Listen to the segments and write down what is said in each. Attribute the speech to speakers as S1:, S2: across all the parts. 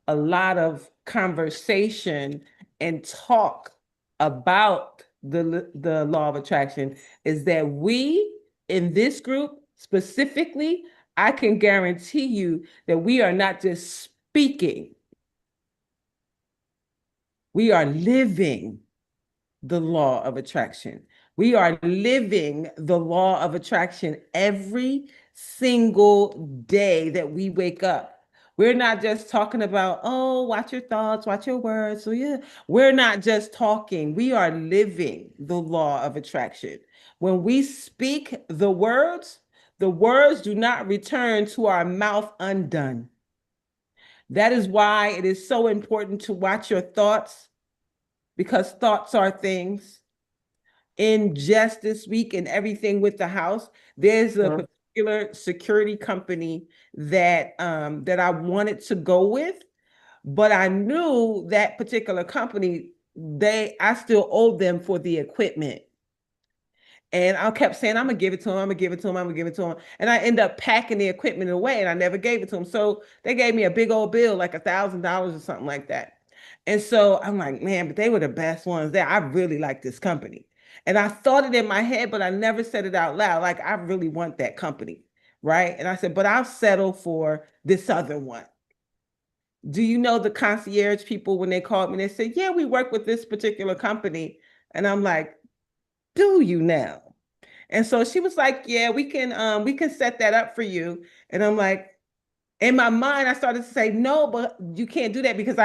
S1: a lot of conversation and talk about the law of attraction is that we in this group specifically, I can guarantee you that we are not just speaking, we are living the law of attraction. We are living the law of attraction every single day that we wake up. We're not just talking about, oh, watch your thoughts, watch your words. So, yeah, we're not just talking, we are living the law of attraction. When we speak the words do not return to our mouth undone. That is why it is so important to watch your thoughts because thoughts are things in just this week and everything with the house. There's a particular security company that I wanted to go with, but I knew that particular company, I still owed them for the equipment. And I kept saying, I'm gonna give it to him, I'm gonna give it to him, I'm gonna give it to him. And I end up packing the equipment away and I never gave it to him. So they gave me a big old bill, like $1,000 or something like that. And so I'm like, man, but they were the best ones there. I really like this company. And I thought it in my head, but I never said it out loud. Like, I really want that company. Right. And I said, but I'll settle for this other one. Do you know the concierge people when they called me, they said, yeah, we work with this particular company. And I'm like, do you now? And so she was like, yeah, we can set that up for you. And I'm like, in my mind, I started to say, no, but you can't do that because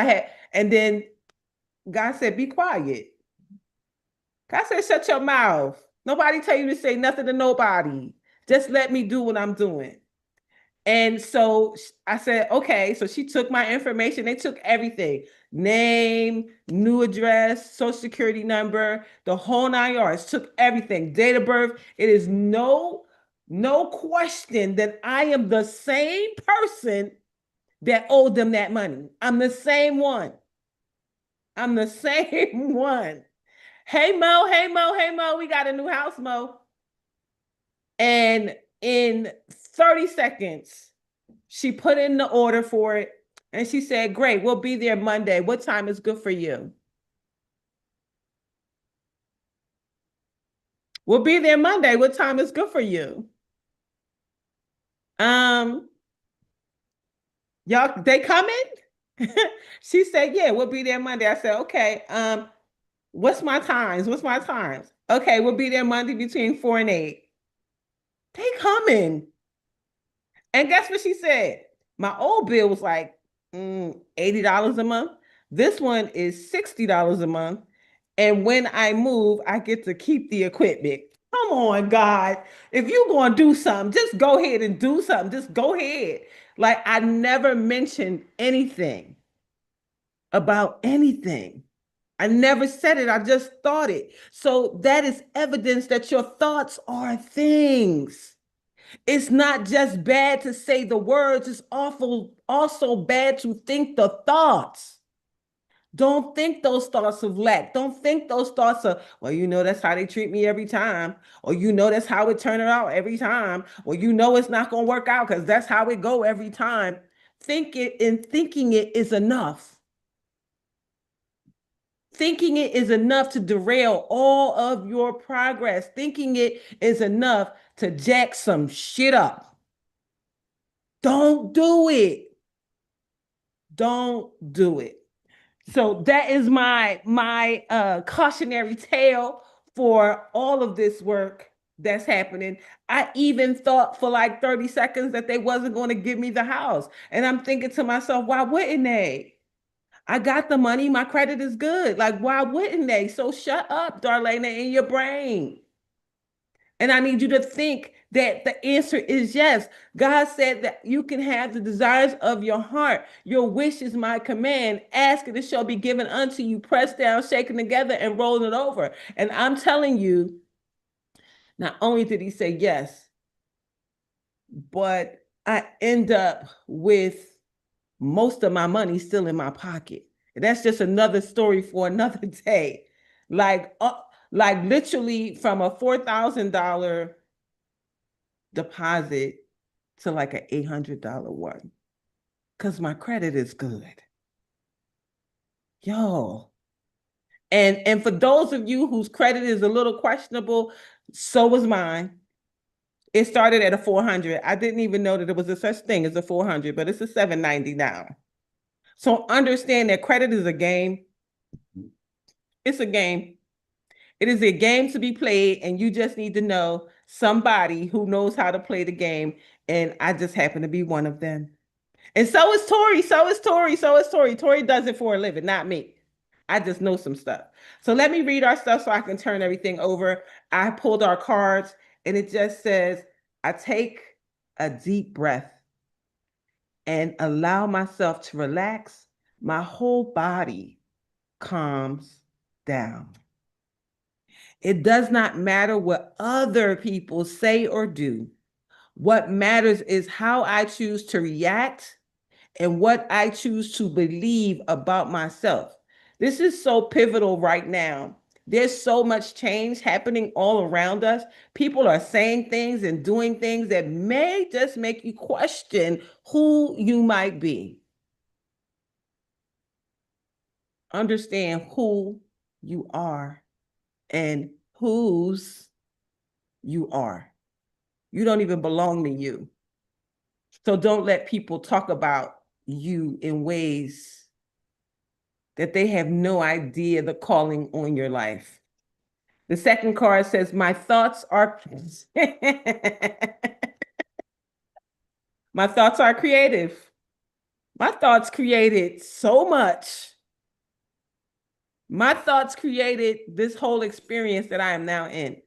S1: and then God said, be quiet. God said, shut your mouth. Nobody tell you to say nothing to nobody. Just let me do what I'm doing. And so I said, okay. So she took my information. They took everything: name, new address, social security number, the whole 9 yards, took everything, date of birth. It is no question that I am the same person that owed them that money. I'm the same one. I'm the same one. Hey Mo, hey Mo, hey Mo, we got a new house, Mo. And in 30 seconds, she put in the order for it and she said, great, we'll be there Monday. What time is good for you? We'll be there Monday. What time is good for you? Um, y'all, they coming? She said, yeah, we'll be there Monday. I said, okay. What's my times? What's my times? Okay, we'll be there Monday between 4 and 8. They coming. And guess what she said? My old bill was like $80 a month. This one is $60 a month. And when I move, I get to keep the equipment. Come on, God. If you're going to do something, just go ahead and do something. Just go ahead. Like, I never mentioned anything about anything. I never said it. I just thought it. So that is evidence that your thoughts are things. It's not just bad to say the words, it's awful, also bad to think the thoughts. Don't think those thoughts of lack. Don't think those thoughts of, well, that's how they treat me every time. Or that's how it turned out every time. Or it's not going to work out because that's how it go every time. Think it, and thinking it is enough. Thinking it is enough to derail all of your progress. Thinking it is enough to jack some shit up. Don't do it. Don't do it. So that is my cautionary tale for all of this work that's happening. I even thought for like 30 seconds that they wasn't going to give me the house. And I'm thinking to myself, why wouldn't they? I got the money, my credit is good. Like, why wouldn't they? So shut up, Darlaina, in your brain. And I need you to think that the answer is yes. God said that you can have the desires of your heart. Your wish is my command. Ask and it shall be given unto you, pressed down, shaken together, and rolling it over. And I'm telling you, not only did he say yes, but I end up with most of my money still in my pocket. And that's just another story for another day. Like, like literally from a $4,000 deposit to like an $800 one because my credit is good. Yo. And for those of you whose credit is a little questionable, so was mine. It started at a 400. I didn't even know that there was a such thing as a 400, but it's a 790 now. So understand that credit is a game. It's a game. It is a game to be played, and you just need to know somebody who knows how to play the game. And I just happen to be one of them. And so is Tori. So is Tori. So is Tori. Tori does it for a living, not me. I just know some stuff. So let me read our stuff so I can turn everything over. I pulled our cards, and it just says, I take a deep breath and allow myself to relax. My whole body calms down. It does not matter what other people say or do. What matters is how I choose to react and what I choose to believe about myself. This is so pivotal right now. There's so much change happening all around us. People are saying things and doing things that may just make you question who you might be. Understand who you are and whose you are. You don't even belong to you. So don't let people talk about you in ways that they have no idea the calling on your life. The second card says, my thoughts are my thoughts are creative. My thoughts created so much. My thoughts created this whole experience that I am now in.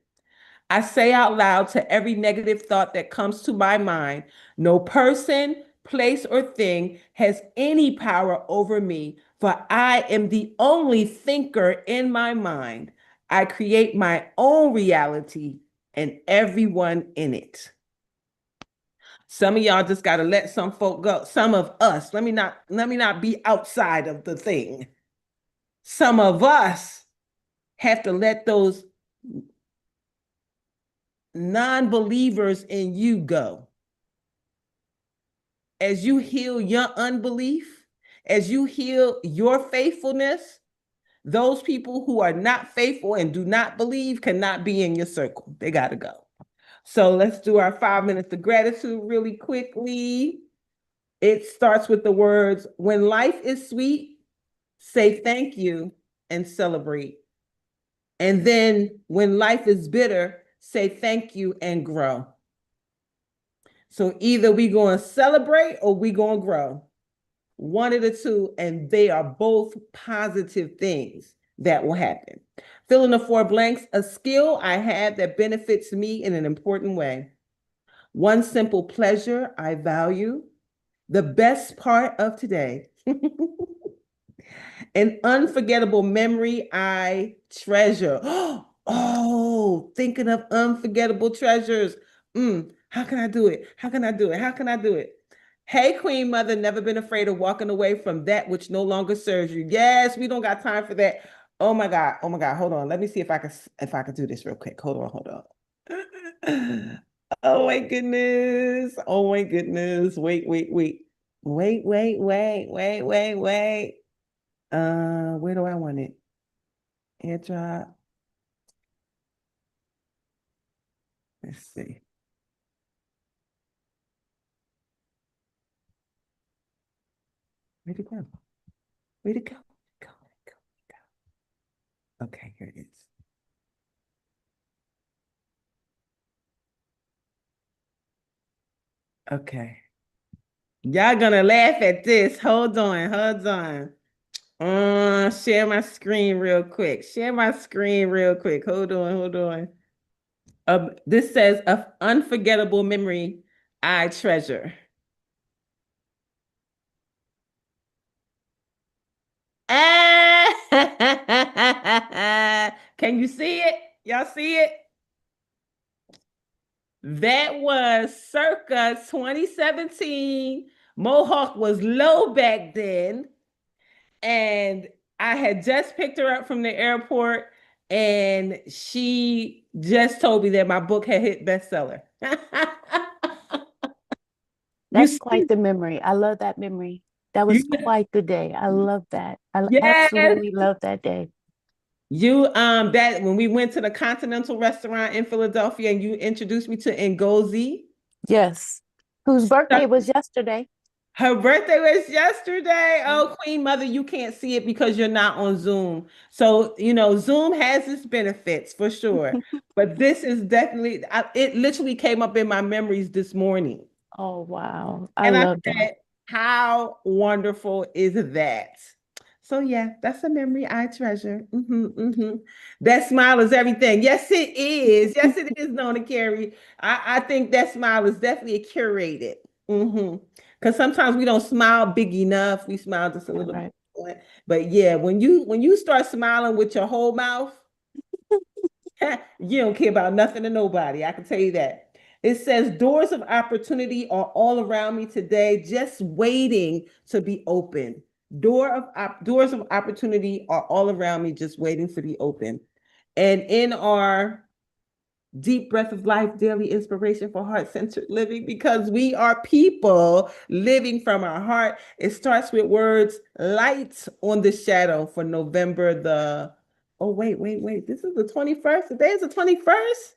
S1: I say out loud to every negative thought that comes to my mind, no person, place, or thing has any power over me, for I am the only thinker in my mind. I create my own reality and everyone in it. Some of y'all just got to let some folk go. Some of us, let me not be outside of the thing. Some of us have to let those non-believers in you go. As you heal your unbelief, as you heal your faithfulness, those people who are not faithful and do not believe cannot be in your circle. They got to go. So let's do our 5 minutes of gratitude really quickly. It starts with the words, when life is sweet, say thank you and celebrate. And then when life is bitter, say thank you and grow. So either we going to celebrate or we going to grow. One of the two, and they are both positive things that will happen. Fill in the 4 blanks, a skill I have that benefits me in an important way. One simple pleasure I value. The best part of today. An unforgettable memory I treasure. Oh, thinking of unforgettable treasures. How can I do it? How can I do it? How can I do it? Hey, Queen Mother, never been afraid of walking away from that which no longer serves you. Yes, we don't got time for that. Oh my God. Oh my God. Hold on. Let me see if I can do this real quick. Hold on, hold on. Oh my goodness. Oh my goodness. Wait, wait, wait. Wait, wait, wait, wait, wait, wait. Where do I want it? AirDrop. Let's see. Where'd it go? Where'd it go? Go, go, go. Okay, here it is. Okay. Y'all gonna laugh at this. Hold on, hold on. Share my screen real quick. Share my screen real quick. Hold on, hold on. This says an unforgettable memory I treasure. Can you see it? Y'all see it? That was circa 2017. Mohawk was low back then. And I had just picked her up from the airport, and she just told me that my book had hit bestseller. You
S2: That's
S1: see,
S2: quite the memory. I love that memory. That was
S1: You,
S2: quite the day. I love that. I
S1: yes,
S2: absolutely love that day.
S1: you that when we went to the Continental restaurant in Philadelphia and you introduced me to Ngozi.
S2: Yes. Whose birthday was yesterday?
S1: Her birthday was yesterday.
S2: Mhm.
S1: Oh, Queen Mother, you can't see it because you're not on Zoom. So, Zoom has its benefits for sure. But this is definitely, it literally came up in my memories this morning.
S2: Oh, wow. I
S1: And I
S2: love that.
S1: said, how wonderful is that? So yeah, that's a memory I treasure. That smile is everything. Yes, it is. Yes, it is, Nona Carey. I think that smile is definitely curated. Because sometimes we don't smile big enough. We smile just a
S2: Yeah,
S1: little
S2: right.
S1: bit. But yeah, when you start smiling with your whole mouth, you don't care about nothing to nobody. I can tell you that. It says doors of opportunity are all around me today, just waiting to be open. Doors of opportunity are all around me, just waiting to be open. And in our deep breath of life, daily inspiration for heart-centered living, because we are people living from our heart. It starts with words light on the shadow for November the Oh, wait. This is the 21st. Today is the 21st.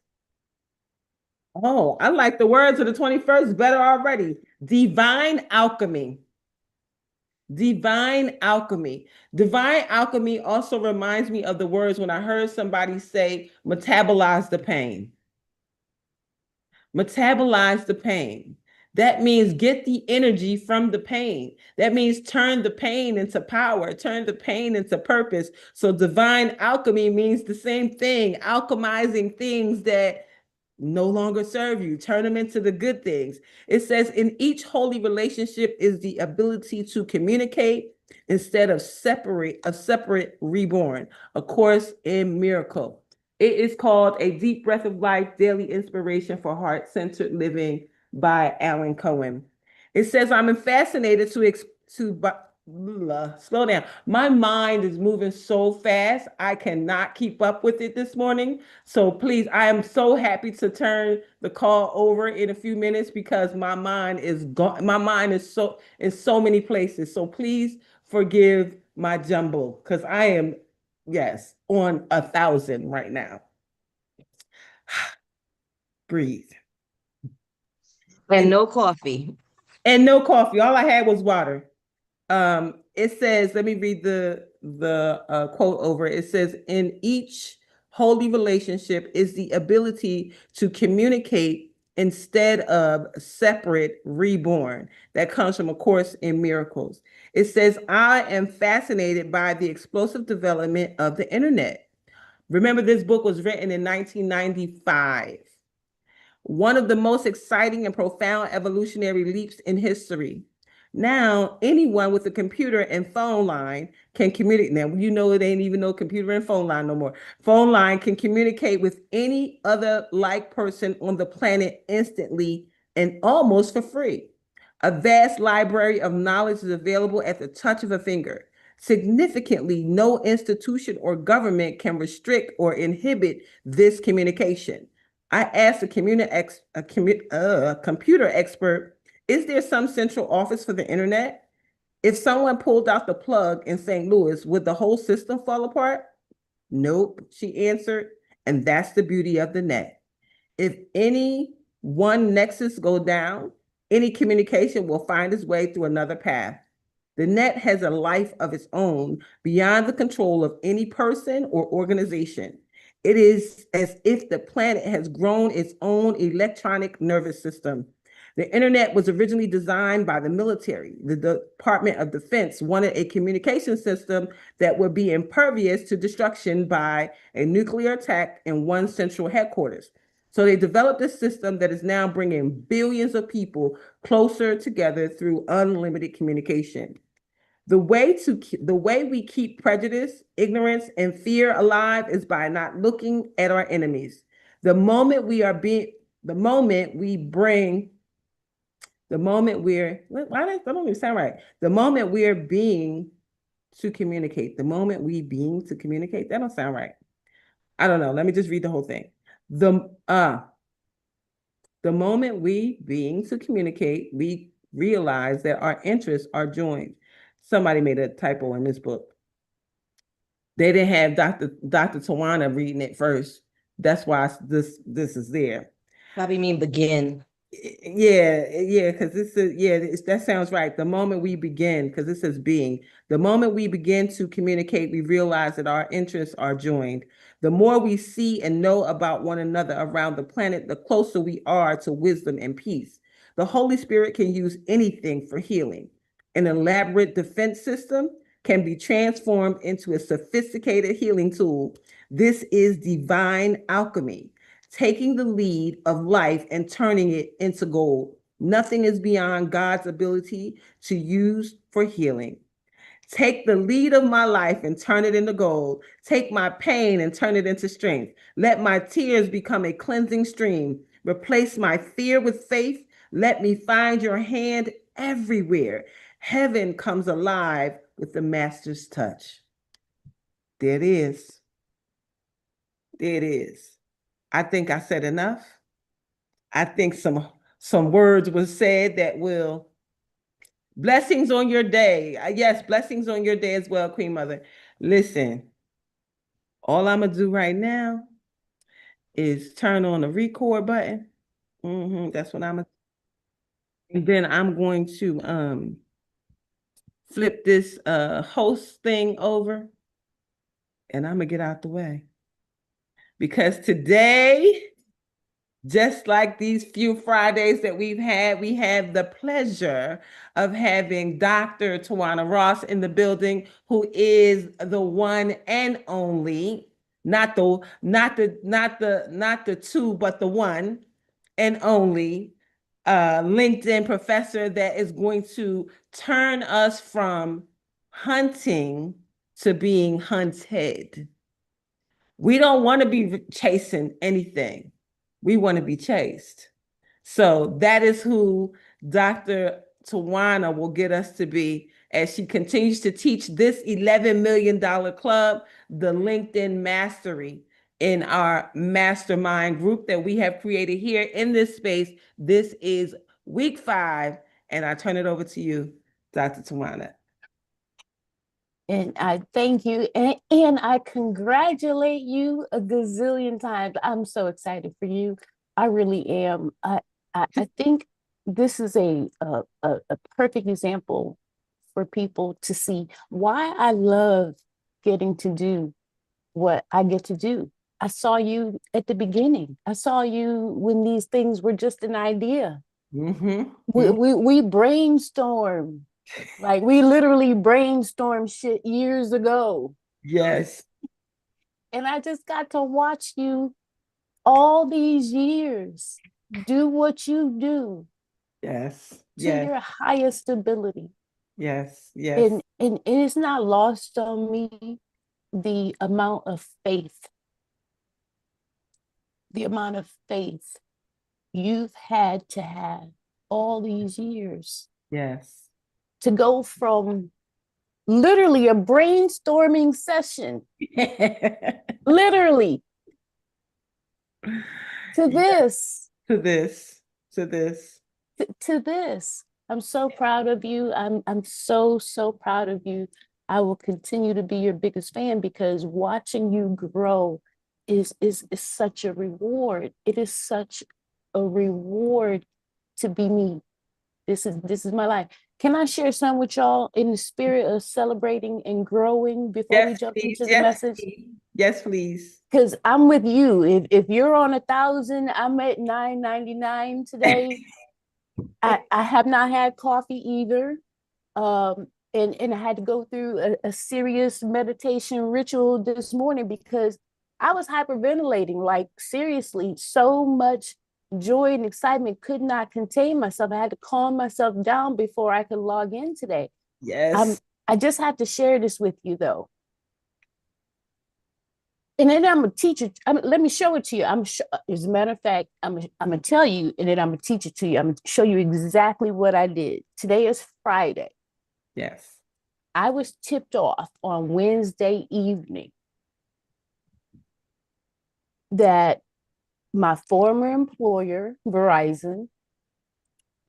S1: Oh, I like the words of the 21st better already. Divine alchemy. Divine alchemy. Divine alchemy also reminds me of the words when I heard somebody say, metabolize the pain. Metabolize the pain. That means get the energy from the pain. That means turn the pain into power, turn the pain into purpose. So divine alchemy means the same thing, alchemizing things that no longer serve you, turn them into the good things. It says in each holy relationship is the ability to communicate instead of separate reborn. A course in miracle. It is called A Deep Breath of Life Daily Inspiration for Heart Centered Living by Alan Cohen. It says, I'm fascinated slow down. My mind is moving so fast, I cannot keep up with it this morning. So please, I am so happy to turn the call over in a few minutes because my mind is gone. My mind is so in so many places. So please forgive my jumble because I am, yes, on 1,000 right now. Breathe.
S3: And
S1: And
S3: no coffee.
S1: and no coffee. All I had was water. It says, let me read the quote over. It says, in each holy relationship is the ability to communicate instead of separate reborn. That comes from A Course in Miracles. It says, I am fascinated by the explosive development of the internet. Remember, this book was written in 1995. One of the most exciting and profound evolutionary leaps in history. Now, anyone with a computer and phone line can communicate. Now, it ain't even no computer and phone line no more. Phone line can communicate with any other like person on the planet instantly and almost for free. A vast library of knowledge is available at the touch of a finger. Significantly, no institution or government can restrict or inhibit this communication. I asked a computer expert, is there some central office for the internet? If someone pulled out the plug in St. Louis, would the whole system fall apart? Nope, she answered. And that's the beauty of the net. If any one nexus go down, any communication will find its way through another path. The net has a life of its own beyond the control of any person or organization. It is as if the planet has grown its own electronic nervous system. The internet was originally designed by the military. The Department of Defense wanted a communication system that would be impervious to destruction by a nuclear attack in one central headquarters. So they developed a system that is now bringing billions of people closer together through unlimited communication. The way we keep prejudice, ignorance, and fear alive is by not looking at our enemies. The moment we are being, the moment we bring, the moment we're, why that don't even sound right. The moment we're being to communicate, the moment we being to communicate, that don't sound right. I don't know. Let me just read the whole thing. The uh the moment we being to communicate, we realize that our interests are joined. Somebody made a typo in this book. They didn't have Dr. Tawana reading it first. That's why this is there.
S3: Probably mean begin.
S1: Yeah, because that sounds right. The moment we begin, because it says being, the moment we begin to communicate, we realize that our interests are joined. The more we see and know about one another around the planet, the closer we are to wisdom and peace. The Holy Spirit can use anything for healing. An elaborate defense system can be transformed into a sophisticated healing tool. This is divine alchemy, taking the lead of life and turning it into gold. Nothing is beyond God's ability to use for healing. Take the lead of my life and turn it into gold. Take my pain and turn it into strength. Let my tears become a cleansing stream. Replace my fear with faith. Let me find your hand everywhere. Heaven comes alive with the master's touch. There it is. There it is. I think I said enough. I think some words were said that will blessings on your day. Yes, blessings on your day as well, Queen Mother. Listen, all I'm gonna do right now is turn on the record button. That's what I'm gonna, and then I'm going to flip this host thing over, and I'm gonna get out the way because today, just like these few Fridays that we've had, we have the pleasure of having Dr. Tawana Ross in the building, who is the one and only, not the two, but the one and only LinkedIn professor that is going to turn us from hunting to being hunted. We don't want to be chasing anything. We want to be chased. So that is who Dr. Tawana will get us to be as she continues to teach this $11 million club, the LinkedIn Mastery, in our mastermind group that we have created here in this space. This is week 5, and I turn it over to you, Dr. Tawana.
S2: And I thank you, and I congratulate you a gazillion times. I'm so excited for you. I really am. I think this is a perfect example for people to see why I love getting to do what I get to do. I saw you at the beginning. I saw you when these things were just an idea. We brainstorm. Like we literally brainstormed shit years ago.
S1: Yes.
S2: And I just got to watch you all these years do what you do.
S1: Yes.
S2: To
S1: Yes.
S2: your highest ability.
S1: Yes. Yes.
S2: And it's not lost on me the amount of faith you've had to have all these years.
S1: Yes.
S2: To go from literally a brainstorming session, literally, to this.
S1: To this. To this.
S2: To this. I'm so proud of you. I'm so proud of you. I will continue to be your biggest fan because watching you grow is such a reward. It is such a reward to be me. This is my life. Can I share some with y'all in the spirit of celebrating and growing before we jump into the message?
S1: Please. Yes, please.
S2: Because I'm with you. If you're on 1,000, I'm at 999 today. I have not had coffee either. And I had to go through a serious meditation ritual this morning because I was hyperventilating, like seriously, so much joy and excitement, could not contain myself. I had to calm myself down before I could log in today.
S1: Yes.
S2: I just have to share this with you though. And then I'm gonna teach it. Let me show it to you. As a matter of fact, I'm gonna tell you, and then I'm gonna teach it to you. I'm gonna show you exactly what I did. Today is Friday.
S1: Yes.
S2: I was tipped off on Wednesday evening that my former employer, Verizon,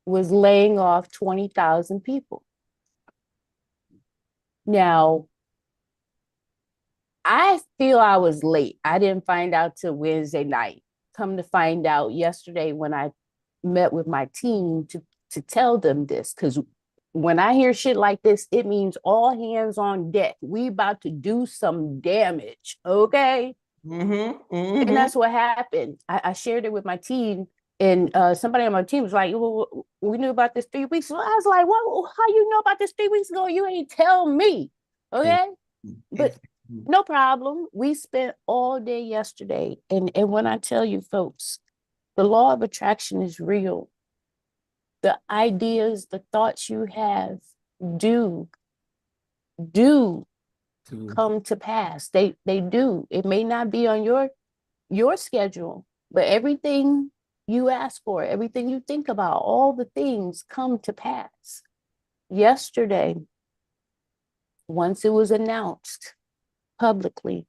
S2: was laying off 20,000 people. Now, I feel I was late. I didn't find out till Wednesday night. Come to find out yesterday when I met with my team to tell them this, because when I hear shit like this, it means all hands on deck. We about to do some damage, okay? And that's what happened. I shared it with my team, and somebody on my team was like, well, we knew about this 3 weeks ago. I was like, what? How you know about this 3 weeks ago? You ain't tell me, okay? But no problem. We spent all day yesterday. And when I tell you folks, the law of attraction is real. The ideas, the thoughts you have do come to pass. They do. It may not be on your schedule, but everything you ask for, everything you think about, all the things come to pass. Yesterday, once it was announced publicly,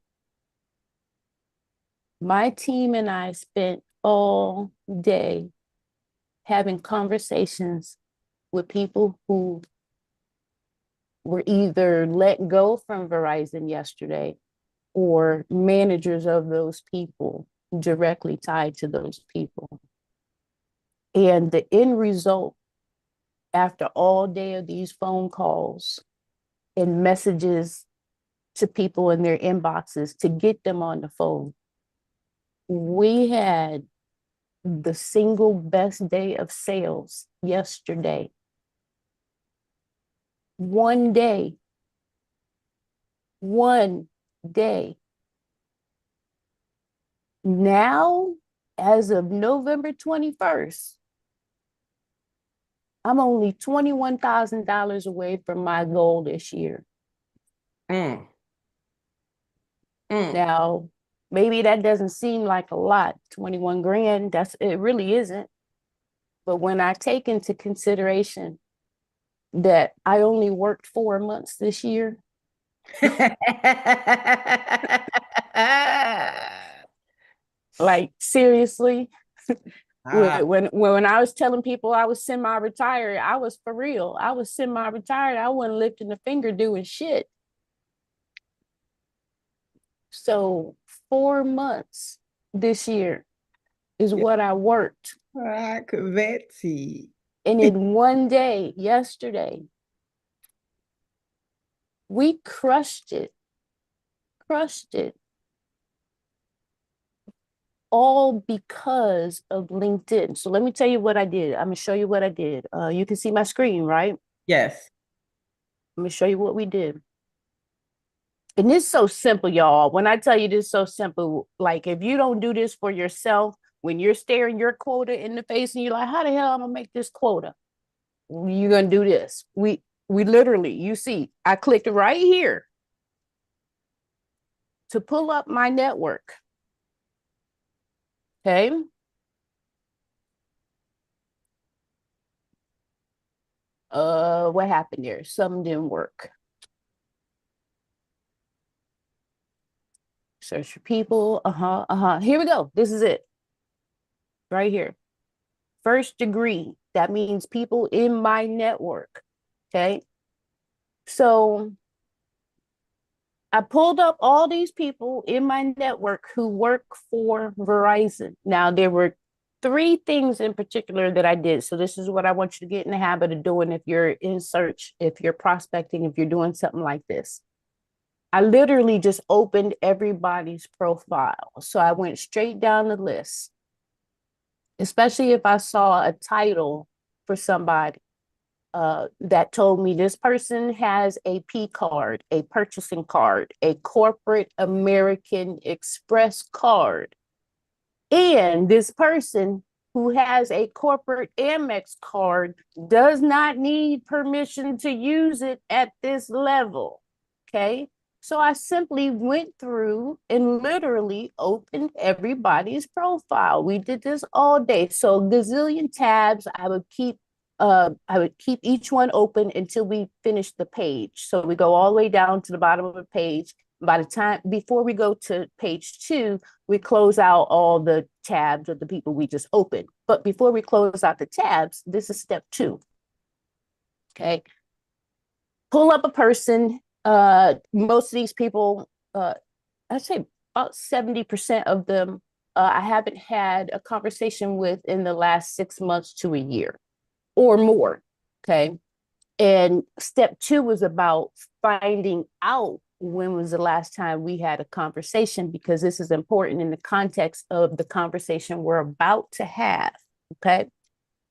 S2: my team and I spent all day having conversations with people who were either let go from Verizon yesterday or managers of those people directly tied to those people. And the end result, after all day of these phone calls and messages to people in their inboxes to get them on the phone, we had the single best day of sales yesterday. One day. Now, as of November 21st, I'm only $21,000 away from my goal this year. Now, maybe that doesn't seem like a lot, 21 grand, it really isn't. But when I take into consideration that I only worked 4 months this year, like seriously, when I was telling people I was semi-retired, I was for real. I was semi-retired. I wasn't lifting a finger doing shit. So 4 months this year is what I worked. And in one day, yesterday, we crushed it. All because of LinkedIn. So let me tell you what I did. I'm gonna show you what I did. You can see my screen, right?
S1: Yes.
S2: I'm gonna show you what we did. And this is so simple, y'all. When I tell you this is so simple, like if you don't do this for yourself, when you're staring your quota in the face and you're like, how the hell am I gonna make this quota? You're gonna do this. We literally, you see, I clicked right here to pull up my network. Okay. What happened there? Something didn't work. Search for people. Here we go. This is it. Right here. First degree. That means people in my network. Okay. So I pulled up all these people in my network who work for Verizon. Now, there were 3 things in particular that I did. So this is what I want you to get in the habit of doing if you're in search, if you're prospecting, if you're doing something like this. I literally just opened everybody's profile. So I went straight down the list, especially if I saw a title for somebody that told me this person has a P card, a purchasing card, a corporate American Express card. And this person who has a corporate Amex card does not need permission to use it at this level. Okay. So I simply went through and literally opened everybody's profile. We did this all day. So gazillion tabs. I would keep each one open until we finished the page. So we go all the way down to the bottom of the page. By the time, before we go to page 2, we close out all the tabs of the people we just opened. But before we close out the tabs, this is step 2. Okay. Pull up a person Most of these people, I'd say about 70% of them, I haven't had a conversation with in the last 6 months to a year or more. Okay. And step two was about finding out when was the last time we had a conversation, because this is important in the context of the conversation we're about to have. Okay.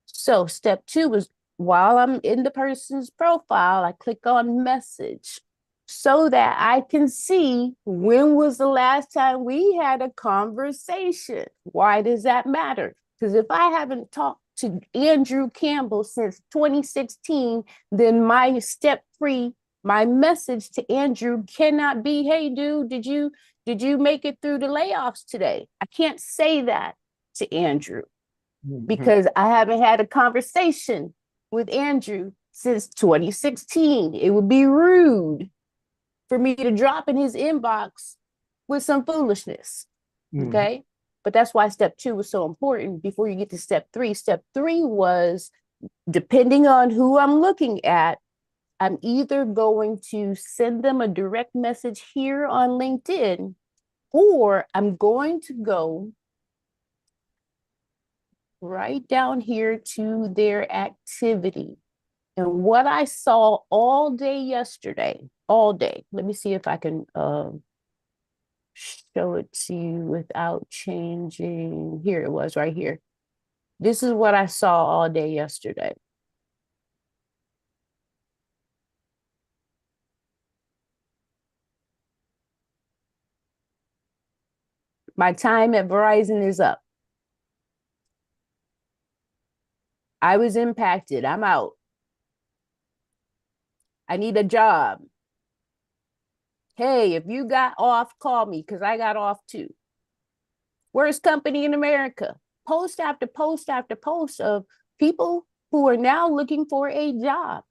S2: So step two was, while I'm in the person's profile, I click on message so that I can see when was the last time we had a conversation. Why does that matter? Because if I haven't talked to Andrew Campbell since 2016, then my step three, my message to Andrew cannot be, hey dude, did you make it through the layoffs today? I can't say that to Andrew because I haven't had a conversation with Andrew since 2016. It would be rude for me to drop in his inbox with some foolishness. Okay. But that's why step two was so important before you get to step three. Step three was, depending on who I'm looking at, I'm either going to send them a direct message here on LinkedIn, or I'm going to go right down here to their activity. And what I saw all day yesterday, all day, let me see if I can show it to you without changing. Here it was right here. This is what I saw all day yesterday. My time at Verizon is up. I was impacted. I'm out. I need a job. Hey, if you got off, call me, because I got off too. Worst company in America. Post after post after post of people who are now looking for a job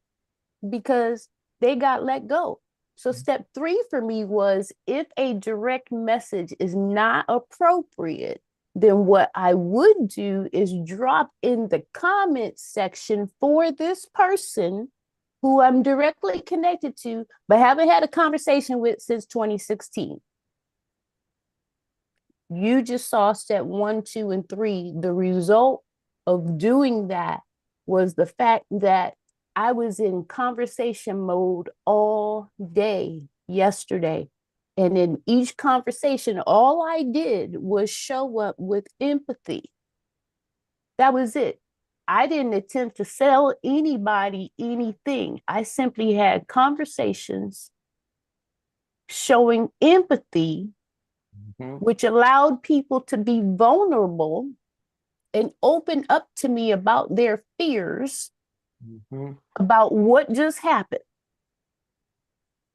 S2: because they got let go. So step three for me was, if a direct message is not appropriate, then what I would do is drop in the comment section for this person who I'm directly connected to, but haven't had a conversation with since 2016. You just saw step 1, 2, and 3. The result of doing that was the fact that I was in conversation mode all day yesterday. And in each conversation, all I did was show up with empathy. That was it. I didn't attempt to sell anybody anything. I simply had conversations showing empathy, which allowed people to be vulnerable and open up to me about their fears, about what just happened.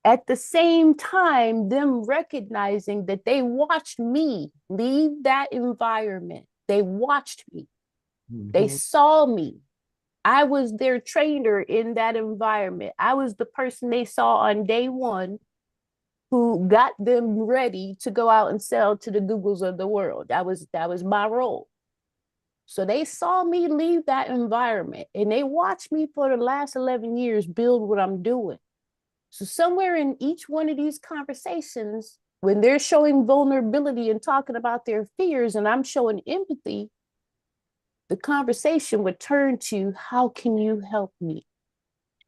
S2: At the same time, them recognizing that they watched me leave that environment. They watched me. They saw me. I was their trainer in that environment. I was the person they saw on day one who got them ready to go out and sell to the Googles of the world. That was my role. So they saw me leave that environment, and they watched me for the last 11 years build what I'm doing. So somewhere in each one of these conversations, when they're showing vulnerability and talking about their fears, and I'm showing empathy, the conversation would turn to, how can you help me?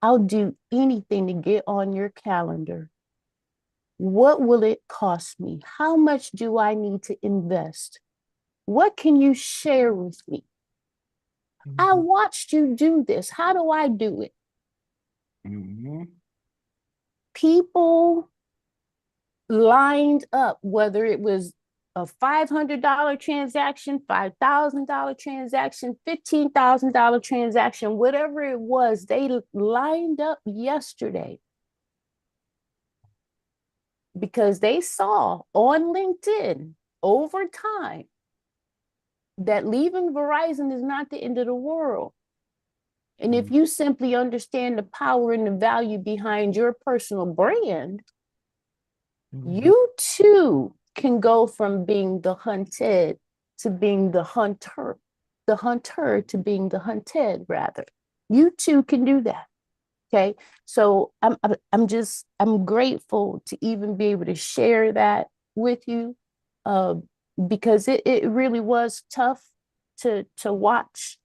S2: I'll do anything to get on your calendar. What will it cost me? How much do I need to invest? What can you share with me? I watched you do this. How do I do it? People lined up, whether it was a $500 transaction, $5,000 transaction, $15,000 transaction, whatever it was, they lined up yesterday because they saw on LinkedIn over time that leaving Verizon is not the end of the world. And if you simply understand the power and the value behind your personal brand, you too can go from being the hunted to being the hunter to being the hunted, rather. You too can do that. Okay, so I'm grateful to even be able to share that with you, uh, because it really was tough to watch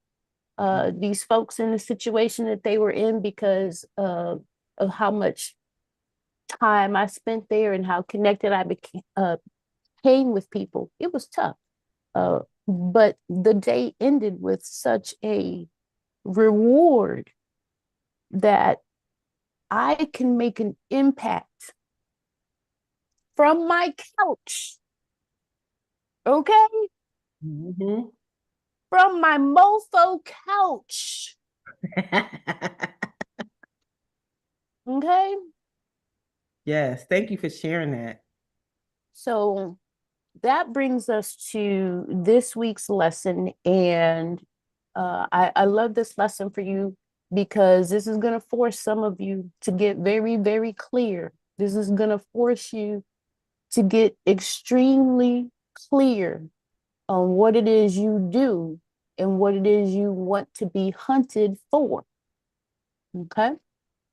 S2: these folks in the situation that they were in because of how much time I spent there and how connected I became with people. It was tough, but the day ended with such a reward that I can make an impact from my couch, okay?
S1: Mhm.
S2: From my mofo couch, okay?
S1: Yes, thank you for sharing that.
S2: So that brings us to this week's lesson. And I love this lesson for you because this is going to force some of you to get very, very clear. This is going to force you to get extremely clear on what it is you do and what it is you want to be hunted for. Okay.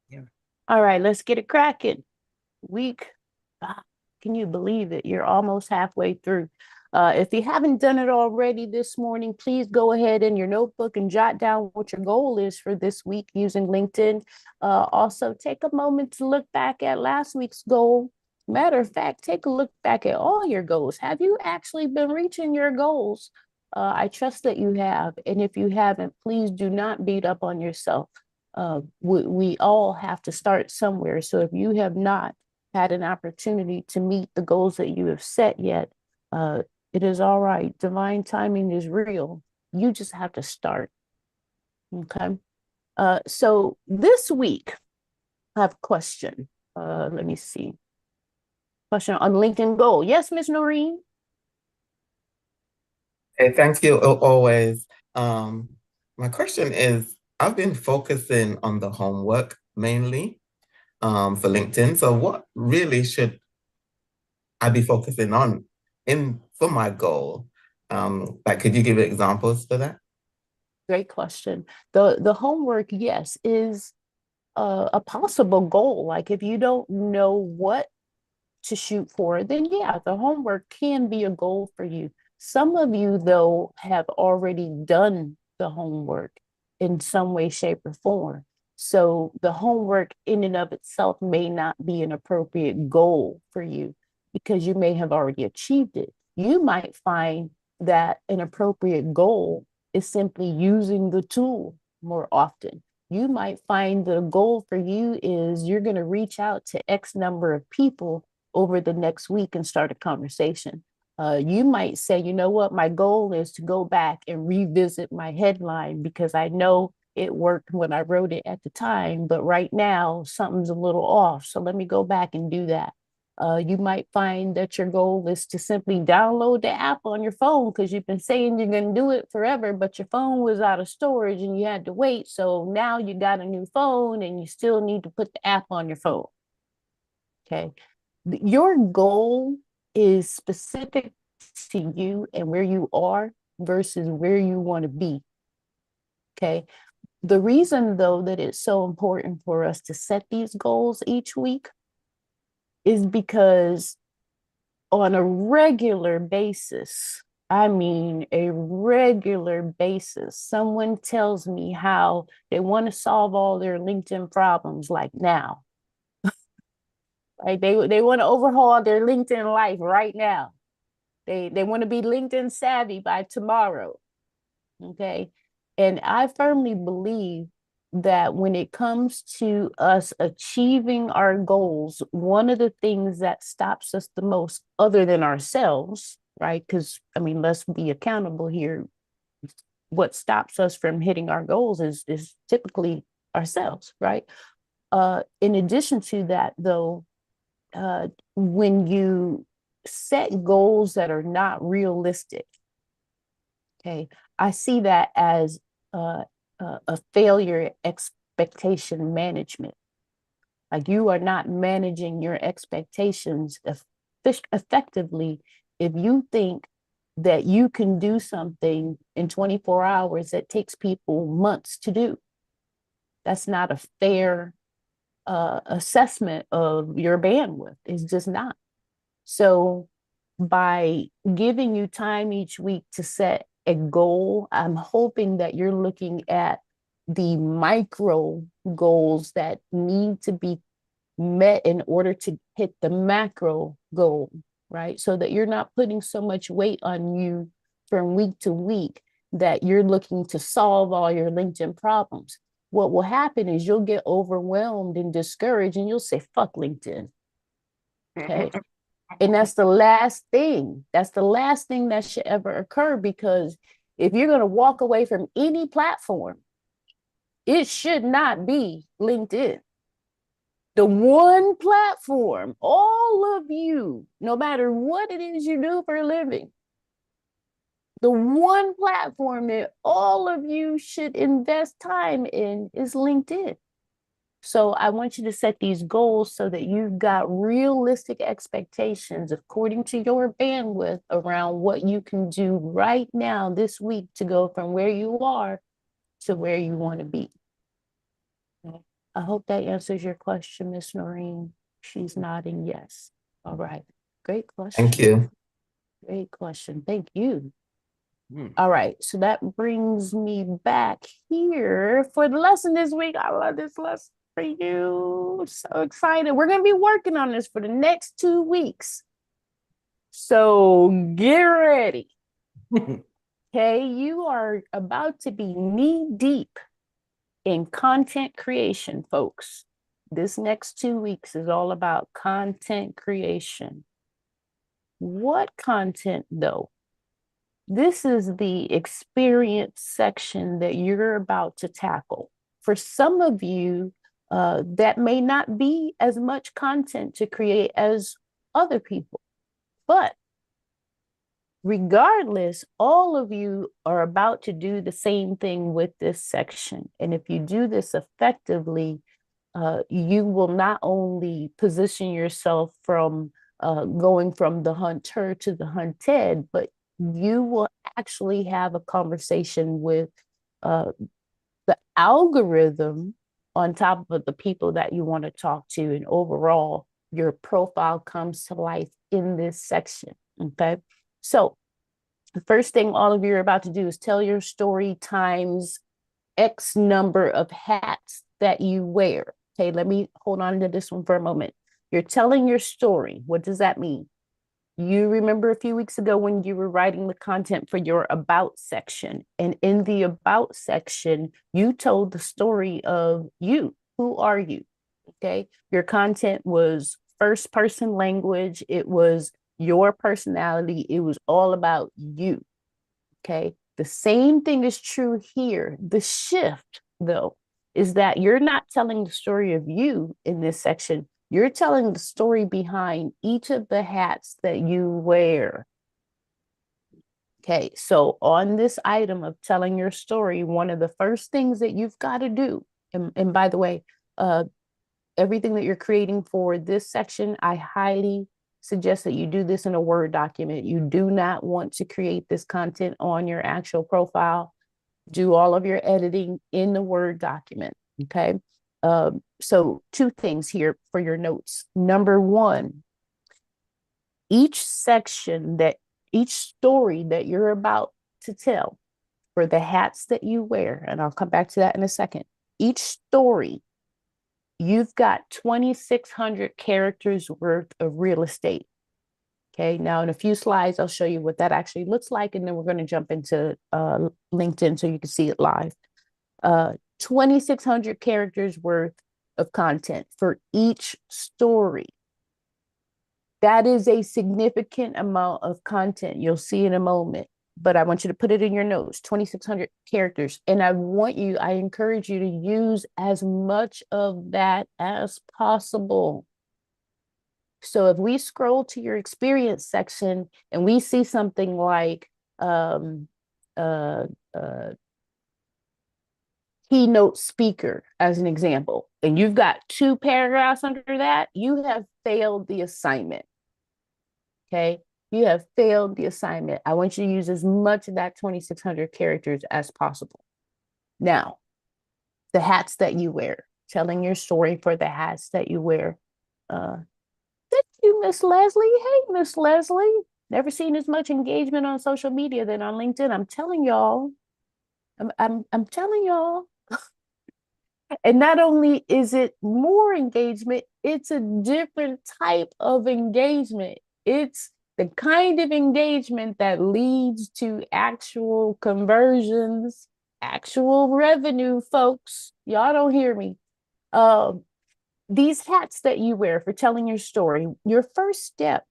S1: Yeah.
S2: All right, let's get it cracking. Week, ah, can you believe it? You're almost halfway through. If you haven't done it already this morning, please go ahead in your notebook and jot down what your goal is for this week using LinkedIn. Also, take a moment to look back at last week's goal. Matter of fact, take a look back at all your goals. Have you actually been reaching your goals? I trust that you have. And if you haven't, please do not beat up on yourself. We all have to start somewhere. So if you have not had an opportunity to meet the goals that you have set yet, it is all right. Divine timing is real. You just have to start. Okay. So this week, I have a question. Let me see. Question on LinkedIn goal. Yes, Miss Noreen.
S4: Hey, thank you always. Um, my question is, I've been focusing on the homework mainly for LinkedIn. So what really should I be focusing on in for my goal? Like, could you give examples for that?
S2: Great question. The homework, yes, is a possible goal. Like if you don't know what to shoot for, then yeah, the homework can be a goal for you. Some of you, though, have already done the homework in some way, shape, or form. So the homework in and of itself may not be an appropriate goal for you because you may have already achieved it. You might find that an appropriate goal is simply using the tool more often. You might find the goal for you is you're going to reach out to X number of people over the next week and start a conversation. You might say, you know what, my goal is to go back and revisit my headline because I know it worked when I wrote it at the time, but right now something's a little off. So let me go back and do that. You might find that your goal is to simply download the app on your phone because you've been saying you're going to do it forever, but your phone was out of storage and you had to wait. So now you got a new phone and you still need to put the app on your phone. Okay. Your goal is specific to you and where you are versus where you want to be. Okay. The reason, though, that it's so important for us to set these goals each week is because on a regular basis, I mean, a regular basis, someone tells me how they want to solve all their LinkedIn problems like now. Right? They want to overhaul their LinkedIn life right now. They want to be LinkedIn savvy by tomorrow. Okay. And I firmly believe that when it comes to us achieving our goals, one of the things that stops us the most, other than ourselves, right? Because I mean, let's be accountable here. What stops us from hitting our goals is typically ourselves, right? In addition to that, though, when you set goals that are not realistic, okay, I see that as a failure expectation management. Like you are not managing your expectations effectively if you think that you can do something in 24 hours that takes people months to do. That's not a fair assessment of your bandwidth. It's just not. So by giving you time each week to set a goal, I'm hoping that you're looking at the micro goals that need to be met in order to hit the macro goal, right? So that you're not putting so much weight on you from week to week that you're looking to solve all your LinkedIn problems. What will happen is you'll get overwhelmed and discouraged and you'll say, fuck LinkedIn. Okay. And that's the last thing. That's the last thing that should ever occur, because if you're going to walk away from any platform, it should not be LinkedIn. The one platform, all of you, no matter what it is you do for a living, the one platform that all of you should invest time in is LinkedIn. So I want you to set these goals so that you've got realistic expectations according to your bandwidth around what you can do right now this week to go from where you are to where you want to be. Okay. I hope that answers your question, Miss Noreen. She's nodding yes. All right. Great question.
S4: Thank you.
S2: Great question. Thank you.
S1: Hmm.
S2: All right. So that brings me back here for the lesson this week. I love this lesson for you. So excited. We're going to be working on this for the next 2 weeks. So get ready. Okay. You are about to be knee deep in content creation, folks. This next 2 weeks is all about content creation. What content, though? This is the experience section that you're about to tackle. For some of you, that may not be as much content to create as other people, but regardless, all of you are about to do the same thing with this section. And if you do this effectively, you will not only position yourself from going from the hunter to the hunted, but you will actually have a conversation with the algorithm on top of the people that you want to talk to. And overall, your profile comes to life in this section. Okay. So the first thing all of you are about to do is tell your story times X number of hats that you wear. Okay, let me hold on to this one for a moment. You're telling your story. What does that mean? You remember a few weeks ago when you were writing the content for your about section. And in the about section, you told the story of you. Who are you? Okay. Your content was first person language. It was your personality. It was all about you. Okay. The same thing is true here. The shift, though, is that you're not telling the story of you in this section. You're telling the story behind each of the hats that you wear. Okay, so on this item of telling your story, one of the first things that you've got to do, and by the way, everything that you're creating for this section, I highly suggest that you do this in a Word document. You do not want to create this content on your actual profile. Do all of your editing in the Word document, okay? So 2 things here for your notes. Number 1, each story that you're about to tell for the hats that you wear, and I'll come back to that in a second. Each story, you've got 2,600 characters worth of real estate. Okay, now in a few slides, I'll show you what that actually looks like, and then we're going to jump into LinkedIn so you can see it live. 2,600 characters worth of content for each story. That is a significant amount of content. You'll see in a moment, but I want you to put it in your notes, 2,600 characters. And I encourage you to use as much of that as possible. So if we scroll to your experience section and we see something like keynote speaker as an example, and you've got 2 paragraphs under that, you have failed the assignment. Okay, you have failed the assignment. I want you to use as much of that 2,600 characters as possible. Now, the hats that you wear. telling your story for the hats that you wear. Thank you, Miss Leslie. Hey, Miss Leslie. Never seen as much engagement on social media than on LinkedIn. I'm telling y'all. I'm telling y'all. And not only is it more engagement, it's a different type of engagement. It's the kind of engagement that leads to actual conversions, actual revenue, folks. Y'all don't hear me. These hats that you wear for telling your story, your first step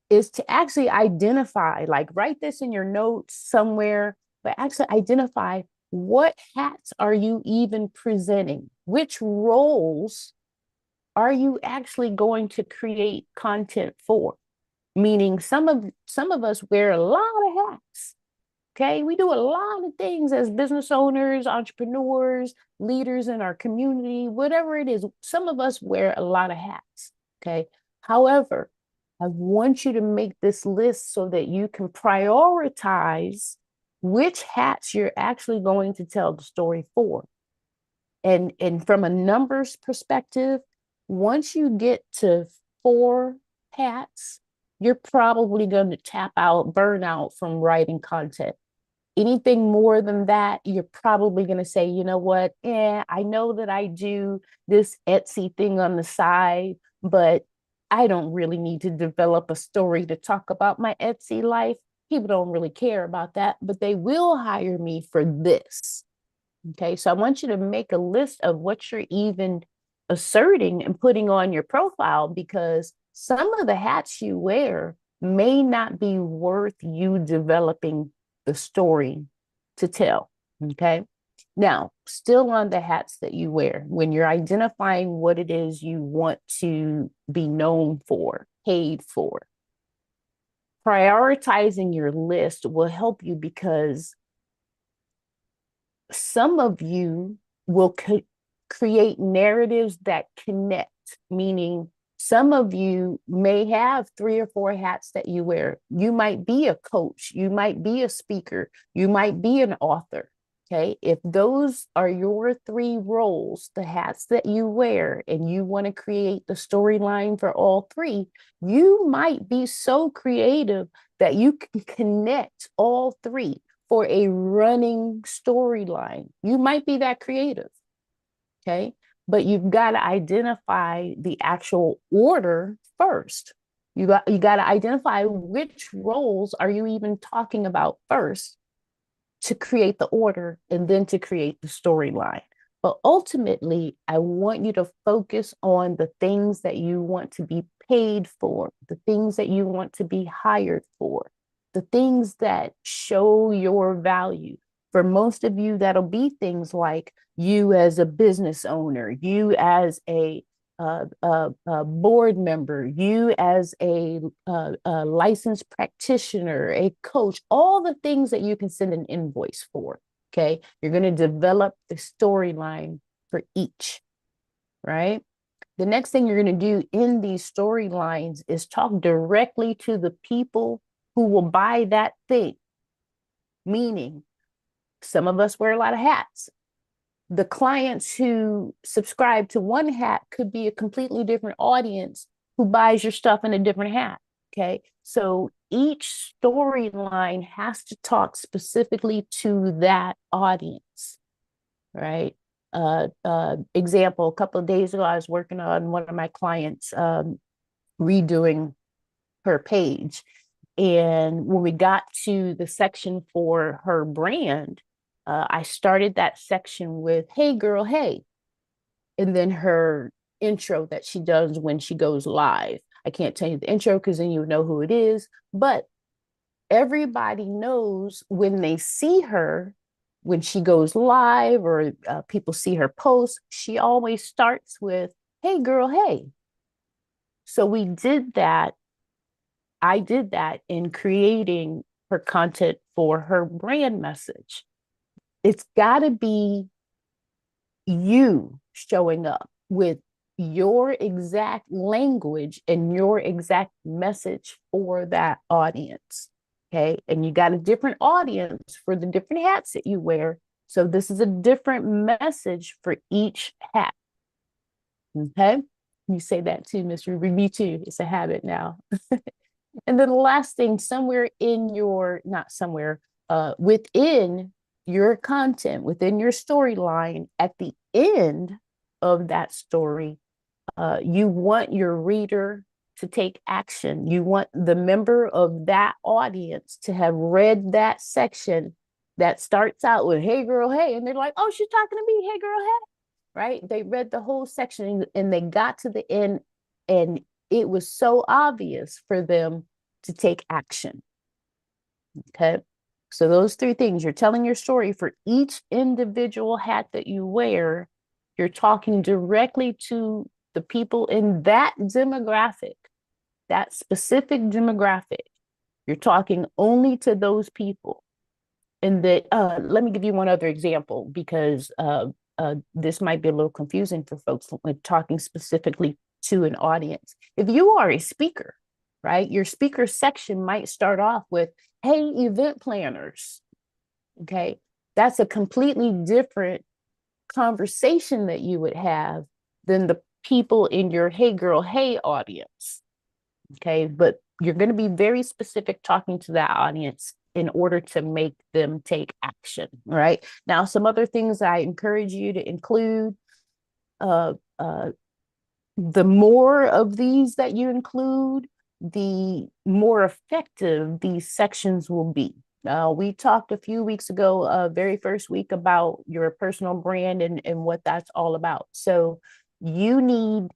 S2: is to actually identify, like write this in your notes somewhere, but actually identify what hats are you even presenting? Which roles are you actually going to create content for? Meaning some of us wear a lot of hats. Okay, we do a lot of things as business owners, entrepreneurs, leaders in our community, whatever it is. Some of us wear a lot of hats. Okay, however, I want you to make this list so that you can prioritize which hats you're actually going to tell the story for. And from a numbers perspective, once you get to 4 hats, you're probably going to tap out, burn out from writing content. Anything more than that, you're probably going to say, you know what? I know that I do this Etsy thing on the side, but I don't really need to develop a story to talk about my Etsy life. People don't really care about that, but they will hire me for this. Okay, so I want you to make a list of what you're even asserting and putting on your profile, because some of the hats you wear may not be worth you developing the story to tell. Okay, now still on the hats that you wear, when you're identifying what it is you want to be known for, paid for, prioritizing your list will help you, because some of you will create narratives that connect, meaning some of you may have 3 or 4 hats that you wear. You might be a coach, you might be a speaker, you might be an author. Okay, if those are your 3 roles, the hats that you wear, and you want to create the storyline for all 3, you might be so creative that you can connect all 3 for a running storyline. You might be that creative, okay? But you've got to identify the actual order first. You got to identify which roles are you even talking about first to create the order and then to create the storyline. But ultimately, I want you to focus on the things that you want to be paid for, the things that you want to be hired for, the things that show your value. For most of you, that'll be things like you as a business owner, you as a board member, you as a licensed practitioner, a coach, all the things that you can send an invoice for. Okay, you're going to develop the storyline for each, right? The next thing you're going to do in these storylines is talk directly to the people who will buy that thing. Meaning, some of us wear a lot of hats. The clients who subscribe to one hat could be a completely different audience who buys your stuff in a different hat. Okay, so each storyline has to talk specifically to that audience, right? Example, a couple of days ago, I was working on one of my clients redoing her page. And when we got to the section for her brand, I started that section with, hey, girl, hey. And then her intro that she does when she goes live. I can't tell you the intro because then you know who it is. But everybody knows when they see her, when she goes live or people see her post, she always starts with, hey, girl, hey. So we did that. I did that in creating her content for her brand message. It's got to be you showing up with your exact language and your exact message for that audience. Okay. And you got a different audience for the different hats that you wear. So this is a different message for each hat. Okay. You say that too, Mr. Ruby. Me too. It's a habit now. And then the last thing, somewhere in your, not somewhere, within your content, within your storyline, at the end of that story, you want your reader to take action. You want the member of that audience to have read that section that starts out with, hey, girl, hey. And they're like, oh, she's talking to me. Hey, girl, hey. Right? They read the whole section and they got to the end, and it was so obvious for them to take action. Okay. So those three things, you're telling your story for each individual hat that you wear. You're talking directly to the people in that demographic, that specific demographic. You're talking only to those people. And that, let me give you one other example, because this might be a little confusing for folks when talking specifically to an audience. If you are a speaker, right, your speaker section might start off with, hey, event planners. Okay. That's a completely different conversation that you would have than the people in your hey girl, hey audience. Okay. But you're going to be very specific talking to that audience in order to make them take action. Right. Now, some other things I encourage you to include, uh, uh, the more of these that you include, the more effective these sections will be. We talked a few weeks ago, very first week, about your personal brand and what that's all about. So you need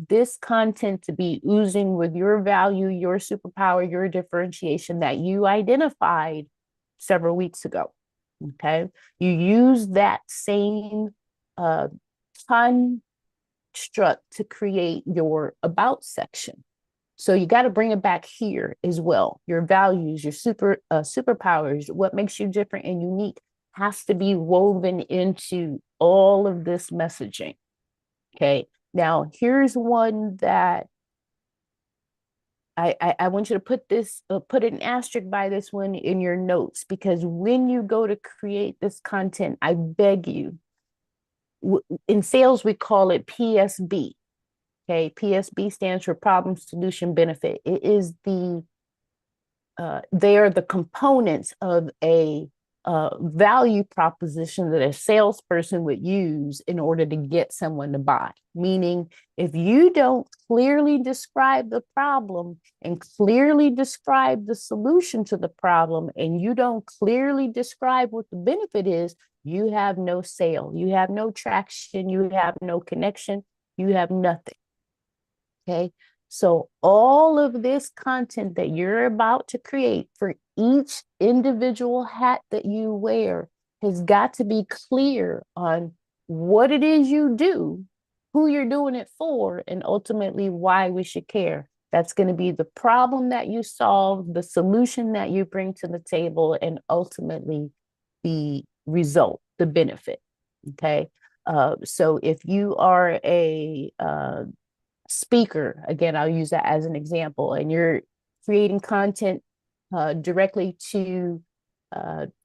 S2: this content to be oozing with your value, your superpower, your differentiation that you identified several weeks ago. Okay. You use that same construct to create your about section. So you got to bring it back here as well. Your values, your superpowers, what makes you different and unique has to be woven into all of this messaging. Okay. Now here's one that I want you to put an asterisk by this one in your notes, because when you go to create this content, I beg you, in sales, we call it PSB. Okay, PSB stands for problem, solution, benefit. It is they are the components of a value proposition that a salesperson would use in order to get someone to buy. Meaning, if you don't clearly describe the problem and clearly describe the solution to the problem, and you don't clearly describe what the benefit is, you have no sale, you have no traction, you have no connection, you have nothing. Okay. So all of this content that you're about to create for each individual hat that you wear has got to be clear on what it is you do, who you're doing it for, and ultimately why we should care. That's going to be the problem that you solve, the solution that you bring to the table, and ultimately the result, the benefit. Okay. So if you are a speaker, again, I'll use that as an example, and you're creating content directly to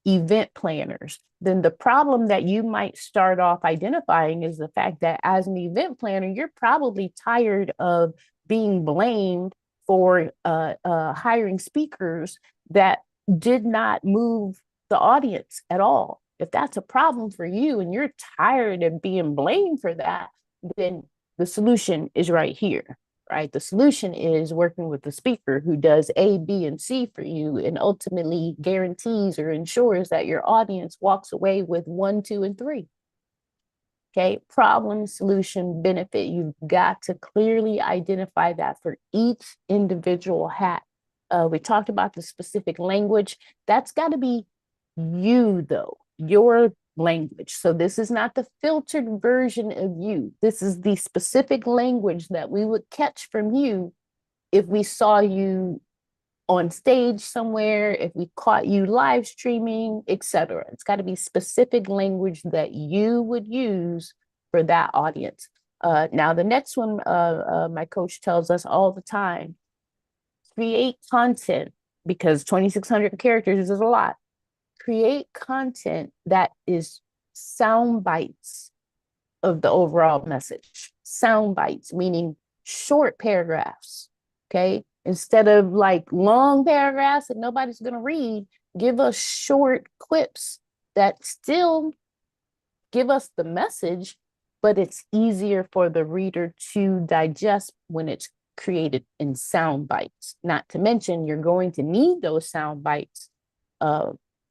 S2: event planners, then the problem that you might start off identifying is the fact that as an event planner, you're probably tired of being blamed for hiring speakers that did not move the audience at all. If that's a problem for you and you're tired of being blamed for that, then the solution is right here, right? The solution is working with the speaker who does A, B, and C for you, and ultimately guarantees or ensures that your audience walks away with 1, 2, and 3. Okay, problem, solution, benefit. You've got to clearly identify that for each individual hat. We talked about the specific language. That's got to be you, though, your language. So this is not the filtered version of you. This is the specific language that we would catch from you if we saw you on stage somewhere, if we caught you live streaming, etc. It's got to be specific language that you would use for that audience. Now, the next one, my coach tells us all the time, create content, because 2,600 characters is a lot. Create content that is sound bites of the overall message. Sound bites, meaning short paragraphs. Okay. Instead of like long paragraphs that nobody's going to read, give us short quips that still give us the message, but it's easier for the reader to digest when it's created in sound bites. Not to mention, you're going to need those sound bites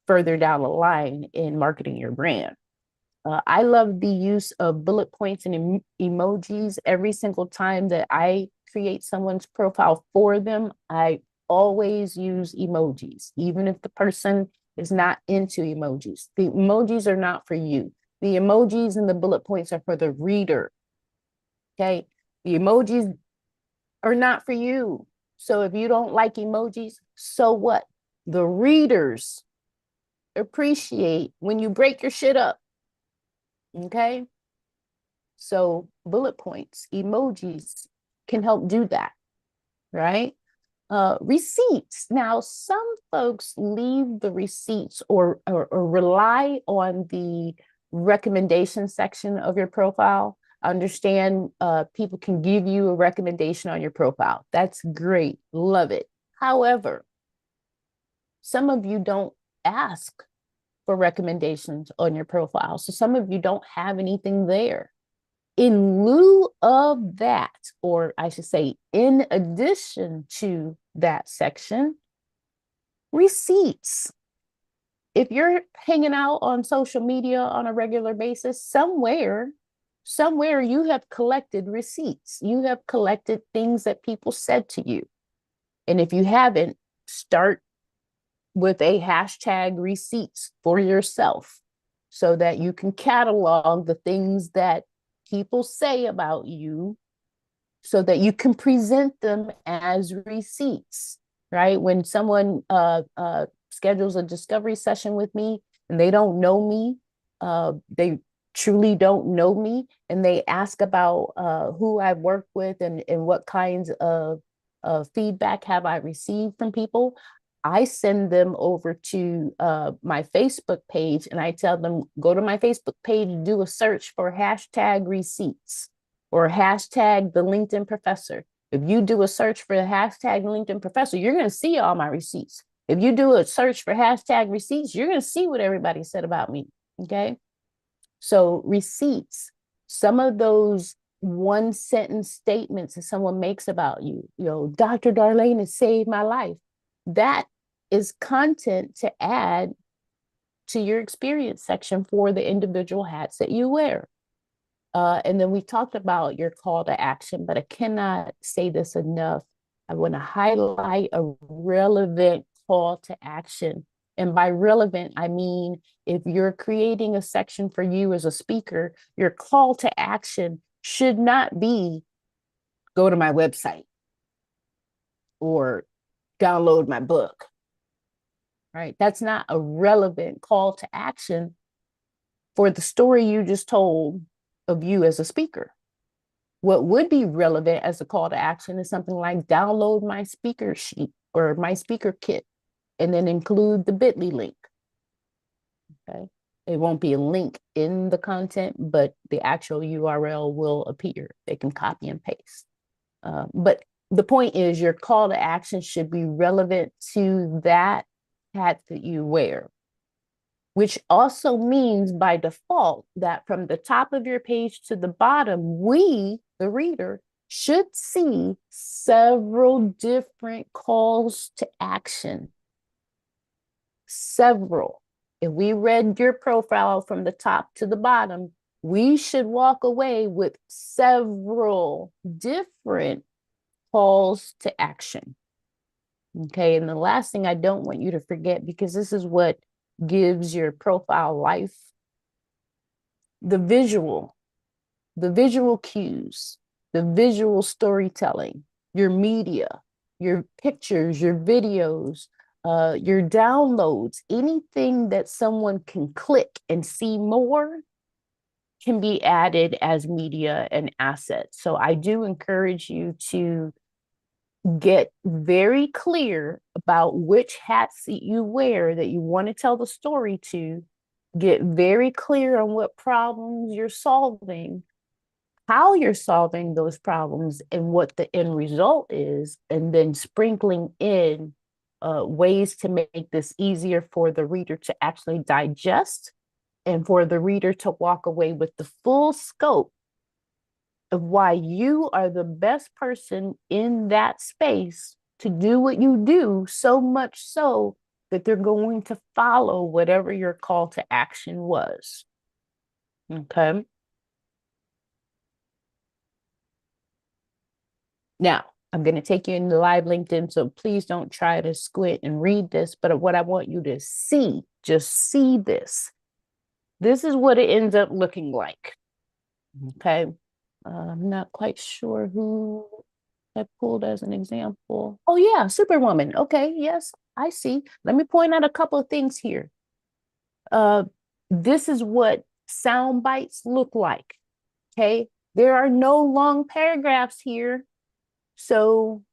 S2: further down the line in marketing your brand. I love the use of bullet points and emojis. Every single time that I create someone's profile for them, I always use emojis, even if the person is not into emojis. The emojis are not for you. The emojis and the bullet points are for the reader. Okay. The emojis are not for you. So if you don't like emojis, so what? The readers appreciate when you break your shit up. Okay. So bullet points, emojis can help do that, right? Receipts. Now, some folks leave the receipts or rely on the recommendation section of your profile. Understand people can give you a recommendation on your profile. That's great. Love it. However, some of you don't ask for recommendations on your profile. So some of you don't have anything there. In lieu of that, or I should say, in addition to that section, receipts. If you're hanging out on social media on a regular basis, somewhere you have collected receipts. You have collected things that people said to you. And if you haven't, start with a hashtag receipts for yourself so that you can catalog the things that people say about you so that you can present them as receipts, right? When someone schedules a discovery session with me and they don't know me, they truly don't know me, and they ask about who I've worked with and what kinds of feedback have I received from people, I send them over to my Facebook page and I tell them, go to my Facebook page and do a search for hashtag receipts or hashtag the LinkedIn professor. If you do a search for the hashtag LinkedIn professor, you're going to see all my receipts. If you do a search for hashtag receipts, you're going to see what everybody said about me. Okay. So receipts, some of those one sentence statements that someone makes about you, Dr. Darlaina saved my life. That is content to add to your experience section for the individual hats that you wear. And then we talked about your call to action, but I cannot say this enough. I want to highlight a relevant call to action. And by relevant, I mean, if you're creating a section for you as a speaker, your call to action should not be go to my website or download my book. Right? That's not a relevant call to action for the story you just told of you as a speaker. What would be relevant as a call to action is something like download my speaker sheet or my speaker kit and then include the bit.ly link. Okay. It won't be a link in the content, but the actual URL will appear. They can copy and paste. But the point is your call to action should be relevant to that hat that you wear, which also means by default that from the top of your page to the bottom, we, the reader, should see several different calls to action. Several. If we read your profile from the top to the bottom, we should walk away with several different calls to action. Okay, and the last thing I don't want you to forget, because this is what gives your profile life, the visual cues, the visual storytelling, your media, your pictures, your videos, your downloads, anything that someone can click and see more can be added as media and assets. So I do encourage you to get very clear about which hats that you wear that you want to tell the story to, get very clear on what problems you're solving, how you're solving those problems, and what the end result is, and then sprinkling in ways to make this easier for the reader to actually digest and for the reader to walk away with the full scope of why you are the best person in that space to do what you do, so much so that they're going to follow whatever your call to action was. Okay. Now, I'm going to take you into live LinkedIn, so please don't try to squint and read this, but what I want you to see, just see this. This is what it ends up looking like. Okay. I'm not quite sure who I pulled as an example. Oh yeah, Superwoman. Okay, yes, I see. Let me point out a couple of things here. This is what sound bites look like. Okay, there are no long paragraphs here, so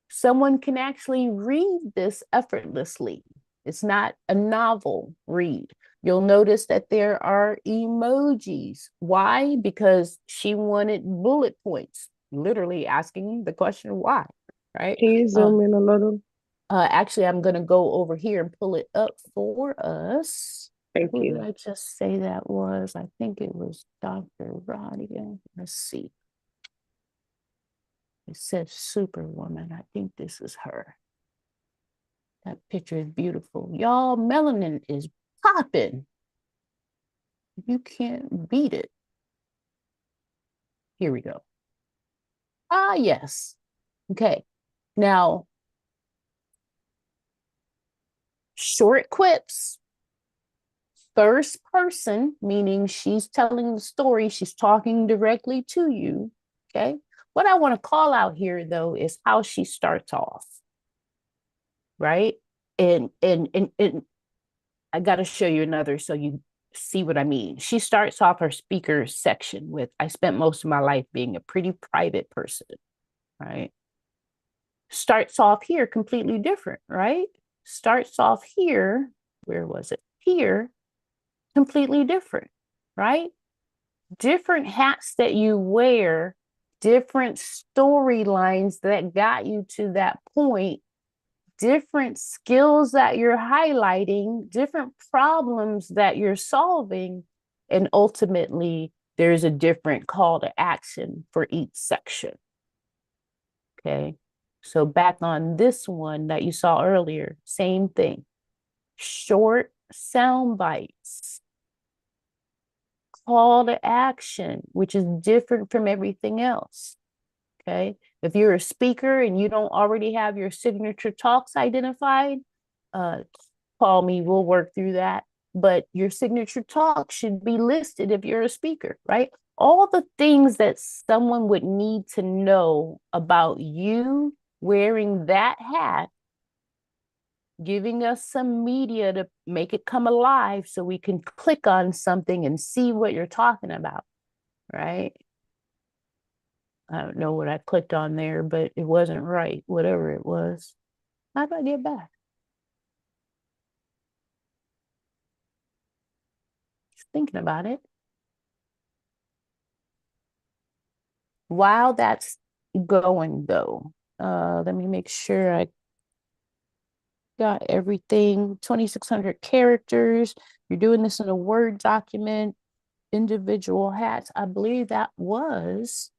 S2: someone can actually read this effortlessly. It's not a novel read. You'll notice that there are emojis. Why? Because she wanted bullet points, literally asking the question why, right?
S5: Can you zoom in a little?
S2: Actually, I'm going to go over here and pull it up for us.
S5: Thank
S2: Who did
S5: you.
S2: I just say that was? I think it was Dr. Radia. Let's see. It says Superwoman. I think this is her. That picture is beautiful. Y'all, melanin is popping. You can't beat it. Here we go. Ah, yes. Okay. Now, short quips. First person, meaning she's telling the story, she's talking directly to you. Okay. What I want to call out here, though, is how she starts off. Right. And I got to show you another so you see what I mean. She starts off her speaker section with, I spent most of my life being a pretty private person, right? Starts off here completely different, right? Starts off here, where was it? Here, completely different, right? Different hats that you wear, different storylines that got you to that point, different skills that you're highlighting, different problems that you're solving, and ultimately there's a different call to action for each section. Okay, so back on this one that you saw earlier, same thing. Short sound bites, call to action, which is different from everything else. Okay. If you're a speaker and you don't already have your signature talks identified, call me, we'll work through that. But your signature talk should be listed if you're a speaker, right? All the things that someone would need to know about you wearing that hat, giving us some media to make it come alive so we can click on something and see what you're talking about, right? I don't know what I clicked on there, but it wasn't right, whatever it was. How do I get back? Just thinking about it. While that's going though, let me make sure I got everything. 2,600 characters. You're doing this in a Word document, individual hats. I believe that was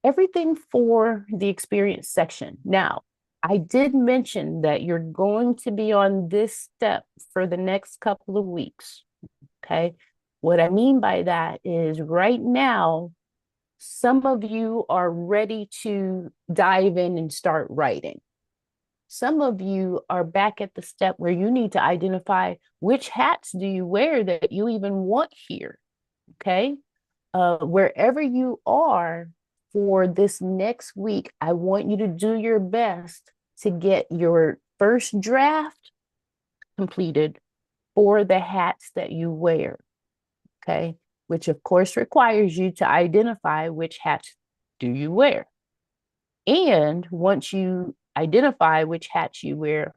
S2: everything for the experience section. Now, I did mention that you're going to be on this step for the next couple of weeks. Okay. What I mean by that is right now, some of you are ready to dive in and start writing. Some of you are back at the step where you need to identify which hats do you wear that you even want here. Okay. Wherever you are for this next week, I want you to do your best to get your first draft completed for the hats that you wear. Okay. Which of course requires you to identify which hats do you wear. And once you identify which hats you wear,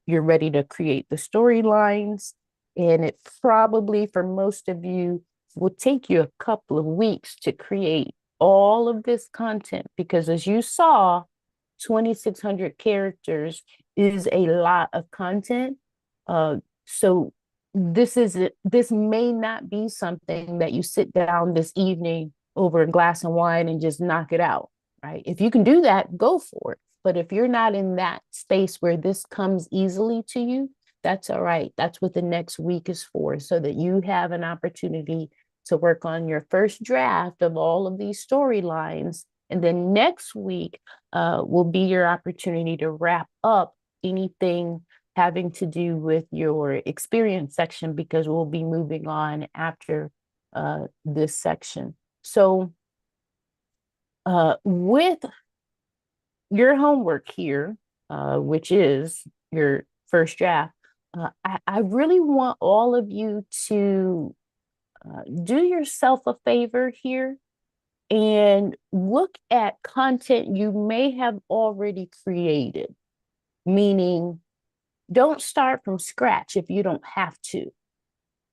S2: you're ready to create the storylines And it probably, for most of you, will take you a couple of weeks to create all of this content, because as you saw, 2,600 characters is a lot of content. So this may not be something that you sit down this evening over a glass of wine and just knock it out, right? If you can do that, go for it. But if you're not in that space where this comes easily to you, that's all right. That's what the next week is for, so that you have an opportunity to work on your first draft of all of these storylines. And then next week will be your opportunity to wrap up anything having to do with your experience section, because we'll be moving on after this section. So with your homework here, which is your first draft, I really want all of you to do yourself a favor here and look at content you may have already created, meaning don't start from scratch if you don't have to.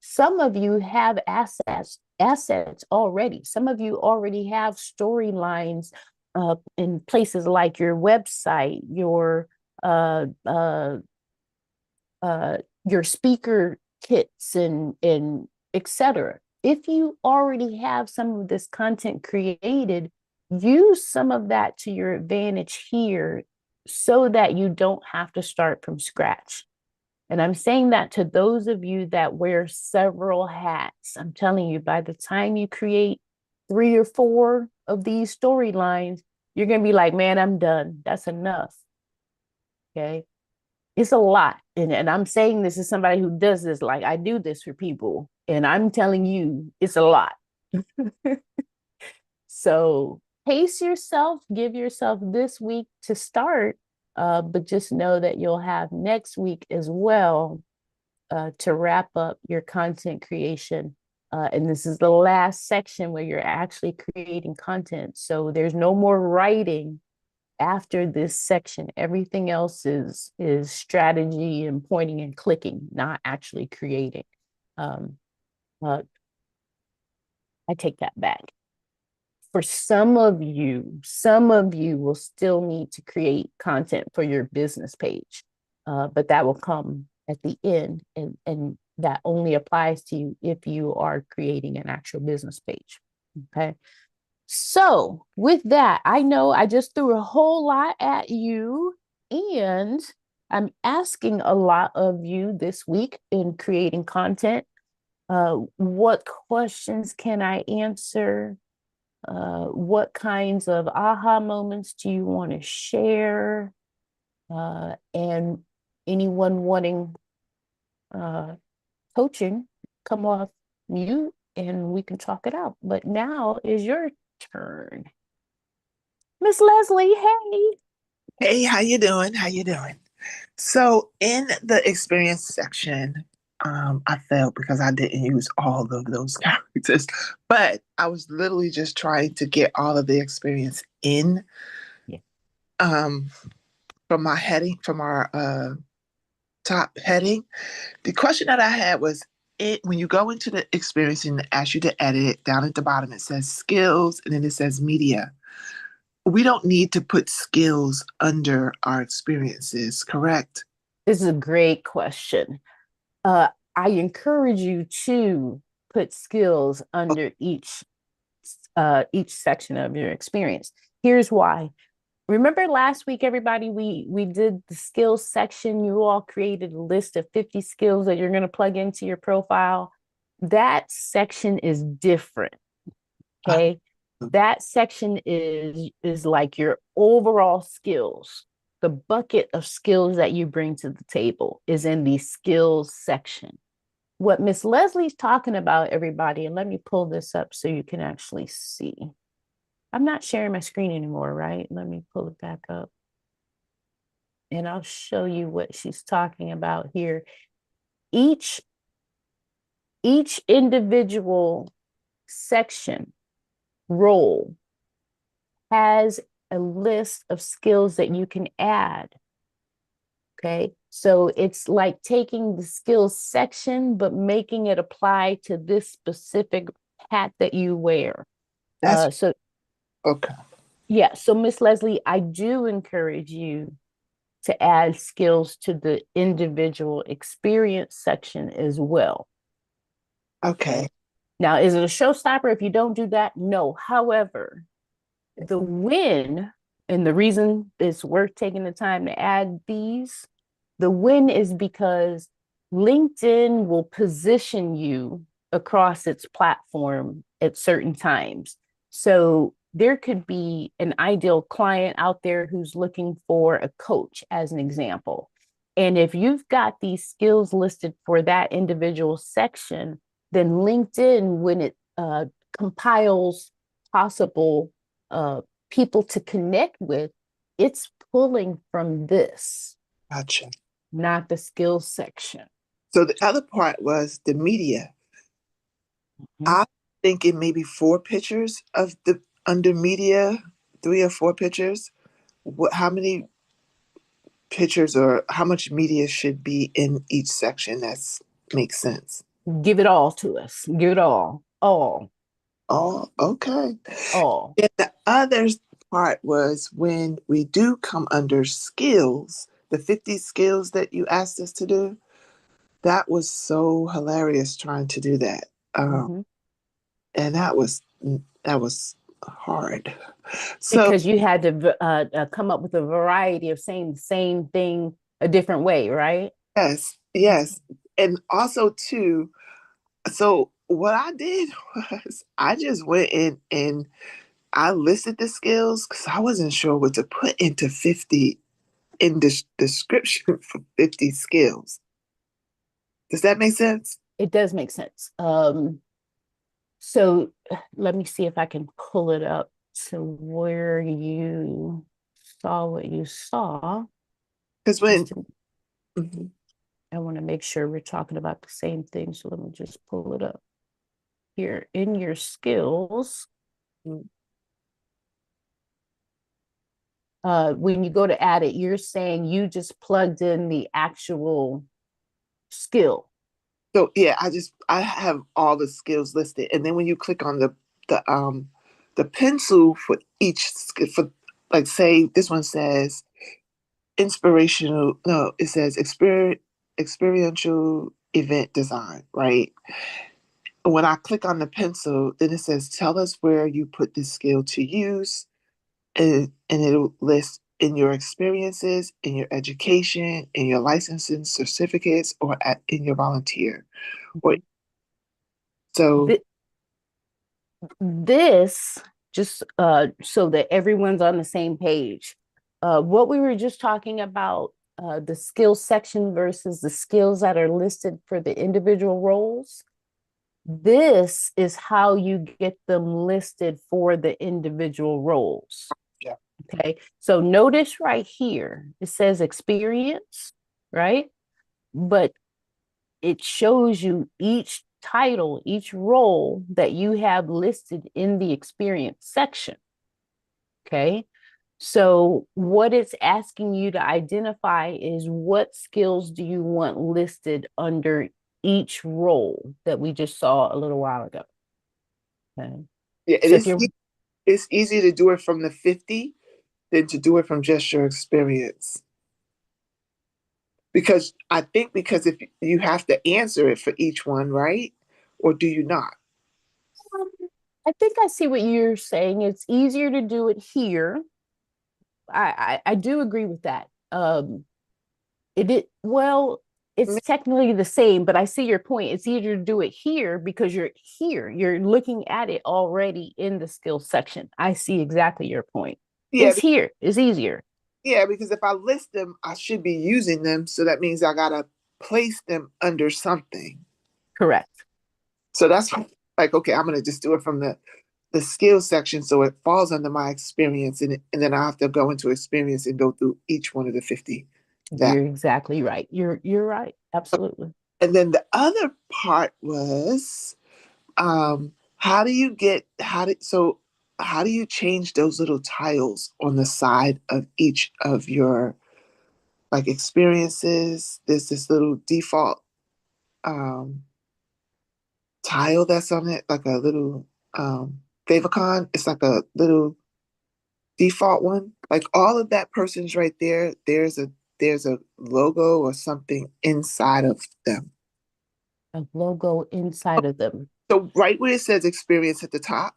S2: Some of you have assets already. Some of you already have storylines in places like your website, your speaker kits, and etc. If you already have some of this content created, use some of that to your advantage here so that you don't have to start from scratch. And I'm saying that to those of you that wear several hats. I'm telling you, by the time you create 3 or 4 of these storylines, you're going to be like, man, I'm done. That's enough. Okay. It's a lot. And I'm saying this as somebody who does this, like I do this for people. And I'm telling you, it's a lot. So pace yourself, give yourself this week to start, but just know that you'll have next week as well to wrap up your content creation. And this is the last section where you're actually creating content. So there's no more writing after this section. Everything else is strategy and pointing and clicking, not actually creating. I take that back. For some of you will still need to create content for your business page, but that will come at the end, and that only applies to you if you are creating an actual business page. Okay. So with that, I know I just threw a whole lot at you, and I'm asking a lot of you this week in creating content. What questions can I answer? What kinds of aha moments do you want to share? And anyone wanting coaching, come off mute and we can talk it out. But now is your turn. Miss Leslie, hey.
S5: Hey, how you doing? How you doing? So in the experience section, I failed because I didn't use all of those characters, but I was literally just trying to get all of the experience in.
S2: Yeah.
S5: From my heading, from our top heading. The question that I had was, when you go into the experience and it asks you to edit it, down at the bottom it says skills and then it says media. We don't need to put skills under our experiences, correct?
S2: This is a great question. I encourage you to put skills under each section of your experience. Here's why. Remember last week, everybody, we did the skills section. You all created a list of 50 skills that you're going to plug into your profile. That section is different. Okay. That section is like your overall skills. The bucket of skills that you bring to the table is in the skills section. What Miss Leslie's talking about, everybody, and let me pull this up so you can actually see. I'm not sharing my screen anymore, right? Let me pull it back up. And I'll show you what she's talking about here. Each individual section role has a list of skills that you can add. Okay, so it's like taking the skills section, but making it apply to this specific hat that you wear.
S5: That's
S2: So
S5: okay.
S2: yeah, so Miss Leslie, I do encourage you to add skills to the individual experience section as well.
S5: Okay.
S2: Now, is it a showstopper if you don't do that? No. However, the win, and the reason it's worth taking the time to add these, the win is because LinkedIn will position you across its platform at certain times. So there could be an ideal client out there who's looking for a coach, as an example. And if you've got these skills listed for that individual section, then LinkedIn, when it compiles possible uh, people to connect with, it's pulling from this,
S5: Gotcha.
S2: not the skills section.
S5: So the other part was the media.
S2: Mhm.
S5: I'm thinking maybe 4 pictures of the under media, 3 or 4 pictures. How many pictures or how much media should be in each section? That's makes sense.
S2: Give it all to us. Give it all,
S5: Oh, okay.
S2: all.
S5: And the other part was when we do come under skills, the 50 skills that you asked us to do. That was so hilarious trying to do that.
S2: Mhm.
S5: And that was hard. So
S2: Because you had to come up with a variety of saying the same thing a different way, right?
S5: yes, yes. And also too, so what I did was I just went in and I listed the skills because I wasn't sure what to put into 50 in the description for 50 skills. Does that make sense?
S2: It does make sense. So let me see if I can pull it up to where you saw what you saw.
S5: Because when
S2: Just to,
S5: mhm.
S2: I want to make sure we're talking about the same thing. So let me just pull it up here in your skills. When you go to add it, you're saying you just plugged in the actual skill.
S5: So yeah, I have all the skills listed, and then when you click on the pencil for for like say this one says inspirational, no, it says experiential event design, right? When I click on the pencil, then it says tell us where you put this skill to use, and it'll list in your experiences, in your education, in your licensing certificates, or in your volunteer. Or so
S2: Th- this, just so that everyone's on the same page, what we were just talking about, the skills section versus the skills that are listed for the individual roles. This is how you get them listed for the individual roles.
S5: yeah.
S2: Okay, so notice right here, it says experience, right? But it shows you each title, each role that you have listed in the experience section. Okay, so what it's asking you to identify is what skills do you want listed under each role that we just saw a little while ago. Okay,
S5: Yeah,
S2: so if you're
S5: it's easier to do it from the 50 than to do it from just your experience. Because I think because if you have to answer it for each one, right? Or do you not?
S2: I think I see what you're saying. It's easier to do it here. I do agree with that. Well, it's technically the same, but I see your point. It's easier to do it here because you're here. You're looking at it already in the skills section. I see exactly your point.
S5: Yeah,
S2: It's here. It's easier.
S5: yeah, because if I list them, I should be using them. So that means I gotta place them under something.
S2: Correct.
S5: So that's like, okay, I'm gonna just do it from the skills section so it falls under my experience, and then I have to go into experience and go through each one of the 50 that.
S2: You're exactly right. You're right. Absolutely.
S5: And then the other part was how do you get how do you change those little tiles on the side of each of your like experiences. There's this little default um, tile that's on it, like a little favicon. It's like a little default one. Like all of that person's right there. There's a logo or something inside of them.
S2: A logo inside of them.
S5: So right where it says experience at the top,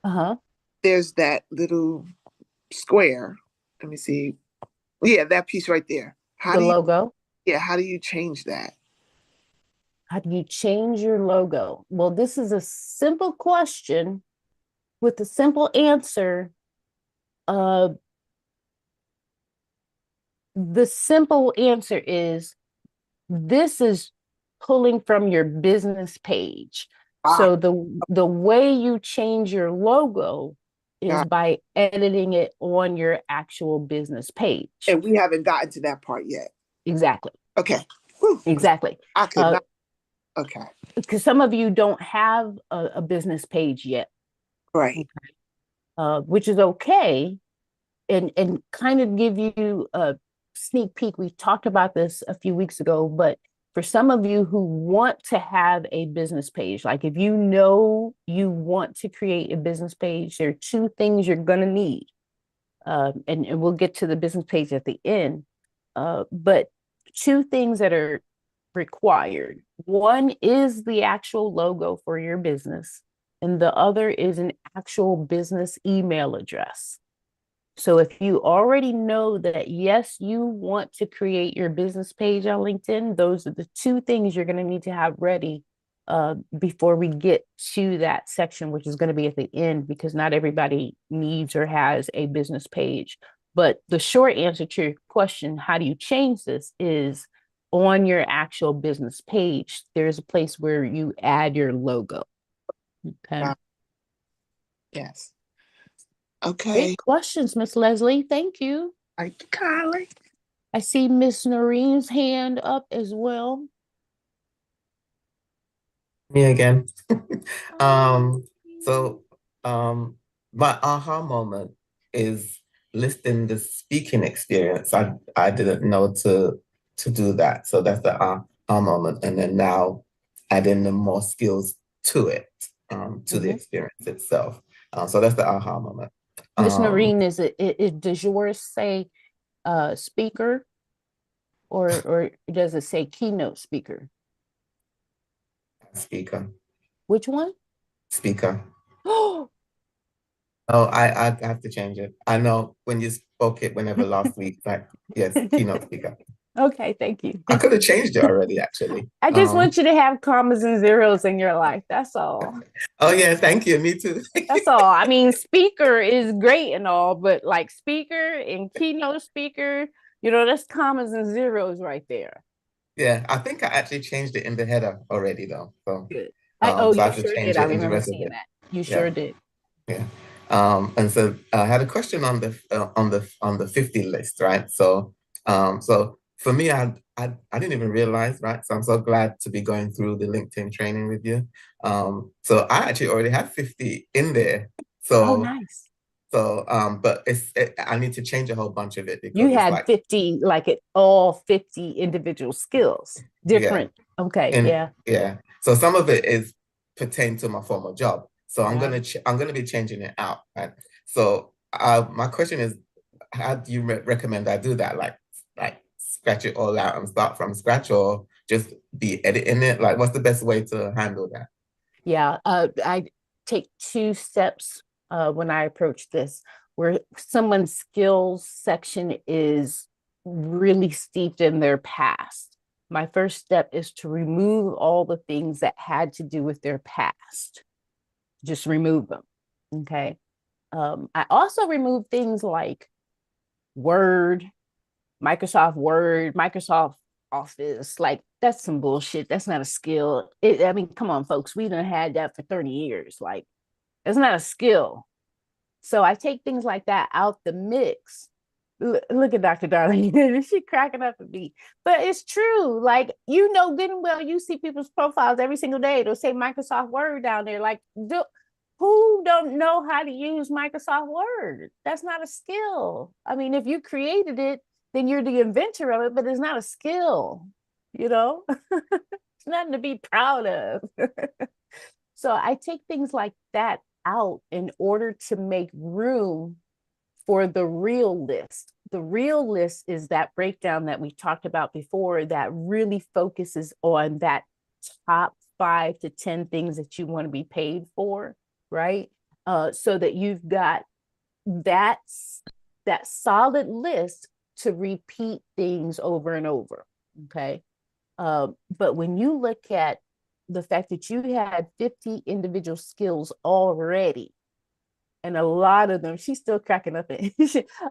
S2: Uh-huh.
S5: there's that little square. Let me see. Yeah, that piece right there.
S2: The logo.
S5: How do you change that?
S2: How do you change your logo? Well, this is a simple question with a simple answer. The simple answer is this is pulling from your business page. So the way you change your logo is by editing it on your actual business page.
S5: And we haven't gotten to that part yet.
S2: Exactly.
S5: Okay.
S2: Exactly.
S5: I could not. Okay.
S2: Because some of you don't have a business page yet.
S5: Right.
S2: Which is okay. And kind of give you a sneak peek. We talked about this a few weeks ago, but for some of you who want to have a business page, like if you know you want to create a business page, there are two things you're going to need. And we'll get to the business page at the end. But two things that are required. One is the actual logo for your business, and the other is an actual business email address. So if you already know that, yes, you want to create your business page on LinkedIn, those are the two things you're going to need to have ready before we get to that section, which is going to be at the end, because not everybody needs or has a business page. But the short answer to your question, how do you change this, is on your actual business page, there's a place where you add your logo. Okay.
S5: Yes. Okay.
S2: Great questions, Miss Leslie. Thank you.
S5: Thank you, Kylie.
S2: I see Miss Noreen's hand up as well.
S4: Me again. So my aha moment is listing the speaking experience. I didn't know to do that. So that's the aha moment. And then now adding the more skills to it, to the experience itself. So that's the aha moment.
S2: Miss Noreen, does yours say speaker or does it say keynote speaker?
S4: Speaker.
S2: Which one?
S4: Speaker.
S2: Oh,
S4: I have to change it. I know when you spoke it whenever last week, like, yes, keynote speaker.
S2: okay, thank you.
S4: I could have changed it already, actually.
S2: I just want you to have commas and zeros in your life. That's all.
S4: Oh, yeah, thank you. Me too.
S2: That's all. I mean, speaker is great and all, but like speaker and keynote speaker, that's commas and zeros right there.
S4: Yeah, I think I actually changed it in the header already, though. So,
S2: Good.
S4: so
S2: You
S4: I have to
S2: sure
S4: change
S2: did. I
S4: it in the
S2: remember
S4: rest of
S2: seeing
S4: it.
S2: that. You sure did.
S4: Yeah. And so I had a question on the 50 list, right? So so for me, I didn't even realize, right? So I'm so glad to be going through the LinkedIn training with you. So I actually already have 50 in there.
S2: Oh,
S4: So
S2: nice.
S4: so but I need to change a whole bunch of it because
S2: You
S4: it's
S2: had
S4: like
S2: 50, like all 50 individual skills. Different.
S4: Yeah.
S2: Okay.
S4: And
S2: Yeah.
S4: yeah. So some of it is pertain to my former job. So I'm
S2: Wow.
S4: gonna be changing it out, right? So my question is, how do you recommend I do that? Like scratch it all out and start from scratch, or just be editing it? Like, what's the best way to handle that?
S2: Yeah. I take two steps when I approach this, where someone's skills section is really steeped in their past. My first step is to remove all the things that had to do with their past. Just remove them. Okay. I also remove things like Word, Microsoft Office. Like, that's some bullshit. That's not a skill. I mean, come on, folks. We done had that for 30 years. Like, it's not a skill. So I take things like that out the mix. Look at Dr. Darlene. She cracking up at me. But it's true. Like, good and well, you see people's profiles every single day. They'll say Microsoft Word down there. Like, who don't know how to use Microsoft Word? That's not a skill. I mean, if you created it, then you're the inventor of it, but it's not a skill, you know? It's nothing to be proud of. So I take things like that out in order to make room for the real list. The real list is that breakdown that we talked about before that really focuses on that top 5 to 10 things that you want to be paid for, right? So that you've got that solid list to repeat things over and over, okay? But when you look at the fact that you had 50 individual skills already, and a lot of them, she's still cracking up at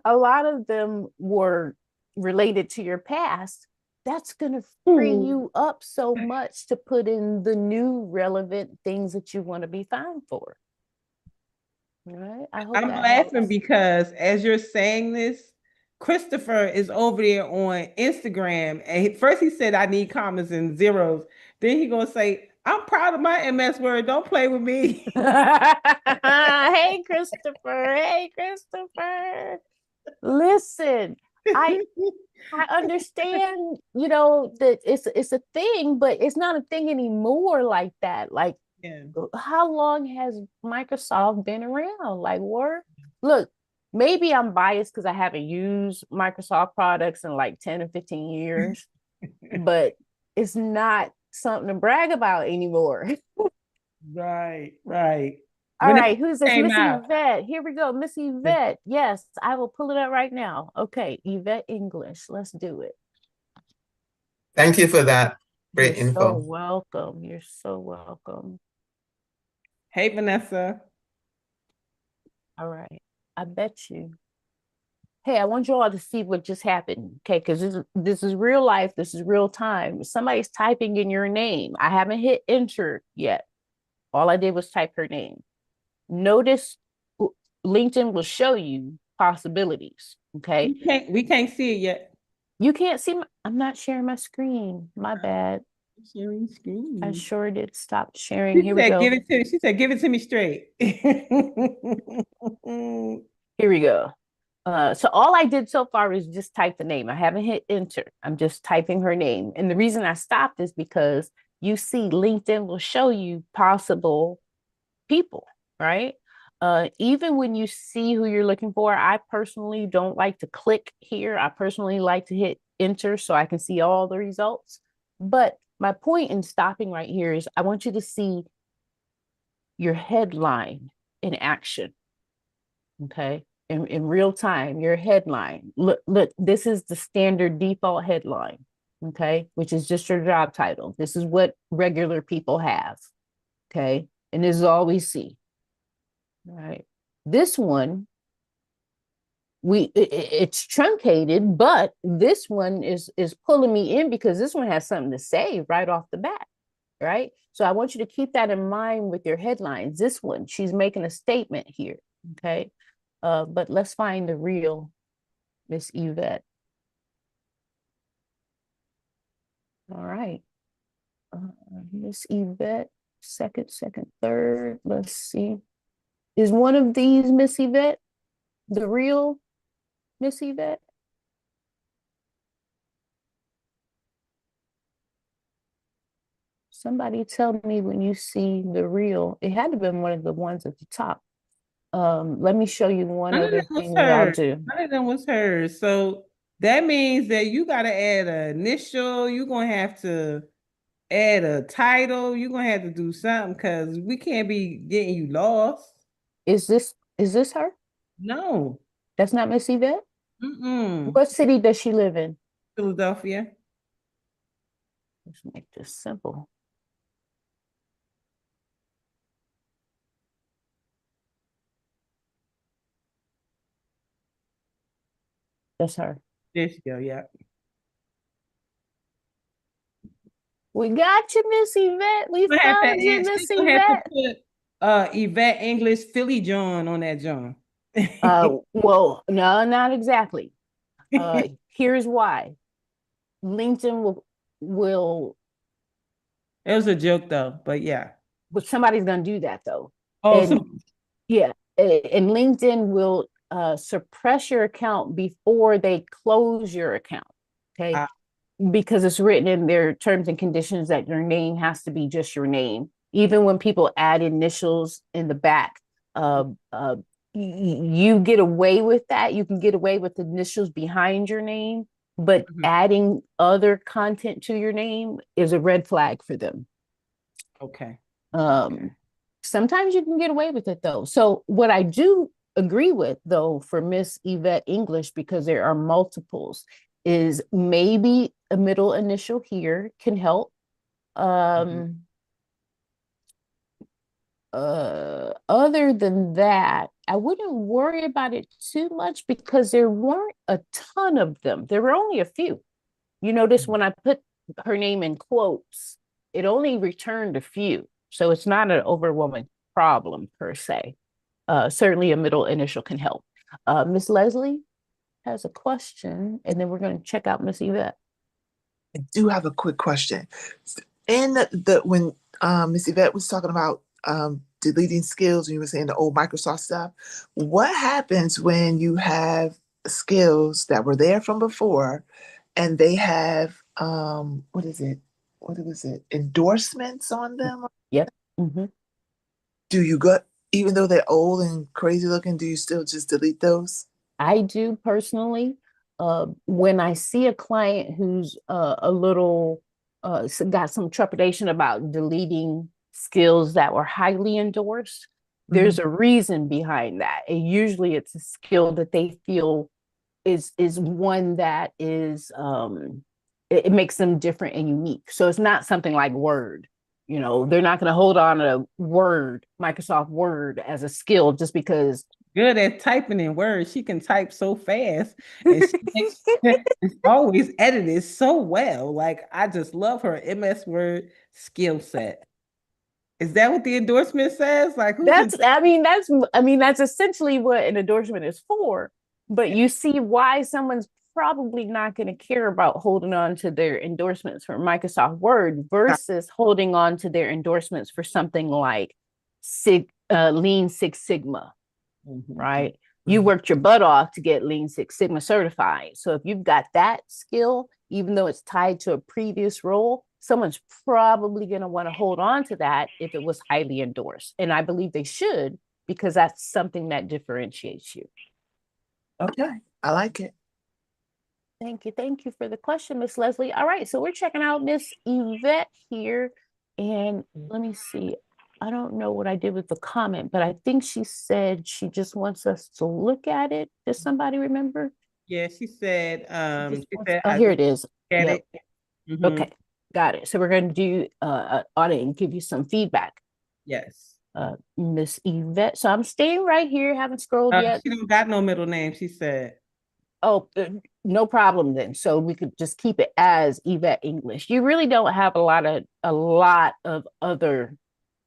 S2: a lot of them were related to your past, that's going to free you up so much to put in the new relevant things that you want to be found for. All right. I hope
S1: I'm
S2: that
S1: laughing
S2: helps.
S1: because as you're saying this, Christopher is over there on Instagram. And first he said, I need commas and zeros. Then he gonna say, I'm proud of my MS Word. Don't play with me.
S2: Hey, Christopher. Hey, Christopher. Listen, I understand, that it's a thing, but it's not a thing anymore like that. Like,
S1: Yeah.
S2: how long has Microsoft been around? Like, look, maybe I'm biased because I haven't used Microsoft products in like 10 or 15 years, but it's not something to brag about anymore.
S1: Right, right.
S2: All
S1: When it
S2: right, who's this?
S1: came
S2: Miss
S1: out.
S2: Yvette. Here we go. Miss Yvette. Yes, I will pull it up right now. Okay, Yvette English. Let's do it.
S4: Thank you for that
S2: You're
S4: great
S2: so
S4: info.
S2: welcome. You're so welcome.
S1: Hey, Vanessa.
S2: All right. I bet you. Hey, I want you all to see what just happened. Okay, because this is real life. This is real time. Somebody's typing in your name. I haven't hit enter yet. All I did was type her name. Notice LinkedIn will show you possibilities. Okay.
S1: We can't see it yet.
S2: You can't see I'm not sharing my screen. My bad.
S1: Sharing screen.
S2: I sure did stop sharing. Here we go.
S1: Give it to me. She said, give it to me straight.
S2: Here we go. So all I did so far is just type the name. I haven't hit enter. I'm just typing her name. And the reason I stopped is because you see LinkedIn will show you possible people, right? Even when you see who you're looking for, I personally don't like to click here. I personally like to hit enter so I can see all the results. But my point in stopping right here is I want you to see your headline in action, okay? In real time, your headline. Look, this is the standard default headline, okay? Which is just your job title. This is what regular people have, okay? And this is all we see. All right. This one, it's truncated, but this one is pulling me in because this one has something to say right off the bat, right? So I want you to keep that in mind with your headlines. This one, she's making a statement here, okay? But let's find the real Miss Yvette. All right. Miss Yvette, second, third. Let's see. Is one of these Miss Yvette the real Miss Yvette? Somebody tell me when you see the real. It had to have been one of the ones at the top. Let me show you one
S1: None of
S2: other
S1: them was
S2: thing that I'll
S1: hers.
S2: do.
S1: None of them was hers. So that means that you got to add an initial. You're going to have to add a title. You're going to have to do something because we can't be getting you lost.
S2: Is this her?
S1: No.
S2: That's not Miss Yvette?
S1: Mm-mm.
S2: What city does she live in?
S1: Philadelphia.
S2: Let's make this simple. That's her.
S1: There you go. Yeah.
S2: We got you, Miss Yvette. We
S1: We're gonna have to
S2: found you,
S1: add,
S2: Miss
S1: she's gonna have to
S2: Yvette.
S1: put Yvette English Philly John on that John.
S2: Well, no, not exactly. Here's why. LinkedIn will
S1: It was a joke though, but yeah.
S2: but somebody's gonna do that though.
S1: Oh,
S2: And yeah, and LinkedIn will suppress your account before they close your account. Okay.
S1: Ah.
S2: Because it's written in their terms and conditions that your name has to be just your name. Even when people add initials in the back, you get away with that. You can get away with initials behind your name, but adding other content to your name is a red flag for them.
S1: Okay.
S2: Sometimes you can get away with it though. So what I do agree with though for Miss Yvette English, because there are multiples, is maybe a middle initial here can help. Other than that, I wouldn't worry about it too much because there weren't a ton of them. There were only a few. You notice when I put her name in quotes, it only returned a few. So it's not an overwhelming problem per se. Certainly a middle initial can help. Miss Leslie has a question, and then we're going to check out Miss Yvette.
S5: I do have a quick question. In the when Miss Yvette was talking about deleting skills, and you were saying the old Microsoft stuff, what happens when you have skills that were there from before, and they have what is it? What was it? Endorsements on them?
S2: Yep. Mm-hmm.
S5: Do you go, even though they're old and crazy looking, do you still just delete those?
S2: I do personally. When I see a client who's a little got some trepidation about deleting skills that were highly endorsed, there's a reason behind that. And usually it's a skill that they feel is one that is it makes them different and unique. So it's not something like Word. You know, they're not going to hold on to Word, Microsoft Word as a skill just because
S1: Good at typing in words. She can type so fast, and it's always edited so well. Like, I just love her MS Word skill set. Is that what the endorsement says? Like, who's
S2: that's essentially what an endorsement is for. But you see why someone's probably not going to care about holding on to their endorsements for Microsoft Word versus holding on to their endorsements for something like Lean Six Sigma, right? You worked your butt off to get Lean Six Sigma certified. So if you've got that skill, even though it's tied to a previous role, someone's probably going to want to hold on to that if it was highly endorsed. And I believe they should, because that's something that differentiates you.
S5: Okay, I like it.
S2: Thank you. Thank you for the question, Miss Leslie. All right, so we're checking out Miss Yvette here. And let me see. I don't know what I did with the comment, but I think she said she just wants us to look at it. Does somebody remember?
S1: Yeah, she said,
S2: oh, here it is.
S1: Yep.
S2: Okay, got it. So we're going to do an audit and give you some feedback.
S1: Yes.
S2: Miss Yvette. So I'm staying right here. Haven't scrolled yet.
S1: She don't got no middle name, she said.
S2: Oh, no problem then. So we could just keep it as Yvette English. You really don't have a lot of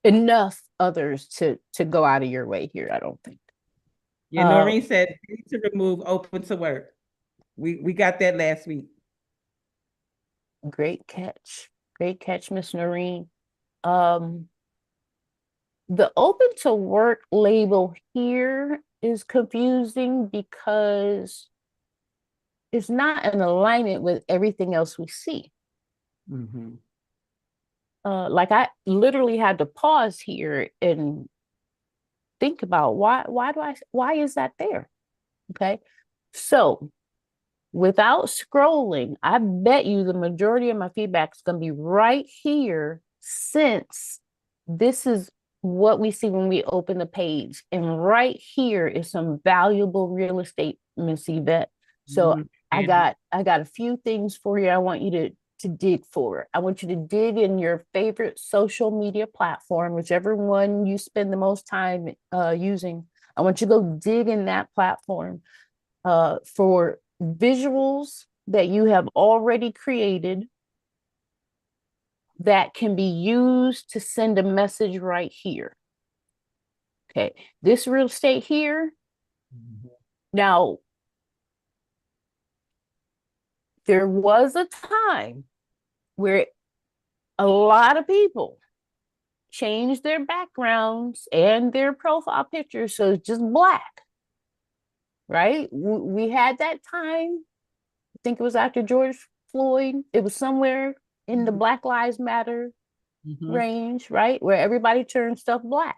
S2: enough others to go out of your way here, I don't think.
S1: Yeah, Noreen said need to remove open to work. We got that last week.
S2: Great catch, Miss Noreen. The open to work label here is confusing because it's not in alignment with everything else we see. Like I literally had to pause here and think about why is that there? Okay. So without scrolling, I bet you the majority of my feedback is going to be right here, since this is what we see when we open the page. And right here is some valuable real estate, Miss Yvette. So I got a few things for you. I want you to dig for. I want you to dig in your favorite social media platform, whichever one you spend the most time using. I want you to go dig in that platform for visuals that you have already created that can be used to send a message right here. Okay, this real estate here. Now, there was a time where a lot of people changed their backgrounds and their profile pictures so it's just black. right? We had that time. I think it was after George Floyd. It was somewhere in the Black Lives Matter range, right? Where everybody turned stuff black.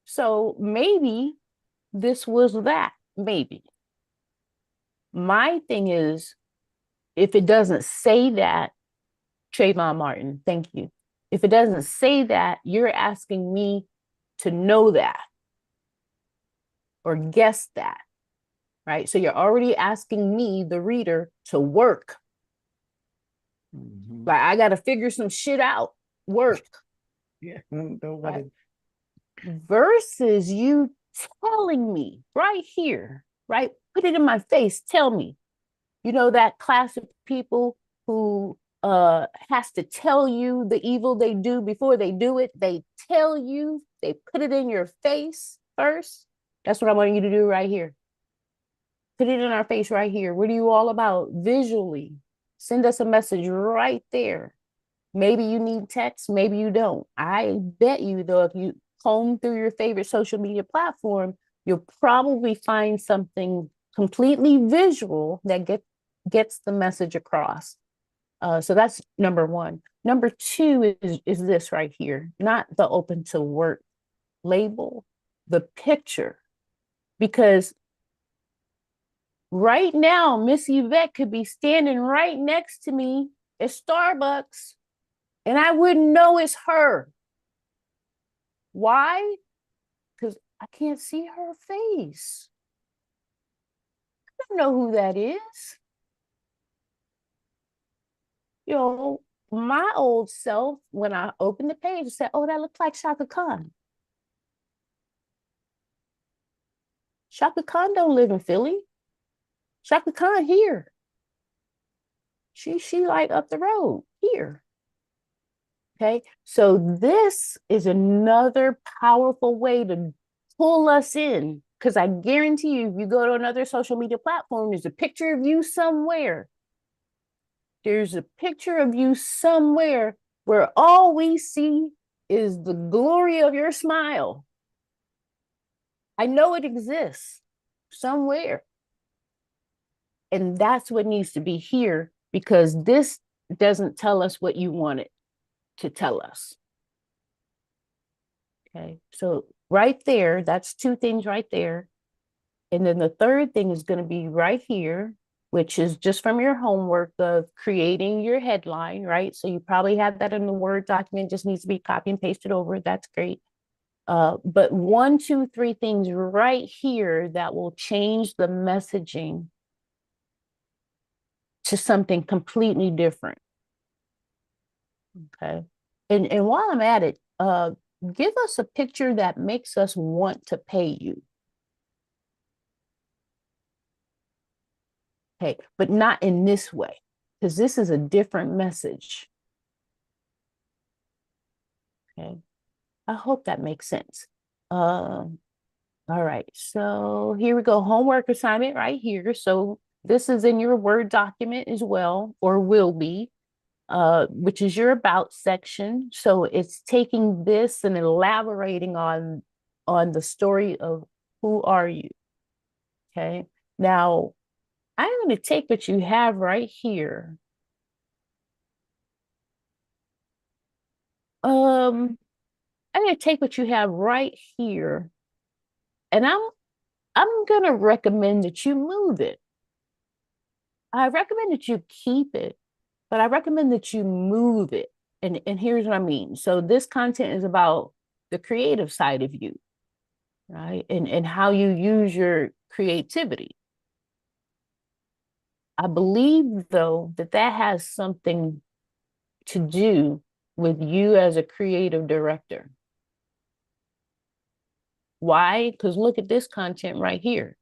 S2: So maybe this was that, maybe. My thing is, if it doesn't say that, Trayvon Martin, thank you. If it doesn't say that, you're asking me to know that or guess that, right? So you're already asking me, the reader, to work. Like, I got to figure some shit out, work.
S1: Yeah, nobody.
S2: Right? Versus you telling me right here, right? Put it in my face, tell me. You know, that class of people who has to tell you the evil they do before they do it. They tell you, they put it in your face first. That's what I want you to do right here. Put it in our face right here. What are you all about visually? Send us a message right there. Maybe you need text, maybe you don't. I bet you, though, if you comb through your favorite social media platform, you'll probably find something completely visual that gets the message across. So that's number one. Number two is this right here, not the open to work label, the picture. Because right now, Miss Yvette could be standing right next to me at Starbucks and I wouldn't know it's her. Why? Because I can't see her face. I don't know who that is. You know, my old self, when I opened the page, said, oh, that looks like Shaka Khan. Shaka Khan don't live in Philly. Shaka Khan here. She like up the road here. Okay, so this is another powerful way to pull us in, because I guarantee you, if you go to another social media platform, there's a picture of you somewhere. There's a picture of you somewhere where all we see is the glory of your smile. I know it exists somewhere. And that's what needs to be here, because this doesn't tell us what you want it to tell us. Okay, so right there, that's two things right there. And then the third thing is going to be right here, which is just from your homework of creating your headline, right? So you probably have that in the Word document, just needs to be copy and pasted over. That's great. But 1, 2, 3 things right here that will change the messaging to something completely different. Okay. And while I'm at it, give us a picture that makes us want to pay you. Okay, but not in this way, because this is a different message. Okay, I hope that makes sense. All right, so here we go. Homework assignment right here. So this is in your Word document as well, or will be, which is your about section. So it's taking this and elaborating on the story of who are you. Okay, now I'm going to take what you have right here. I'm going to take what you have right here, and I'm going to recommend that you move it. I recommend that you keep it, but I recommend that you move it. And here's what I mean. So this content is about the creative side of you, right? And how you use your creativity. I believe, though, that has something to do with you as a creative director. Why? Because look at this content right here.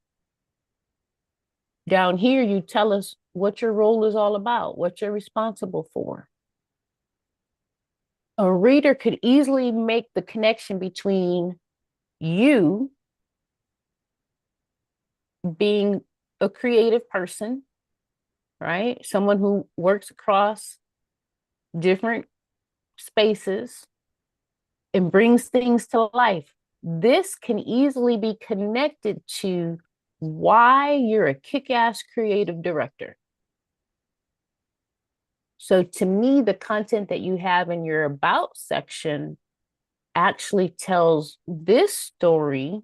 S2: Down here, you tell us what your role is all about, what you're responsible for. A reader could easily make the connection between you being a creative person, right? Someone who works across different spaces and brings things to life. This can easily be connected to why you're a kick-ass creative director. So to me, the content that you have in your about section actually tells this story.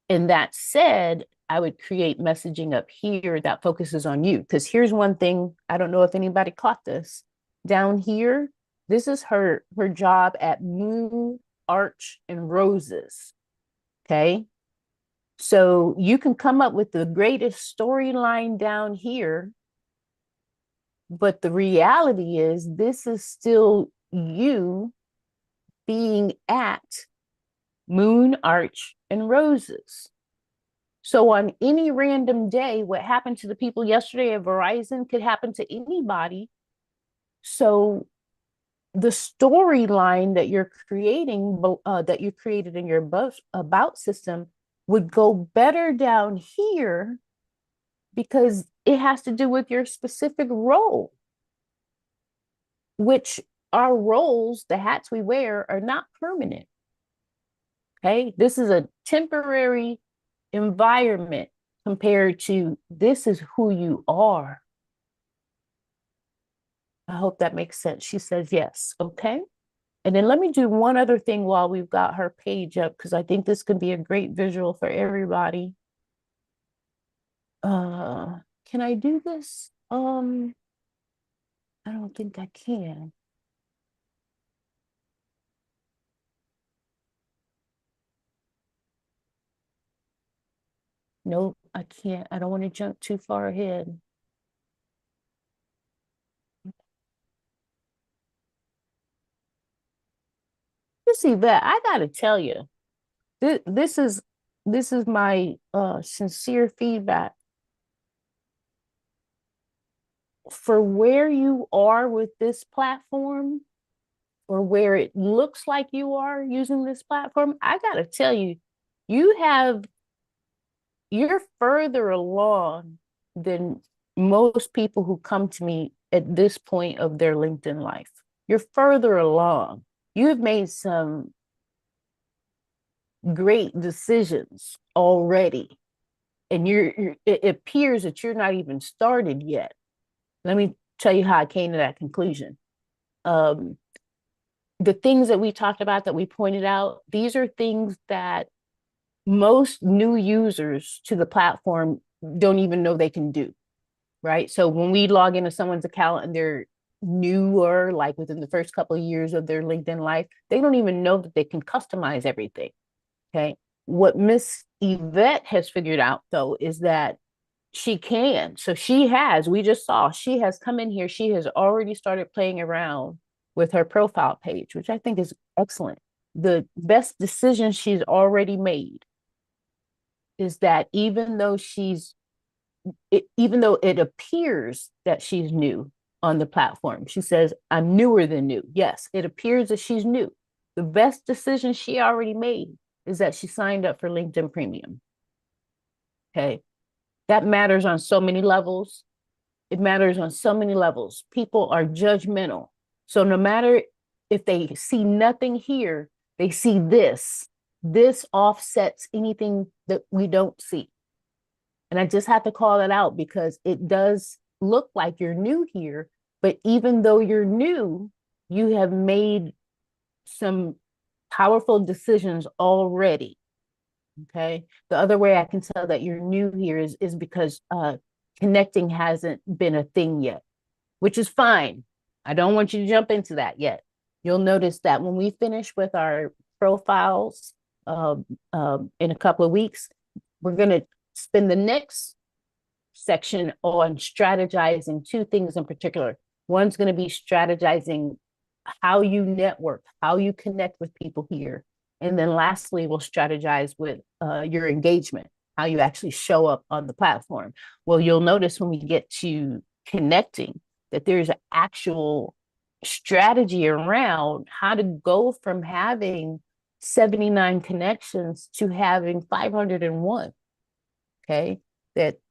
S2: And that said, I would create messaging up here that focuses on you. Because here's one thing, I don't know if anybody caught this. Down here, this is her job at Moon, Arch, and Roses. Okay. So you can come up with the greatest storyline down here, but the reality is this is still you being at Moon, Arch, and Roses. So on any random day, what happened to the people yesterday at Verizon could happen to anybody. So the storyline that you're creating, that you created in your about system would go better down here because it has to do with your specific role, which our roles, the hats we wear, are not permanent. Okay, this is a temporary environment compared to this is who you are. I hope that makes sense. She says yes. Okay. And then let me do one other thing while we've got her page up, because I think this could be a great visual for everybody. Can I do this? I don't think I can. Nope, I can't. I don't want to jump too far ahead. You see that? I gotta tell you, this is my sincere feedback. For where you are with this platform, or where it looks like you are using this platform, I gotta tell you, you're further along than most people who come to me at this point of their LinkedIn life. You're further along. You have made some great decisions already. And it appears that you're not even started yet. Let me tell you how I came to that conclusion. The things that we talked about, that we pointed out, these are things that most new users to the platform don't even know they can do, right? So when we log into someone's account and they're newer, like within the first couple of years of their LinkedIn life, they don't even know that they can customize everything, okay? What Miss Yvette has figured out, though, is that she can. So we just saw, she has come in here, she has already started playing around with her profile page, which I think is excellent. The best decision she's already made is that even though it appears that she's new on the platform, she says, I'm newer than new. Yes, it appears that she's new. The best decision she already made is that she signed up for LinkedIn Premium. Okay. That matters on so many levels. It matters on so many levels. People are judgmental. So no matter if they see nothing here, they see this. This offsets anything that we don't see. And I just have to call it out because it does look like you're new here, but even though you're new, you have made some powerful decisions already. Okay. The other way I can tell that you're new here is because connecting hasn't been a thing yet, which is fine. I don't want you to jump into that yet. You'll notice that when we finish with our profiles in a couple of weeks, we're going to spend the next section on strategizing two things in particular. One's going to be strategizing how you network, how you connect with people here. And then lastly, we'll strategize with your engagement, how you actually show up on the platform. Well, you'll notice when we get to connecting that there's an actual strategy around how to go from having 79 connections to having 501. Okay,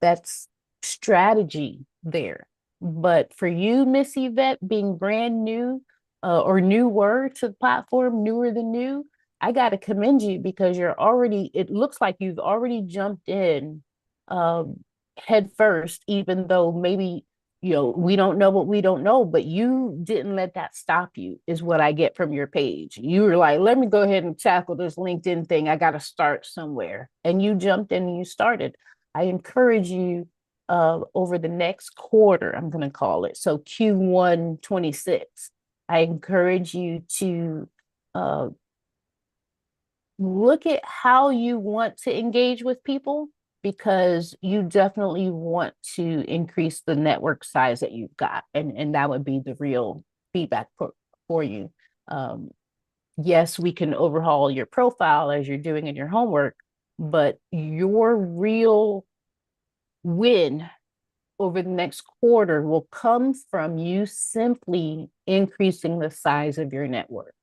S2: that's strategy there. But for you, Miss Yvette, being brand new or newer to the platform, newer than new, I got to commend you because it looks like you've already jumped in head first, even though maybe, we don't know what we don't know, but you didn't let that stop you, is what I get from your page. You were like, let me go ahead and tackle this LinkedIn thing. I got to start somewhere. And you jumped in and you started. I encourage you over the next quarter, I'm going to call it. So Q1 26, I encourage you to look at how you want to engage with people, because you definitely want to increase the network size that you've got. And that would be the real feedback for you. Yes, we can overhaul your profile as you're doing in your homework, but your real win over the next quarter will come from you simply increasing the size of your network.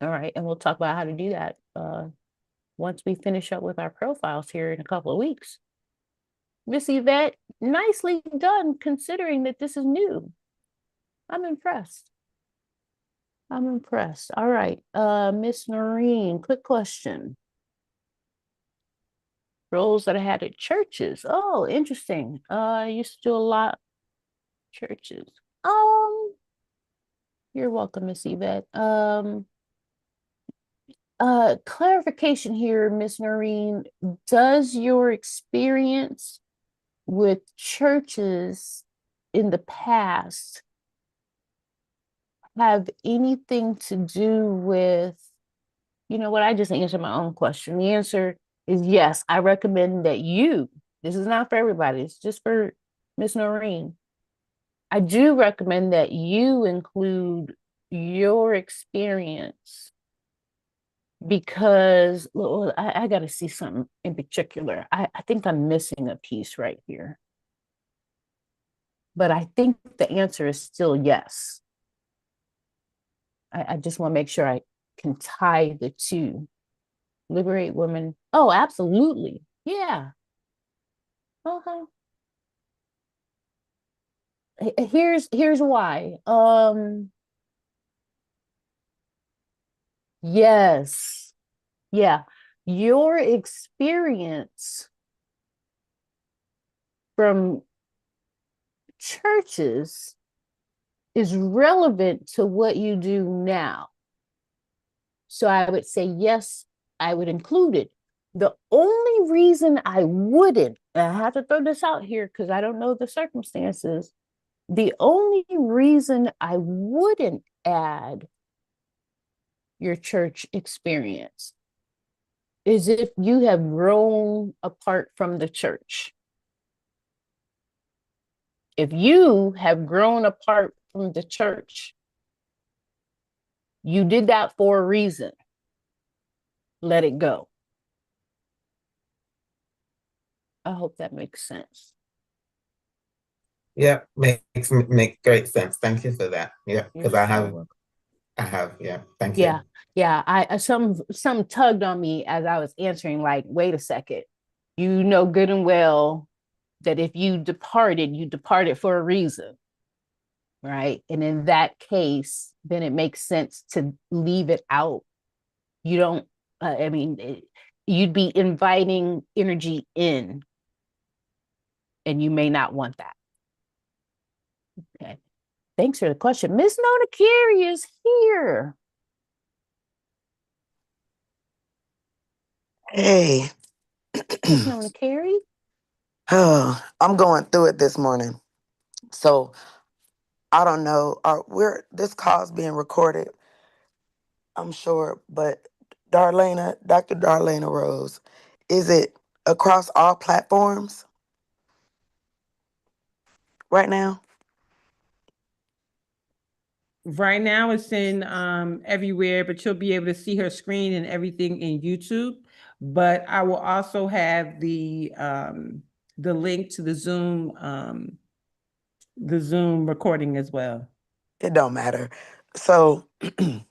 S2: All right. And we'll talk about how to do that once we finish up with our profiles here in a couple of weeks. Miss Yvette, nicely done considering that this is new. I'm impressed. I'm impressed. All right. Miss Noreen, quick question. Roles that I had at churches. Oh, interesting. I used to do a lot churches. You're welcome, Miss Yvette. Clarification here, Miss Noreen. Does your experience with churches in the past have anything to do with, what, I just answered my own question. The answer is yes. I recommend that this is not for everybody, it's just for Miss Noreen. I do recommend that you include your experience, because I got to see something in particular. I think I'm missing a piece right here. But I think the answer is still yes. I just want to make sure I can tie the two. Liberate women. Oh, absolutely. Yeah. Okay. Here's why. Yes. Yeah. Your experience from churches is relevant to what you do now. So I would say, yes, I would include it. The only reason I wouldn't, and I have to throw this out here because I don't know the circumstances, the only reason I wouldn't add your church experience is if you have grown apart from the church. If you have grown apart from the church, you did that for a reason. Let it go. I hope that makes sense.
S4: Yeah, makes great sense. Thank you for that. Yeah, because I have, yeah. Thank you.
S2: Yeah. I some tugged on me as I was answering, like, wait a second. You know good and well that if you departed for a reason, right? And in that case, then it makes sense to leave it out. You don't, you'd be inviting energy in, and you may not want that. Okay. Thanks for the question. Miss Nona Carey is here.
S6: Hey.
S2: Miss Nona Carey?
S6: Oh, I'm going through it this morning. So I don't know. This call's being recorded, I'm sure, but Dr. Darlaina Rose, is it across all platforms right now?
S1: Right now it's in everywhere, but you'll be able to see her screen and everything in YouTube. But I will also have the link to the Zoom recording as well.
S6: It don't matter. So, I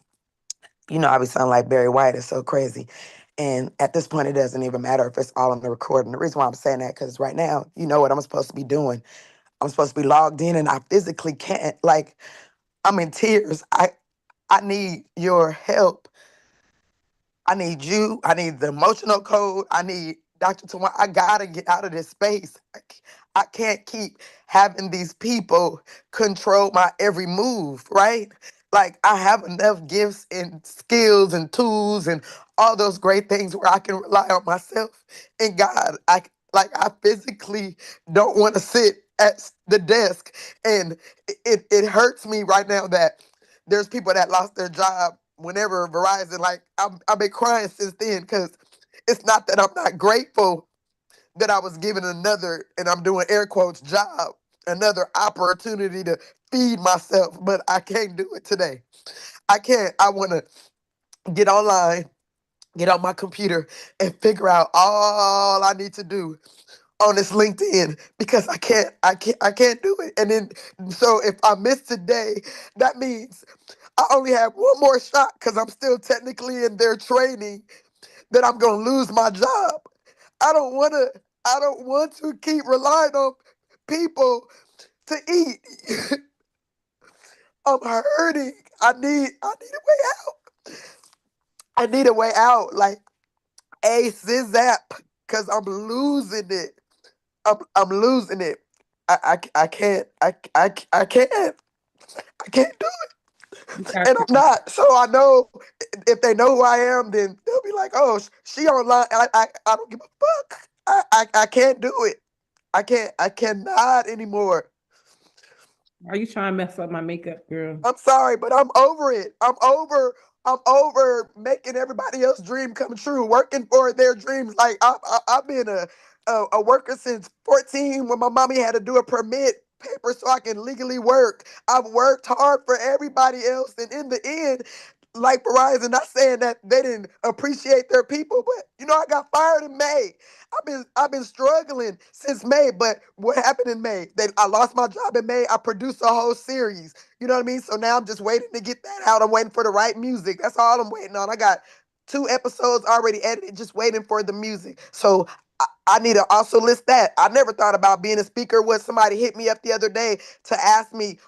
S6: be sounding like Barry White. It's so crazy. And at this point, it doesn't even matter if it's all on the recording. The reason why I'm saying that, because right now, you know what I'm supposed to be doing. I'm supposed to be logged in, and I physically can't. Like, I'm in tears. I need your help I need you. I need the emotional code. I need Dr. Tawana. I gotta get out of this space. I can't keep having these people control my every move, right? Like I have enough gifts and skills and tools and all those great things where I can rely on myself and God. I physically don't want to sit at the desk, and it hurts me right now that there's people that lost their job whenever Verizon, like I've been crying since then because it's not that I'm not grateful that I was given another, and I'm doing air quotes, job, another opportunity to feed myself, but I can't do it today. I can't. I want to get online, get on my computer, and figure out all I need to do on this LinkedIn because I can't do it. And then so if I miss today, that means I only have one more shot because I'm still technically in their training that I'm gonna lose my job. I don't wanna I don't want to keep relying on people to eat. I'm hurting. I need a way out. I need a way out. Like a zap because I'm losing it. I'm losing it. I can't I can't I can't do
S1: You
S6: it.
S1: got
S6: And
S1: to.
S6: I'm not. So I know if they know who I am, then they'll be like, oh, she online. I don't give a fuck. I can't do it. I cannot anymore.
S1: Are you trying to mess up my makeup, girl?
S6: I'm sorry, but I'm over it. I'm over making everybody else's dream come true, working for their dreams. Like I've been a worker since 14 when my mommy had to do a permit paper so I can legally work. I've worked hard for everybody else, and in the end, like Verizon, not saying that they didn't appreciate their people, but I got fired in May. I've been struggling since May, but what happened in May? I lost my job in May. I produced a whole series. You know what I mean? So now I'm just waiting to get that out. I'm waiting for the right music. That's all I'm waiting on. I got 2 episodes already edited, just waiting for the music. So I need to also list that. I never thought about being a speaker. When somebody hit me up the other day to ask me,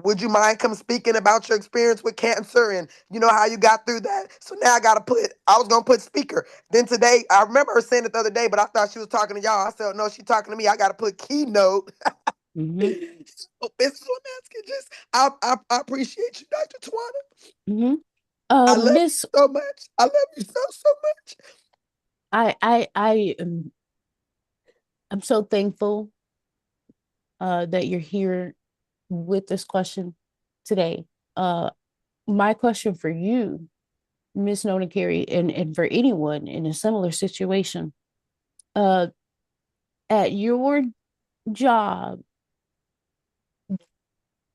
S6: would you mind come speaking about your experience with cancer and how you got through that? So now I was gonna put speaker. Then today, I remember her saying it the other day, but I thought she was talking to y'all. I said, no, she's talking to me. I gotta put keynote.
S2: Mm-hmm.
S6: So this is what I'm asking. Just I appreciate you, Dr. Tawana.
S2: Mm-hmm.
S6: I love
S2: Miss,
S6: you so much. I love you so much.
S2: I am I'm so thankful that you're here with this question today. My question for you, Miss Nona Carey, and for anyone in a similar situation, uh, at your job,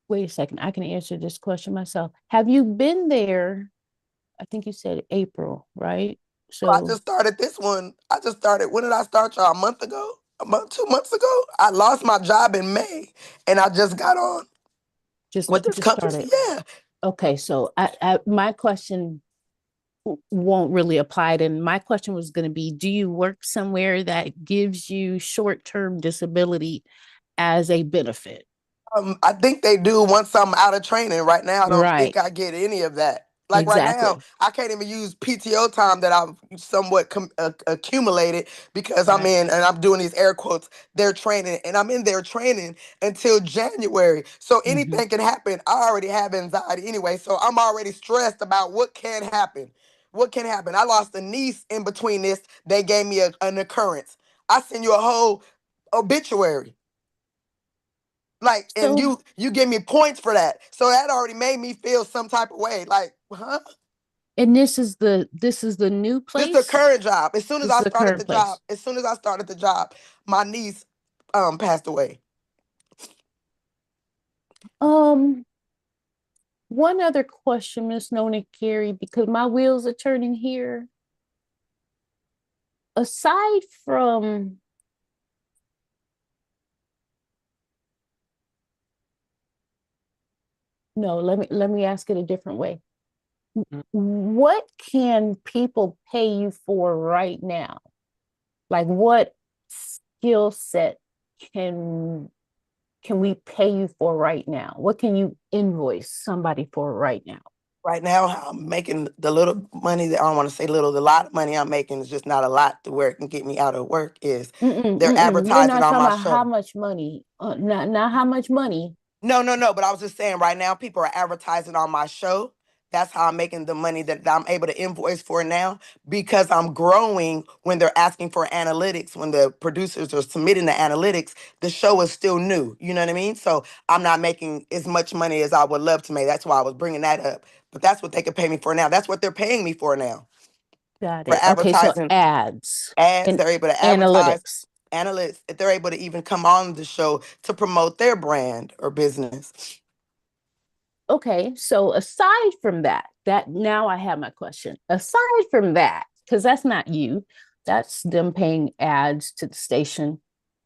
S2: wait a second, I can answer this question myself. Have you been there? I think you said April, right?
S6: So I
S2: So
S6: just started this one. I just started. When did I start, y'all? A month ago? A month, 2 months ago? I lost my job in May, and I just got on with this
S2: just
S6: company.
S2: started.
S6: Yeah.
S2: Okay, so my question won't really apply. And my question was going to be, do you work somewhere that gives you short-term disability as a benefit?
S6: I think they do once I'm out of training. Right now, I don't
S2: Right,
S6: think I get any of that. Like right now,
S2: exactly.
S6: I can't even use PTO time that I've somewhat accumulated because I'm
S1: Right.
S6: in and I'm doing these air quotes. Their training, and I'm in their training until January. So
S2: Mhm.
S6: anything can happen. I already have anxiety anyway, so I'm already stressed about what can happen. What can happen? I lost a niece in between this. They gave me an occurrence. I send you a whole obituary. Like, and
S2: So,
S6: you give me points for that. So that already made me feel some type of way. Like, huh?
S2: and this is the new
S6: This is the
S2: place.
S6: current job. As soon as
S2: This is
S6: I
S2: the
S6: started
S2: current
S6: the job,
S2: place.
S6: my niece passed away.
S2: Um, One other question, Miss Nona Carey, because my wheels are turning here. Aside from no, let me ask it a different way.
S1: Mhm.
S2: What can people pay you for right now? Like what skill set can can we pay you for right now? What can you invoice somebody for right now?
S6: Right now, I'm making the little money that I don't want to say little, the lot of money I'm making is just not a lot to where it can get me out of work. Is they're
S2: We're
S6: advertising
S2: not
S6: on
S2: talking
S6: my
S2: about how
S6: show.
S2: much money. Not how much money.
S6: No, no, no. But I was just saying right now, people are advertising on my show. That's how I'm making the money that I'm able to invoice for now because I'm growing when they're asking for analytics. When the producers are submitting the analytics, the show is still new. You know what I mean? So I'm not making as much money as I would love to make. That's why I was bringing that up. But that's what they could pay me for now. That's what they're paying me for now
S2: Got
S6: for
S2: it. Okay, so
S6: advertising
S2: ads
S6: ads.
S2: and
S6: They're able to advertise
S2: analytics.
S6: analysts. If they're able to even come on the show to promote their brand or business.
S2: Okay, so aside from that, that now I have my question. Aside from that, because that's not you, that's them paying ads to the station.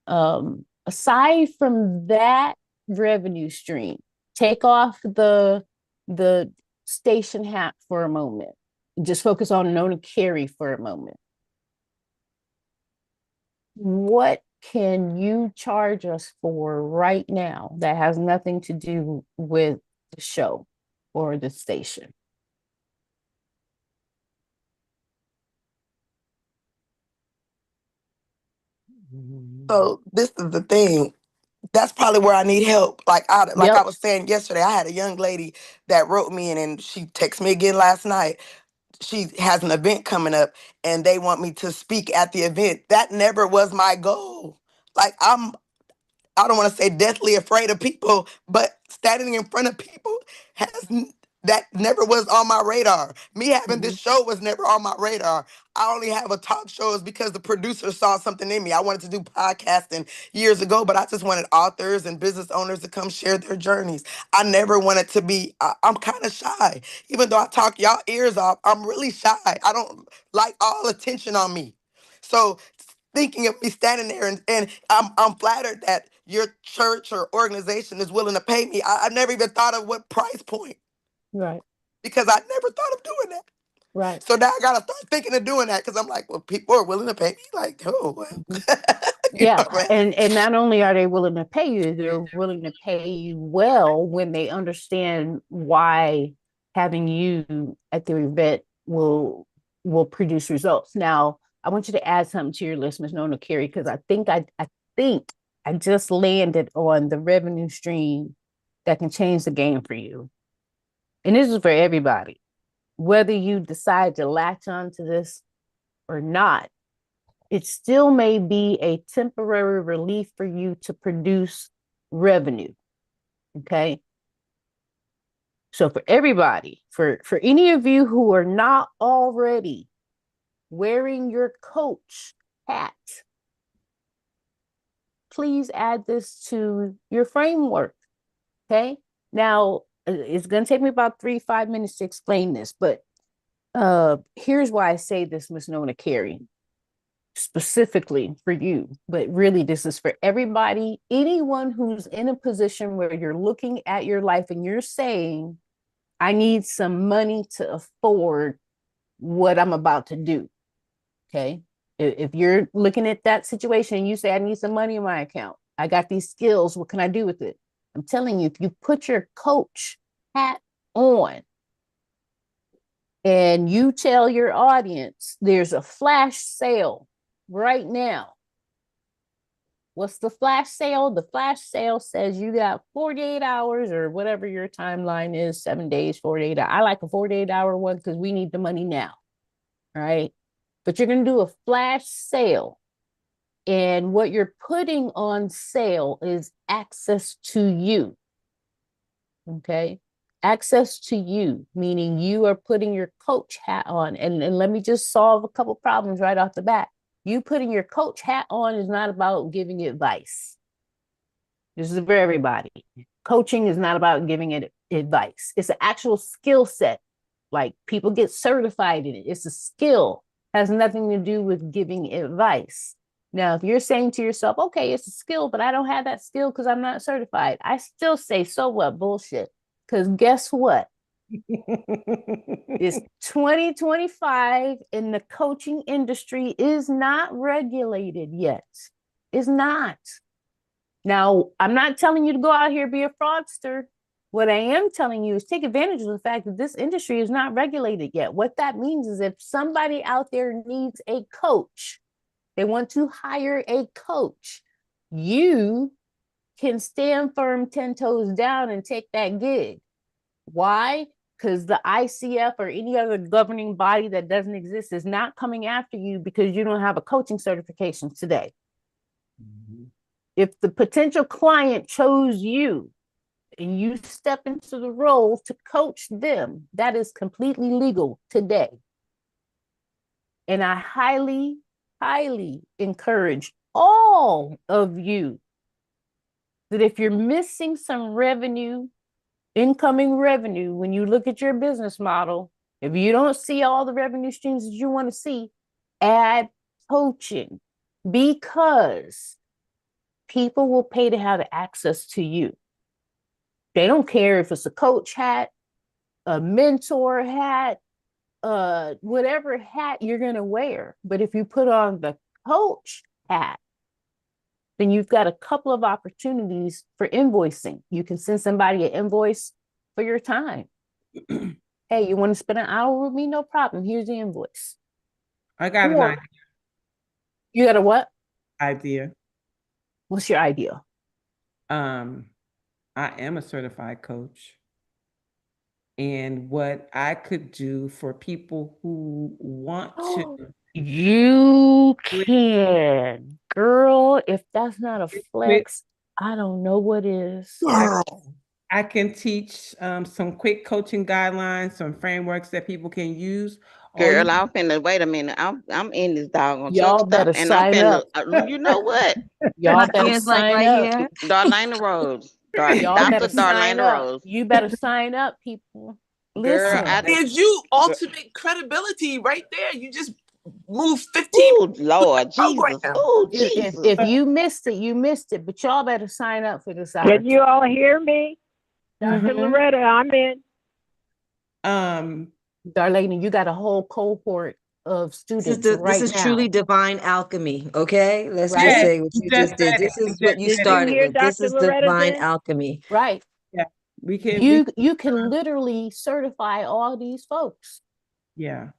S2: Aside from that revenue stream, take off the station hat for a moment. Just focus on Nona Carey for a moment. What can you charge us for right now that has nothing to do with the show or the station?
S6: So this is the thing. That's probably where I need help. Like I
S2: Yep.
S6: was saying yesterday, I had a young lady that wrote me and she texted me again last night. She has an event coming up and they want me to speak at the event. That never was my goal. Like I don't want to say deathly afraid of people, but standing in front of people that never was on my radar. Me having this
S2: Mhm.
S6: show was never on my radar. I only have a talk show is because the producer saw something in me. I wanted to do podcasting years ago, but I just wanted authors and business owners to come share their journeys. I never wanted to be, I'm kind of shy. Even though I talk y'all ears off, I'm really shy. I don't like all attention on me. So thinking of me standing there and I'm flattered that your church or organization is willing to pay me. I never even thought of what price point
S2: Right,
S6: because I never thought of doing that.
S2: right.
S6: So now I gotta start thinking of doing that because I'm like, well, people are willing to pay me. Like, oh, well,
S2: Mhm.
S6: you
S2: Yeah,
S6: know, man.
S2: and not only are they willing to pay you, they're willing to pay you well when they understand why having you at the event will produce results. Now, I want you to add something to your list, Ms. Nona Carey, because I think I just landed on the revenue stream that can change the game for you. And this is for everybody. Whether you decide to latch onto this or not, it still may be a temporary relief for you to produce revenue. Okay. So for everybody, for any of you who are not already wearing your coach hat, please add this to your framework. Okay. Now it's going to take me about 3 to 5 minutes to explain this, but here's why I say this, Miss Nona Carey, specifically for you, but really this is for everybody, anyone who's in a position where you're looking at your life and you're saying, I need some money to afford what I'm about to do. Okay. If you're looking at that situation and you say, I need some money in my account, I got these skills, what can I do with it? I'm telling you, if you put your coach hat on and you tell your audience there's a flash sale right now. What's the flash sale? The flash sale says you got 48 hours or whatever your timeline is, 7 days, 48 hours. I like a 48-hour one because we need the money now. Right. But you're going to do a flash sale. And what you're putting on sale is access to you. Okay. Access to you, meaning you are putting your coach hat on. And let me just solve a couple problems right off the bat. You putting your coach hat on is not about giving advice. This is for everybody. Coaching is not about giving it advice. It's an actual skill set. Like people get certified in it. It's a skill. Has nothing to do with giving advice. Now, if you're saying to yourself, okay, it's a skill, but I don't have that skill because I'm not certified, I still say, so what? Bullshit. Because guess what? It's 2025 and the coaching industry is not regulated yet. It's not. Now, I'm not telling you to go out here be a fraudster. What I am telling you is take advantage of the fact that this industry is not regulated yet. What that means is if somebody out there needs a coach, they want to hire a coach, you can stand firm 10 toes down and take that gig. Why? Because the ICF or any other governing body that doesn't exist is not coming after you because you don't have a coaching certification today.
S1: Mhm.
S2: If the potential client chose you and you step into the role to coach them, that is completely legal today. And I highly, highly encourage all of you that if you're missing some revenue, incoming revenue, when you look at your business model, if you don't see all the revenue streams that you want to see, add coaching, because people will pay to have access to you. They don't care if it's a coach hat, a mentor hat, whatever hat you're going to wear. But if you put on the coach hat, then you've got a couple of opportunities for invoicing. You can send somebody an invoice for your time. Hey, you want to spend an hour with me? No problem. Here's the invoice.
S1: I got
S2: Or-
S1: an
S2: You got a what?
S1: idea.
S2: What's your idea?
S1: I am a certified coach. And what I could do for people who want to
S2: You can, girl. If that's not a
S1: quit,
S2: flex, I don't know what is.
S5: Girl.
S1: I can teach some quick coaching guidelines, some frameworks that people can use. All you
S7: Girl, I'm finna wait a minute. I'm in this doggone truck
S2: Y'all better
S7: stop, and I'm
S2: sign up.
S7: finna. You know what?
S2: Y'all
S3: My
S2: better
S3: ears like
S2: sign
S3: right
S2: up.
S3: here.
S7: Darlaina Rose,
S2: Y'all
S7: Dr.
S2: better sign
S7: Darlaina
S2: up.
S7: Rose.
S2: You better sign up, people.
S7: Girl,
S2: Listen.
S7: I
S5: Gives you ultimate credibility right there. You just move 15
S7: oh Lord Jesus,
S5: program.
S7: oh
S2: If
S7: Jesus.
S2: you missed it, you missed it. But y'all better sign up for this
S8: Can
S2: opportunity.
S8: you all hear me? Dr.
S2: Mhm.
S8: Loretta, I'm in.
S2: Darlene, you got a whole cohort of students
S3: This
S2: right
S3: is
S2: now.
S3: truly divine alchemy. Okay, let's
S2: Right.
S3: just say what
S1: You
S3: you
S1: just
S3: just did.
S1: said it.
S3: This is
S1: You
S3: what
S1: just
S3: you
S1: said
S8: Did
S1: it.
S8: you
S3: started
S8: hear
S3: with. This
S8: Dr.
S3: is
S8: Loretta's
S3: divine
S8: in?
S3: alchemy.
S2: Right.
S1: Yeah, we can.
S2: You can literally certify all these folks.
S1: Yeah.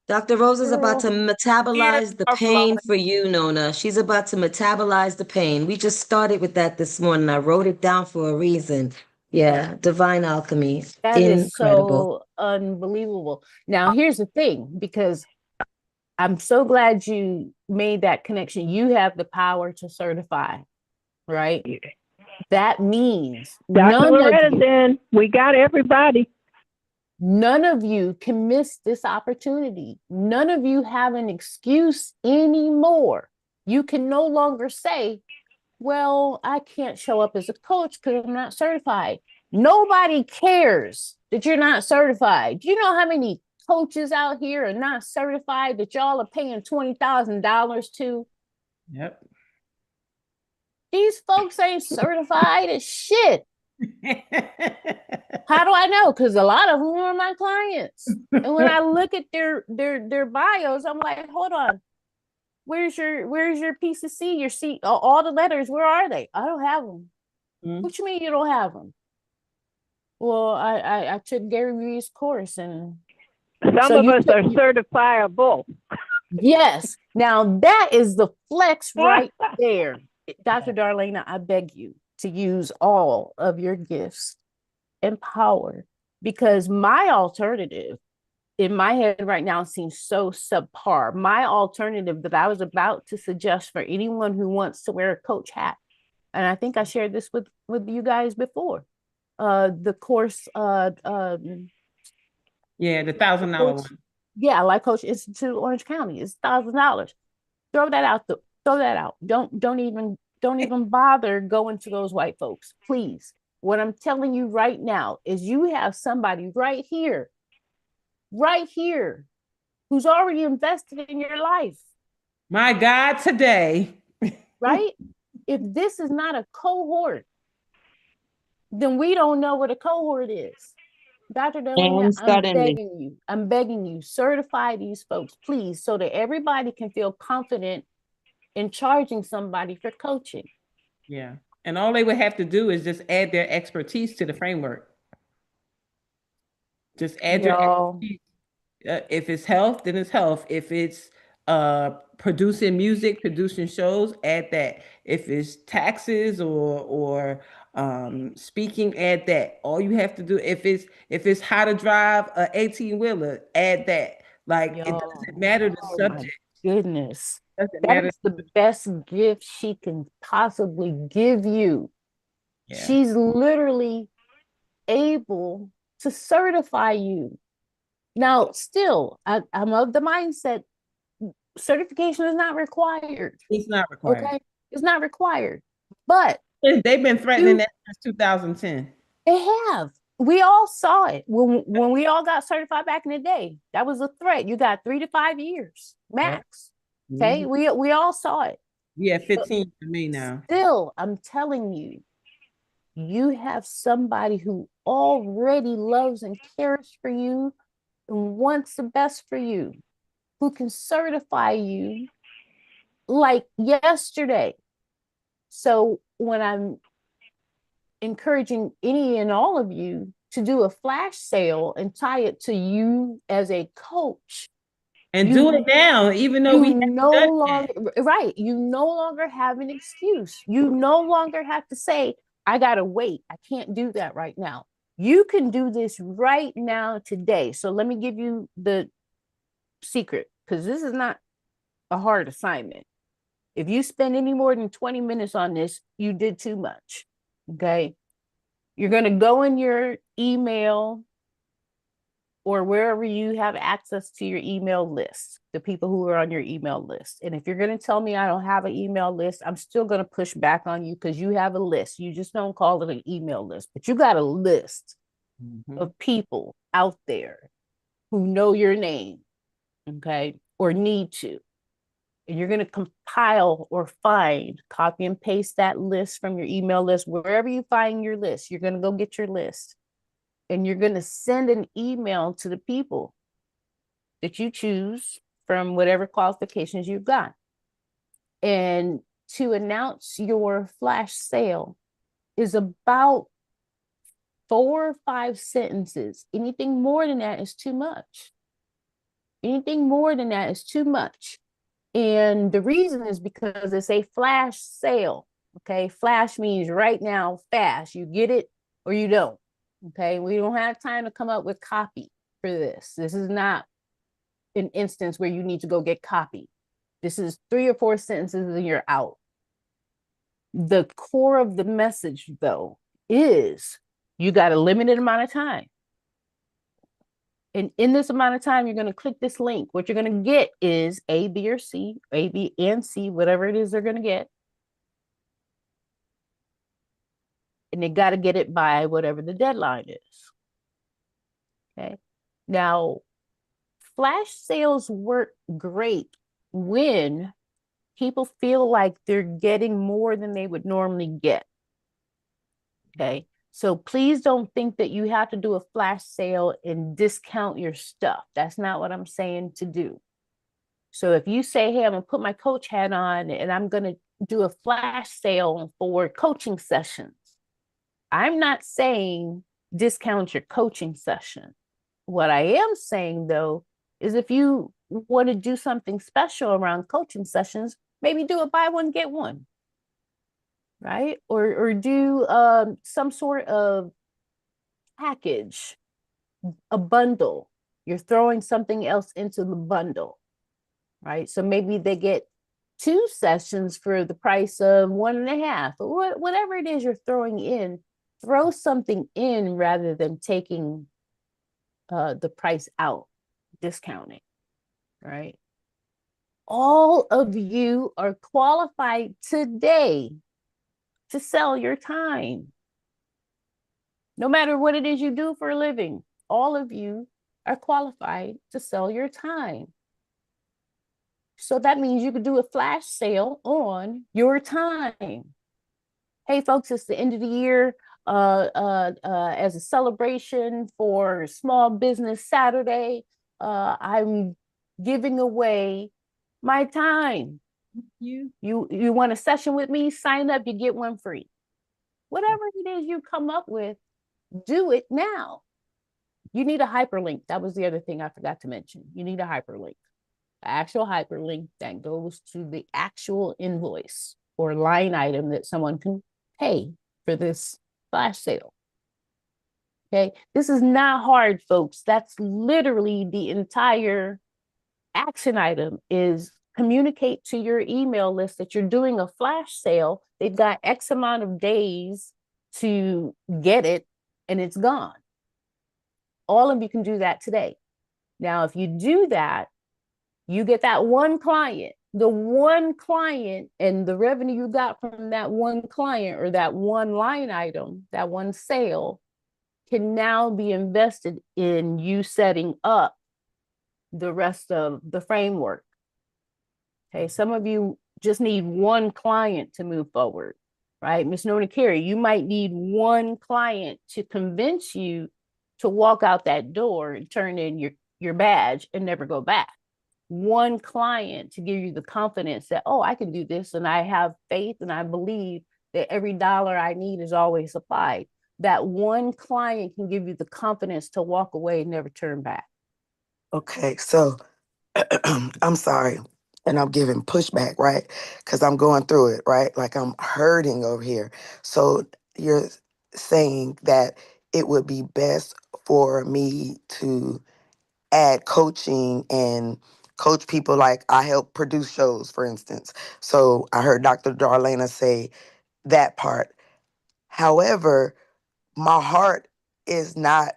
S3: Dr. Rose is about to
S2: Girl,
S3: metabolize the
S5: Are
S3: pain
S5: flowing.
S3: for you, Nona. She's about to metabolize the pain. We just started with that this morning. I wrote it down for a reason. Yeah, divine alchemy.
S2: that is
S3: Incredible.
S2: so unbelievable. Now, here's the thing, because I'm so glad you made that connection. You have the power to certify, right? That means
S8: Dr. Loretta's in. We got everybody.
S2: none of you can miss this opportunity. None of you have an excuse anymore. You can no longer say, well, I can't show up as a coach because I'm not certified. Nobody cares that you're not certified. Do you know how many coaches out here are not certified that y'all are paying $20,000 to?
S1: Yep.
S2: These folks ain't certified as shit. How do I know? Because a lot of them are my clients. And when I look at their bios, I'm like, hold on. Where's your piece of C? Your C, all the letters, where are they? I don't have them. What you mean you don't have them? Well, I took Gary Vee's course, and
S8: Some
S2: so
S8: of
S2: you
S8: us
S2: took,
S8: are certifiable.
S2: yes. Now that is the flex right there. Dr. Darlaina, I beg you to use all of your gifts and power, because my alternative in my head right now seems so subpar. My alternative that I was about to suggest for anyone who wants to wear a coach hat, and I think I shared this with you guys before. The course,
S1: Yeah, the $1,000 one.
S2: yeah, Life Coach Institute, Orange County, it's $1,000. Throw that out. Throw that out. Don't even bother going to those white folks, please. What I'm telling you right now is you have somebody right here, who's already invested in your life.
S1: My God, today.
S2: Right? If this is not a cohort, then we don't know what a cohort is. Dr. Darlaina,
S3: And suddenly,
S2: I'm begging you, certify these folks, please, so that everybody can feel confident in charging somebody for coaching.
S1: Yeah. And all they would have to do is just add their expertise to the framework. Just add your
S2: Y'all,
S1: expertise. If it's health, then it's health. If it's producing music, producing shows, add that. If it's taxes or speaking, add that. All you have to do, if it's how to drive a 18-wheeler, add that. Like it
S2: y'all,
S1: doesn't matter the
S2: oh my
S1: subject.
S2: goodness.
S1: It doesn't
S2: That
S1: matter.
S2: is the best gift she can possibly give you.
S1: Yeah.
S2: She's literally able to certify you. Now, still, I'm of the mindset certification is not required.
S1: It's not required.
S2: Okay. It's not required. But
S1: They've been threatening
S2: you
S1: that since 2010.
S2: they have. We all saw it when we all got certified back in the day. That was a threat. You got 3 to 5 years
S1: Yep.
S2: max. Okay. We all saw it.
S1: Yeah,
S2: But
S1: 15 for me now.
S2: still, I'm telling you, you have somebody who already loves and cares for you and wants the best for you, who can certify you like yesterday. So when I'm encouraging any and all of you to do a flash sale and tie it to you as a coach,
S1: And
S2: you
S1: do it now, even though we
S2: you
S1: haven't
S2: no
S1: done
S2: longer right, you no longer have an excuse. You no longer have to say, I gotta wait. I can't do that right now. You can do this right now today. So let me give you the secret, because this is not a hard assignment. If you spend any more than 20 minutes on this, you did too much. Okay. You're going to go in your email or wherever you have access to your email list, the people who are on your email list. And if you're going to tell me I don't have an email list, I'm still going to push back on you because you have a list. You just don't call it an email list, but you got a list of people out there who know your name, okay, or need to. And you're going to compile or find, copy and paste that list from your email list, wherever you find your list. You're going to go get your list and you're going to send an email to the people that you choose from whatever qualifications you've got. And to announce your flash sale is about 4 or 5 sentences. Anything more than that is too much. Anything more than that is too much. And the reason is because it's a flash sale. Okay. Flash means right now, fast. You get it or you don't. Okay. We don't have time to come up with copy for this. This is not an instance where you need to go get copy. This is 3 or 4 sentences and you're out. The core of the message, though, is you got a limited amount of time. And in this amount of time, you're going to click this link. What you're going to get is A, B, or C, A, B, and C, whatever it is they're going to get. And they got to get it by whatever the deadline is. Okay. Now, flash sales work great when people feel like they're getting more than they would normally get. Okay. So please don't think that you have to do a flash sale and discount your stuff. That's not what I'm saying to do. So if you say, hey, I'm going to put my coach hat on and I'm going to do a flash sale for coaching sessions, I'm not saying discount your coaching session. What I am saying, though, is if you want to do something special around coaching sessions, maybe do a buy one, get one. Right? Or do some sort of package, a bundle. You're throwing something else into the bundle, right? So maybe they get 2 sessions for the price of 1.5, or whatever it is you're throwing in. Throw something in rather than taking the price out, discounting, right? All of you are qualified today to sell your time. No matter what it is you do for a living, all of you are qualified to sell your time. So that means you could do a flash sale on your time. Hey, folks, it's the end of the year. As a celebration for Small Business Saturday, I'm giving away my time. You want a session with me? Sign up, you get one free. Whatever it is you come up with, do it now. You need a hyperlink. That was the other thing I forgot to mention. You need a hyperlink, an actual hyperlink that goes to the actual invoice or line item that someone can pay for this flash sale. Okay, this is not hard, folks. That's literally the entire action item is communicate to your email list that you're doing a flash sale. They've got X amount of days to get it and it's gone. All of you can do that today. Now, if you do that, you get that one client, the one client, and the revenue you got from that one client or that one line item, that one sale, can now be invested in you setting up the rest of the framework. Okay, some of you just need one client to move forward, right? Ms. Nona Carey, you might need one client to convince you to walk out that door and turn in your badge and never go back. One client to give you the confidence that, oh, I can do this, and I have faith and I believe that every dollar I need is always supplied. That one client can give you the confidence to walk away and never turn back.
S6: Okay, so I'm sorry, and I'm giving pushback, right? Because I'm going through it, right? Like I'm hurting over here. So you're saying that it would be best for me to add coaching and coach people, like I help produce shows, for instance. So I heard Dr. Darlaina say that part. However, my heart is not,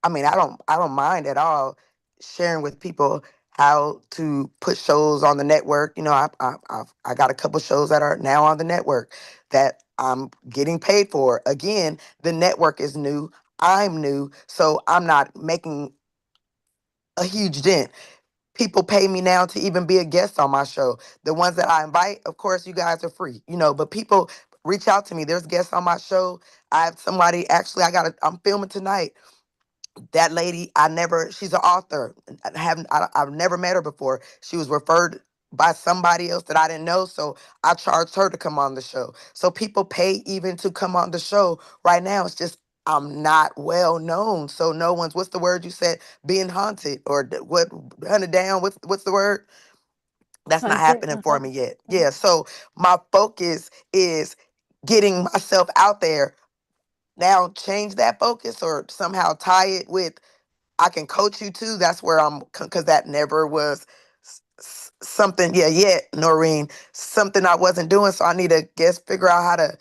S6: I don't mind at all sharing with people how to put shows on the network. You know, I got a couple shows that are now on the network that I'm getting paid for. Again, the network is new, I'm new, so I'm not making a huge dent. People pay me now to even be a guest on my show. The ones that I invite, of course, you guys are free, but people reach out to me. There's guests on my show. I have somebody, actually, I'm filming tonight. That lady, she's an author. I've never met her before. She was referred by somebody else that I didn't know. So I charged her to come on the show. So people pay even to come on the show. Right now, it's just, I'm not well known. So no one's, what's the word you said? Being haunted or what, hunted down. What's the word? That's not
S2: Hunted,
S6: happening for me yet. Yeah. So my focus is getting myself out there. Now change that focus or somehow tie it with, I can coach you too. That's where because that never was something, yeah, yet, Noreen, something I wasn't doing. So I need to figure out how to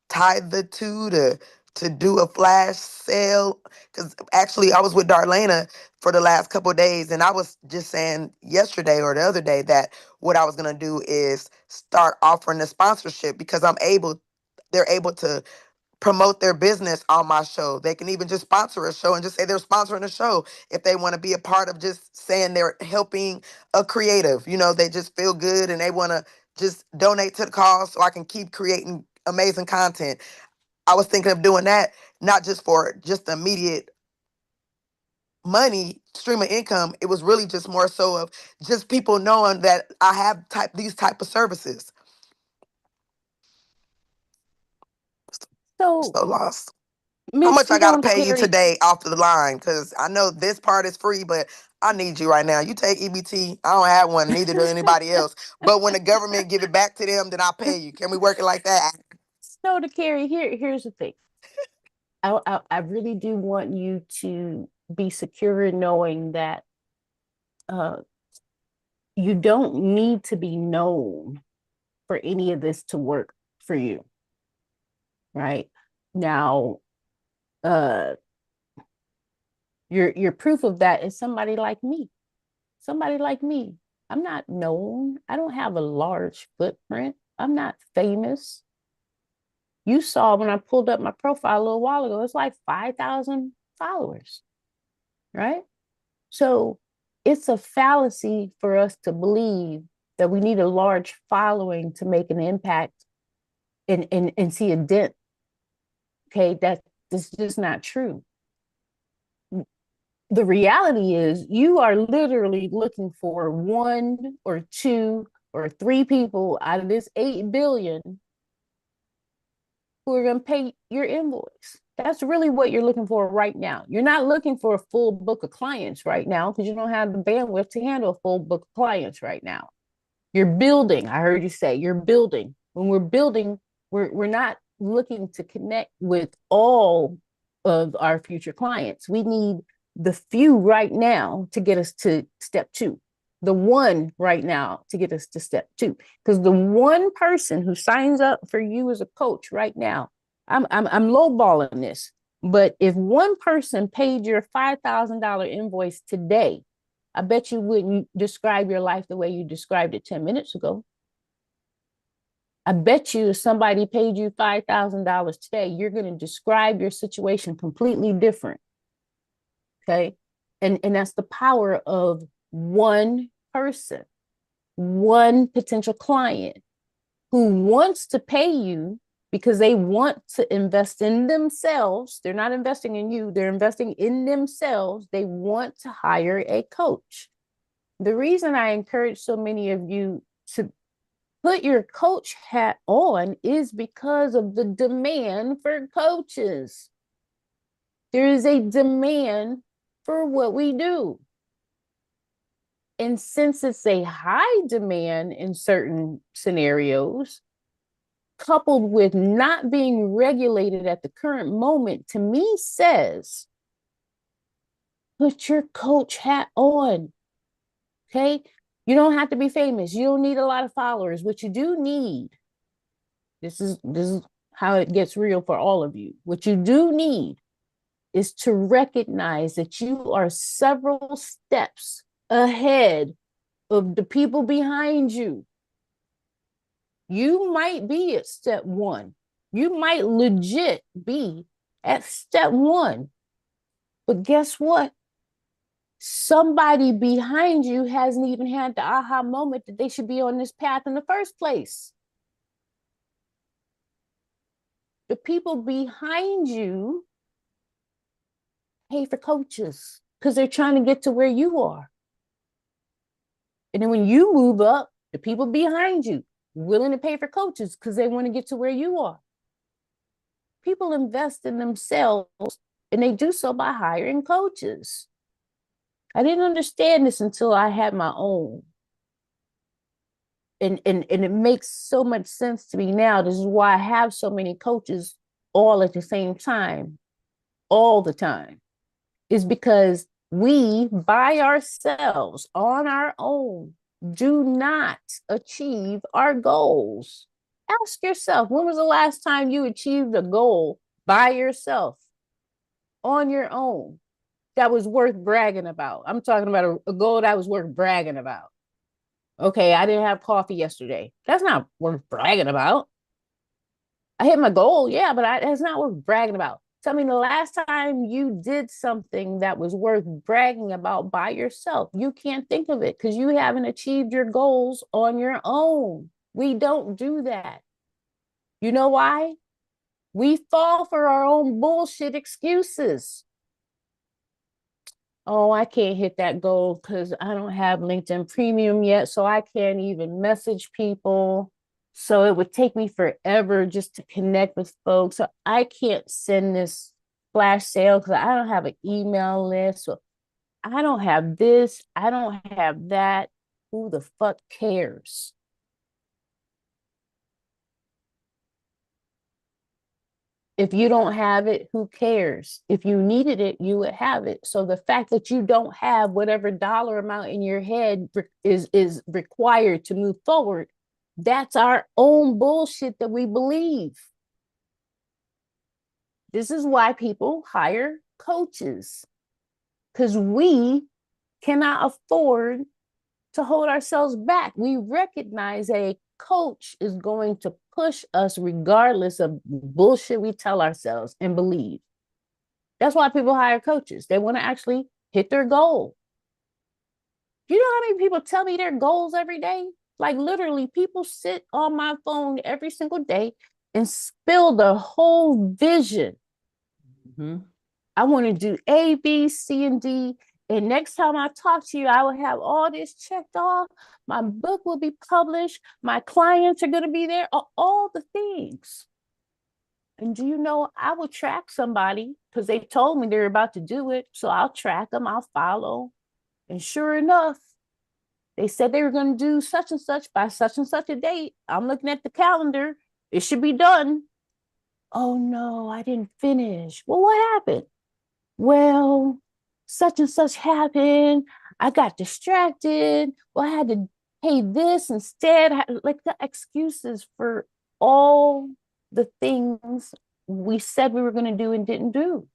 S6: tie the two to do a flash sale. Because actually, I was with Darlaina for the last couple of days, and I was just saying yesterday or the other day that what I was gonna do is start offering the sponsorship because they're able to promote their business on my show. They can even just sponsor a show and just say they're sponsoring a show if they want to be a part of just saying they're helping a creative. They just feel good and they want to just donate to the cause so I can keep creating amazing content. I was thinking of doing that, not just for just immediate money stream of income. It was really just more so of just people knowing that I have these type of services.
S2: So,
S6: So lost. How
S2: Miss
S6: much I gotta
S2: Nona
S6: pay you
S2: Carey,
S6: today off the line? Because I know this part is free, but I need you right now. You take EBT. I don't have one, neither do anybody else. But when the government give it back to them, then I'll pay you. Can we work it like that?
S2: Nona Carey, here's the thing. I really do want you to be secure in knowing that uh, you don't need to be known for any of this to work for you. Right now, your proof of that is somebody like me. Somebody like me. I'm not known. I don't have a large footprint. I'm not famous. You saw when I pulled up my profile a little while ago, it's like 5,000 followers, right? So it's a fallacy for us to believe that we need a large following to make an impact and see a dent. Okay, that's just not true. The reality is you are literally looking for one or two or three people out of this 8 billion who are going to pay your invoice. That's really what you're looking for right now. You're not looking for a full book of clients right now because you don't have the bandwidth to handle a full book of clients right now. You're building. I heard you say you're building. When we're building, we're not looking to connect with all of our future clients. We need the few right now to get us to step 2. The one right now to get us to step 2. Because the one person who signs up for you as a coach right now, I'm lowballing this, but if one person paid your $5,000 invoice today, I bet you wouldn't describe your life the way you described it 10 minutes ago. I bet you if somebody paid you $5,000 today, you're going to describe your situation completely different. Okay. And that's the power of one person, one potential client who wants to pay you because they want to invest in themselves. They're not investing in you, they're investing in themselves. They want to hire a coach. The reason I encourage so many of you to put your coach hat on is because of the demand for coaches. There is a demand for what we do. And since it's a high demand in certain scenarios, coupled with not being regulated at the current moment, to me says, put your coach hat on. Okay? You don't have to be famous. You don't need a lot of followers. What you do need, this is how it gets real for all of you. What you do need is to recognize that you are several steps ahead of the people behind you. You might be at step 1. You might legit be at step 1. But guess what? Somebody behind you hasn't even had the aha moment that they should be on this path in the first place. The people behind you pay for coaches because they're trying to get to where you are. And then when you move up, the people behind you willing to pay for coaches because they want to get to where you are. People invest in themselves and they do so by hiring coaches. I didn't understand this until I had my own. And it makes so much sense to me now. This is why I have so many coaches all at the same time, all the time. Is because we, by ourselves, on our own, do not achieve our goals. Ask yourself, when was the last time you achieved a goal by yourself, on your own, that was worth bragging about? I'm talking about a goal that was worth bragging about. Okay, I didn't have coffee yesterday. That's not worth bragging about. I hit my goal, yeah, but it's not worth bragging about. Tell me the last time you did something that was worth bragging about by yourself. You can't think of it because you haven't achieved your goals on your own. We don't do that. You know why? We fall for our own bullshit excuses. Oh, I can't hit that goal because I don't have LinkedIn Premium yet, so I can't even message people. So it would take me forever just to connect with folks. So I can't send this flash sale because I don't have an email list. So I don't have this. I don't have that. Who the fuck cares? If you don't have it, who cares? If you needed it, you would have it. So the fact that you don't have whatever dollar amount in your head is required to move forward, that's our own bullshit that we believe. This is why people hire coaches, because we cannot afford to hold ourselves back. We recognize a coach is going to push us regardless of bullshit we tell ourselves and believe. That's why people hire coaches. They want to actually hit their goal. You know how many people tell me their goals every day? Like literally, people sit on my phone every single day and spill the whole vision. Mm-hmm. I want to do A, B, C, and D. And next time I talk to you, I will have all this checked off. My book will be published. My clients are going to be there. All the things. And do you know, I will track somebody because they told me they're about to do it. So I'll track them, I'll follow. And sure enough, they said they were going to do such and such by such and such a date. I'm looking at the calendar. It should be done. Oh no, I didn't finish. Well, what happened? Well, such and such happened. I got distracted. Well, I had to pay this instead. Like the excuses for all the things we said we were going to do and didn't do.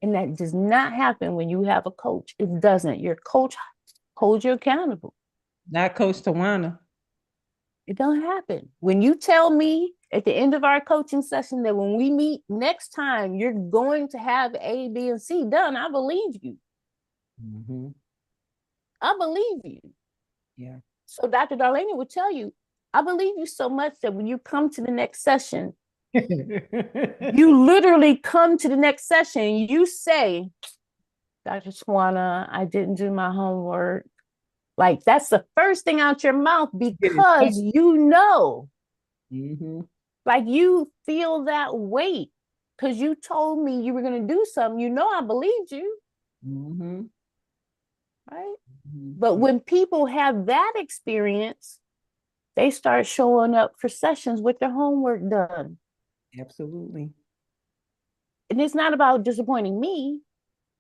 S2: And that does not happen when you have a coach. It doesn't. Your coach holds you accountable.
S1: Not Coach Tawana.
S2: It don't happen. When you tell me at the end of our coaching session that when we meet next time, you're going to have A, B, and C done, I believe you.
S1: Mm-hmm.
S2: I believe you.
S1: Yeah.
S2: So Dr. Darlaina would tell you, I believe you so much that when you come to the next session, you literally come to the next session, you say, Dr. Swana, I didn't do my homework. Like that's the first thing out your mouth because you know,
S1: Mm-hmm.
S2: like you feel that weight because you told me you were going to do something. You know, I believed you.
S1: Mm-hmm.
S2: Right.
S1: Mm-hmm.
S2: But when people have that experience, they start showing up for sessions with their homework done.
S1: Absolutely.
S2: And it's not about disappointing me.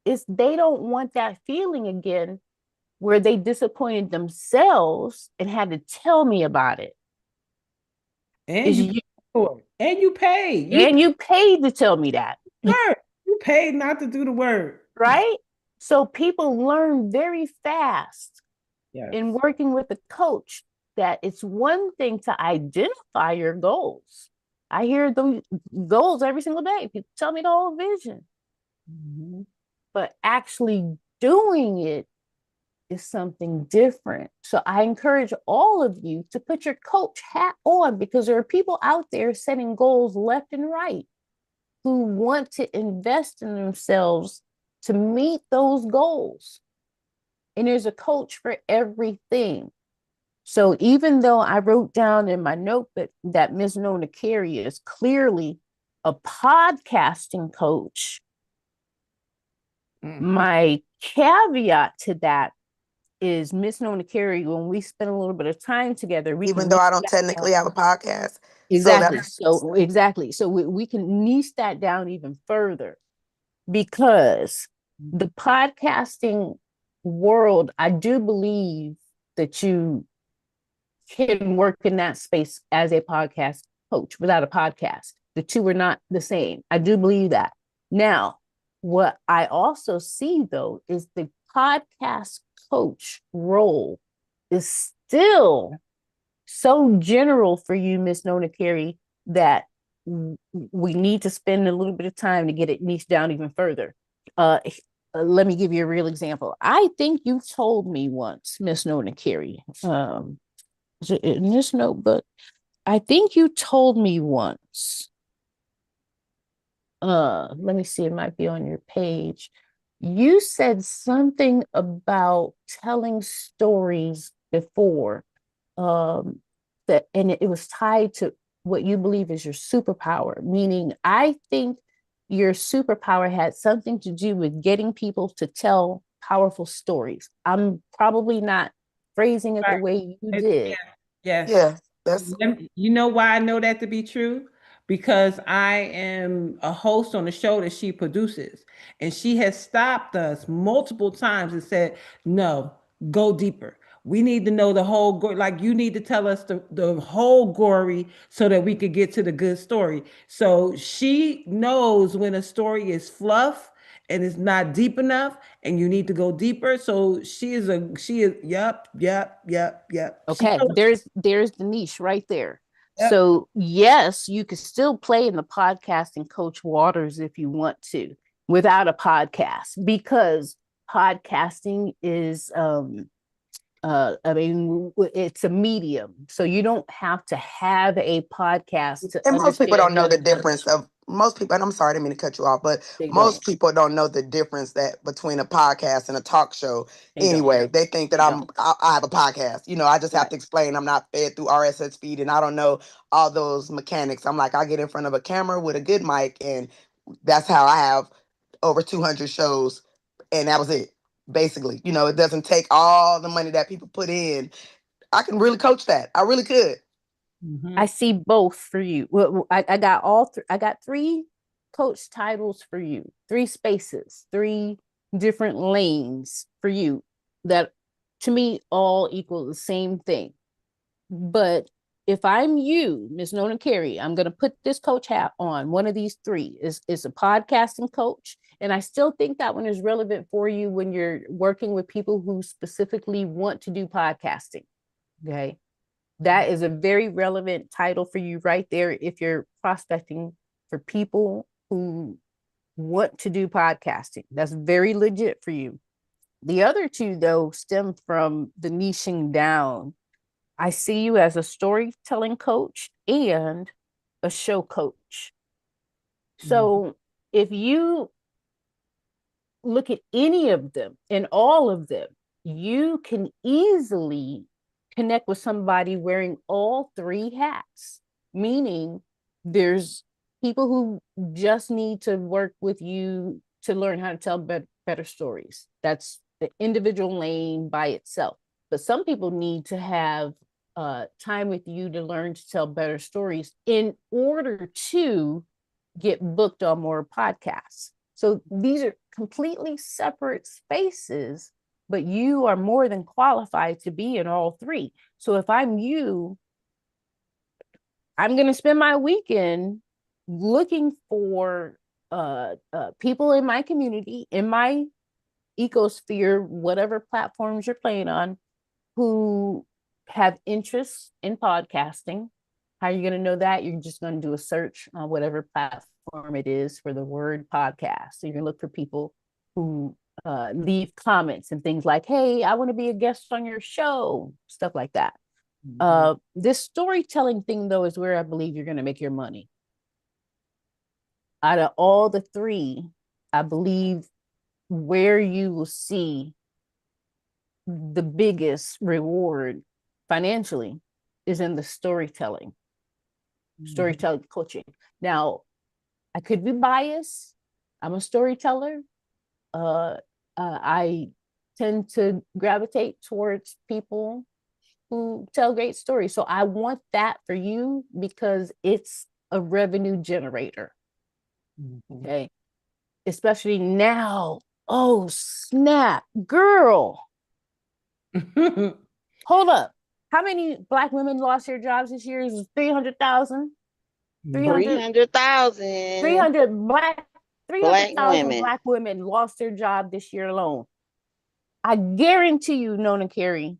S2: It's they don't want that feeling again where they disappointed themselves and had to tell me about it.
S1: And you paid for it. And you paid.
S2: You paid to tell me that.
S1: You paid not to do the work.
S2: Right? So people learn very fast in working with a coach that it's one thing to identify your goals. I hear the goals every single day. People tell me the whole vision.
S1: Mm-hmm.
S2: But actually doing it is something different. So I encourage all of you to put your coach hat on because there are people out there setting goals left and right who want to invest in themselves to meet those goals. And there's a coach for everything. So even though I wrote down in my notebook that Ms. Nona Carey is clearly a podcasting coach, my caveat to that is Miss Nona Carey, when we spend a little bit of time together,
S6: Even though I don't technically have a podcast.
S2: Exactly. So we can niche that down even further because the podcasting world, I do believe that you can work in that space as a podcast coach without a podcast. The two are not the same. I do believe that. Now, what I also see though is the podcast coach role is still so general for you, Miss Nona Carey, that we need to spend a little bit of time to get it niched down even further. Let me give you a real example. I think you told me once, Miss Nona Carey, in this notebook, I think you told me once, let me see, it might be on your page. You said something about telling stories before, that, and it was tied to what you believe is your superpower, meaning I think your superpower had something to do with getting people to tell powerful stories. I'm probably not phrasing it the way you did.
S1: Yes.
S6: Yeah, that's
S1: You know why I know that to be true? Because I am a host on a show that she produces. And she has stopped us multiple times and said, no, go deeper. We need to know the whole gory, like you need to tell us the whole gory so that we could get to the good story. So she knows when a story is fluff and it's not deep enough and you need to go deeper. So she is, yep.
S2: Okay, there's the niche right there.
S1: Yep.
S2: So yes, you could still play in the podcasting coach waters if you want to without a podcast because podcasting is I mean it's a medium. So you don't have to have a podcast to
S6: and most people
S2: understand
S6: don't know the difference of most people, and I'm sorry, I didn't mean to cut you off, but
S2: They
S6: most
S2: don't.
S6: people don't know the difference that between a podcast and a talk show.
S2: They don't.
S6: Anyway, they think that
S2: They don't.
S6: I have a podcast. You know, I just have
S2: Right.
S6: to explain I'm not fed through RSS feed and I don't know all those mechanics. I'm like, I get in front of a camera with a good mic, and that's how I have over 200 shows, and that was it. Basically, you know, it doesn't take all the money that people put in. I can really coach that. I really could.
S2: I see both for you. Well, I got I got 3 coach titles for you, 3 spaces, 3 different lanes for you that to me all equal the same thing. But if I'm you, Miss Nona Carey, I'm going to put this coach hat on. One of these 3 is a podcasting coach. And I still think that one is relevant for you when you're working with people who specifically want to do podcasting. Okay. That is a very relevant title for you right there if you're prospecting for people who want to do podcasting. That's very legit for you. The other 2, though, stem from the niching down. I see you as a storytelling coach and a show coach. So if you look at any of them and all of them, you can easily connect with somebody wearing all 3 hats, meaning there's people who just need to work with you to learn how to tell better stories. That's the individual lane by itself. But some people need to have time with you to learn to tell better stories in order to get booked on more podcasts. So these are completely separate spaces, but you are more than qualified to be in all 3. So if I'm you, I'm going to spend my weekend looking for people in my community, in my ecosphere, whatever platforms you're playing on, who have interests in podcasting. How are you going to know that? You're just going to do a search on whatever platform it is for the word podcast. So you're going to look for people who leave comments and things like, hey, I want to be a guest on your show, stuff like that. This storytelling thing, though, is where I believe you're going to make your money. Out of all the 3, I believe where you will see the biggest reward financially is in the storytelling coaching. Now, I could be biased. I'm a storyteller. I tend to gravitate towards people who tell great stories. So I want that for you because it's a revenue generator. Okay. Especially now. Oh, snap. Girl. Hold up. How many Black women lost their jobs this year? Is 300,000?
S7: 300,000
S2: Black
S7: Black
S2: 300,000
S7: women.
S2: Black women lost their job this year alone. I guarantee you, Nona Carey,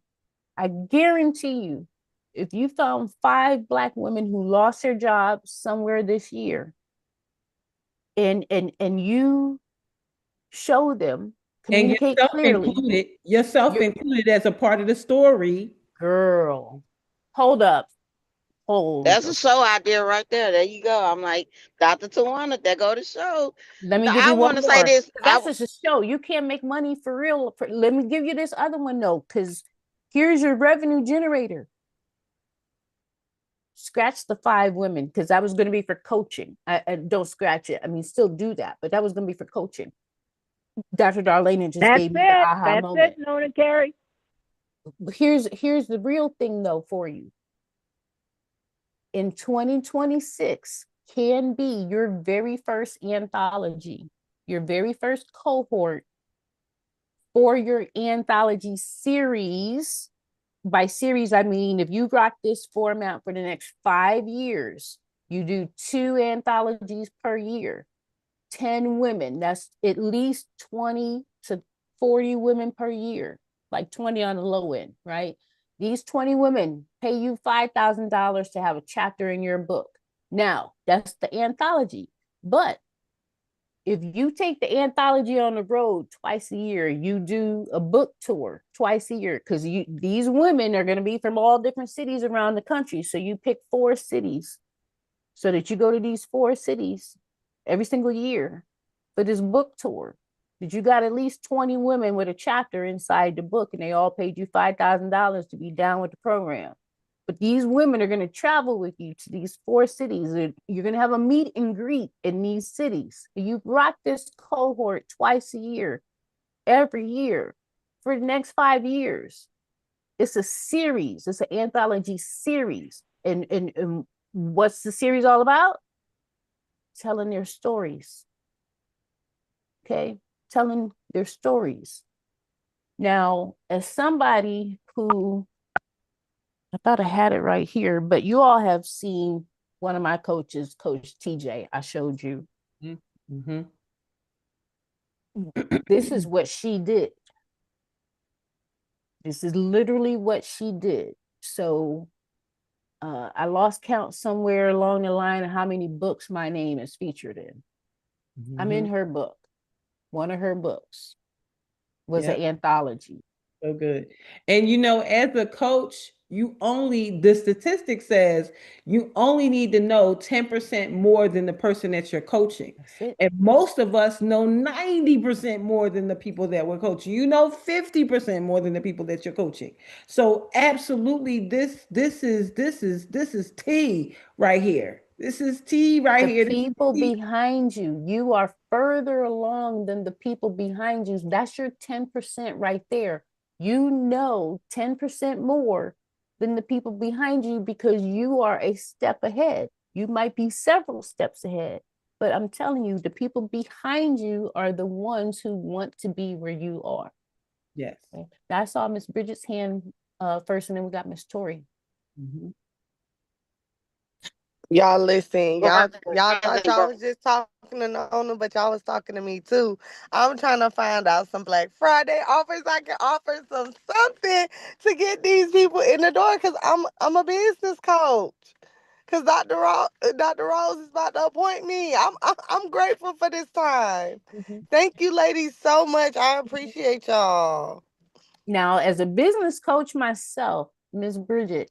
S2: I guarantee you, if you found 5 Black women who lost their jobs somewhere this year, and you show them, communicate clearly.
S1: Yourself included as a part of the story.
S2: Girl, hold up.
S7: That's a show idea right there. There you go. I'm like, Dr. Tawana, there go the show.
S2: Let me
S7: Now,
S2: give
S7: I
S2: you one
S7: want to say
S2: more.
S7: this.
S2: That's just a show. You can't make money for real. Let me give you this other one though, because here's your revenue generator. Scratch the 5 women, because that was going to be for coaching. I don't scratch it. I mean, still do that, but that was going to be for coaching. Dr. Darlaina just
S8: That's
S2: gave me the
S8: it.
S2: aha
S8: That's
S2: moment.
S8: it, Nona Carey.
S2: Here's the real thing though for you. In 2026 can be your very first anthology, your very first cohort for your anthology series. By series, I mean, if you rock this format for the next 5 years, you do 2 anthologies per year, 10 women. That's at least 20 to 40 women per year, like 20 on the low end, right? These 20 women pay you $5,000 to have a chapter in your book. Now, that's the anthology. But if you take the anthology on the road twice a year, you do a book tour twice a year, because these women are going to be from all different cities around the country. So you pick 4 cities so that you go to these 4 cities every single year for this book tour. That you got at least 20 women with a chapter inside the book, and they all paid you $5,000 to be down with the program. But these women are going to travel with you to these 4 cities. You're going to have a meet and greet in these cities. You brought this cohort twice a year, every year, for the next 5 years. It's a series. It's an anthology series. And what's the series all about? Telling their stories. Okay? Telling their stories. Now, as somebody who, I thought I had it right here, but you all have seen one of my coaches, Coach TJ. I showed you.
S1: Mm-hmm.
S2: This is what she did. This is literally what she did. So I lost count somewhere along the line of how many books my name is featured in.
S1: Mm-hmm.
S2: I'm in her book. One of her books was an anthology.
S1: So good. And as a coach, the statistic says you only need to know 10% more than the person that you're coaching.
S2: That's it.
S1: And most of us know 90% more than the people that we're coaching. 50% more than the people that you're coaching. So absolutely, this is tea right here. This is tea right here.
S2: The people behind you, you are further along than the people behind you. That's your 10% right there. 10% more than the people behind you because you are a step ahead. You might be several steps ahead, but I'm telling you, the people behind you are the ones who want to be where you are.
S1: Yes.
S2: Okay. Now I saw Miss Bridget's hand first, and then we got Miss Tori.
S1: Mm-hmm.
S6: Y'all listen, y'all thought y'all was just talking to the owner, but y'all was talking to me too. I'm trying to find out some Black Friday offers I can offer something to get these people in the door because I'm a business coach. Cause Dr. Rose is about to appoint me. I'm grateful for this time.
S2: Mm-hmm.
S6: Thank you, ladies, so much. I appreciate y'all.
S2: Now, as a business coach myself, Miss Bridget,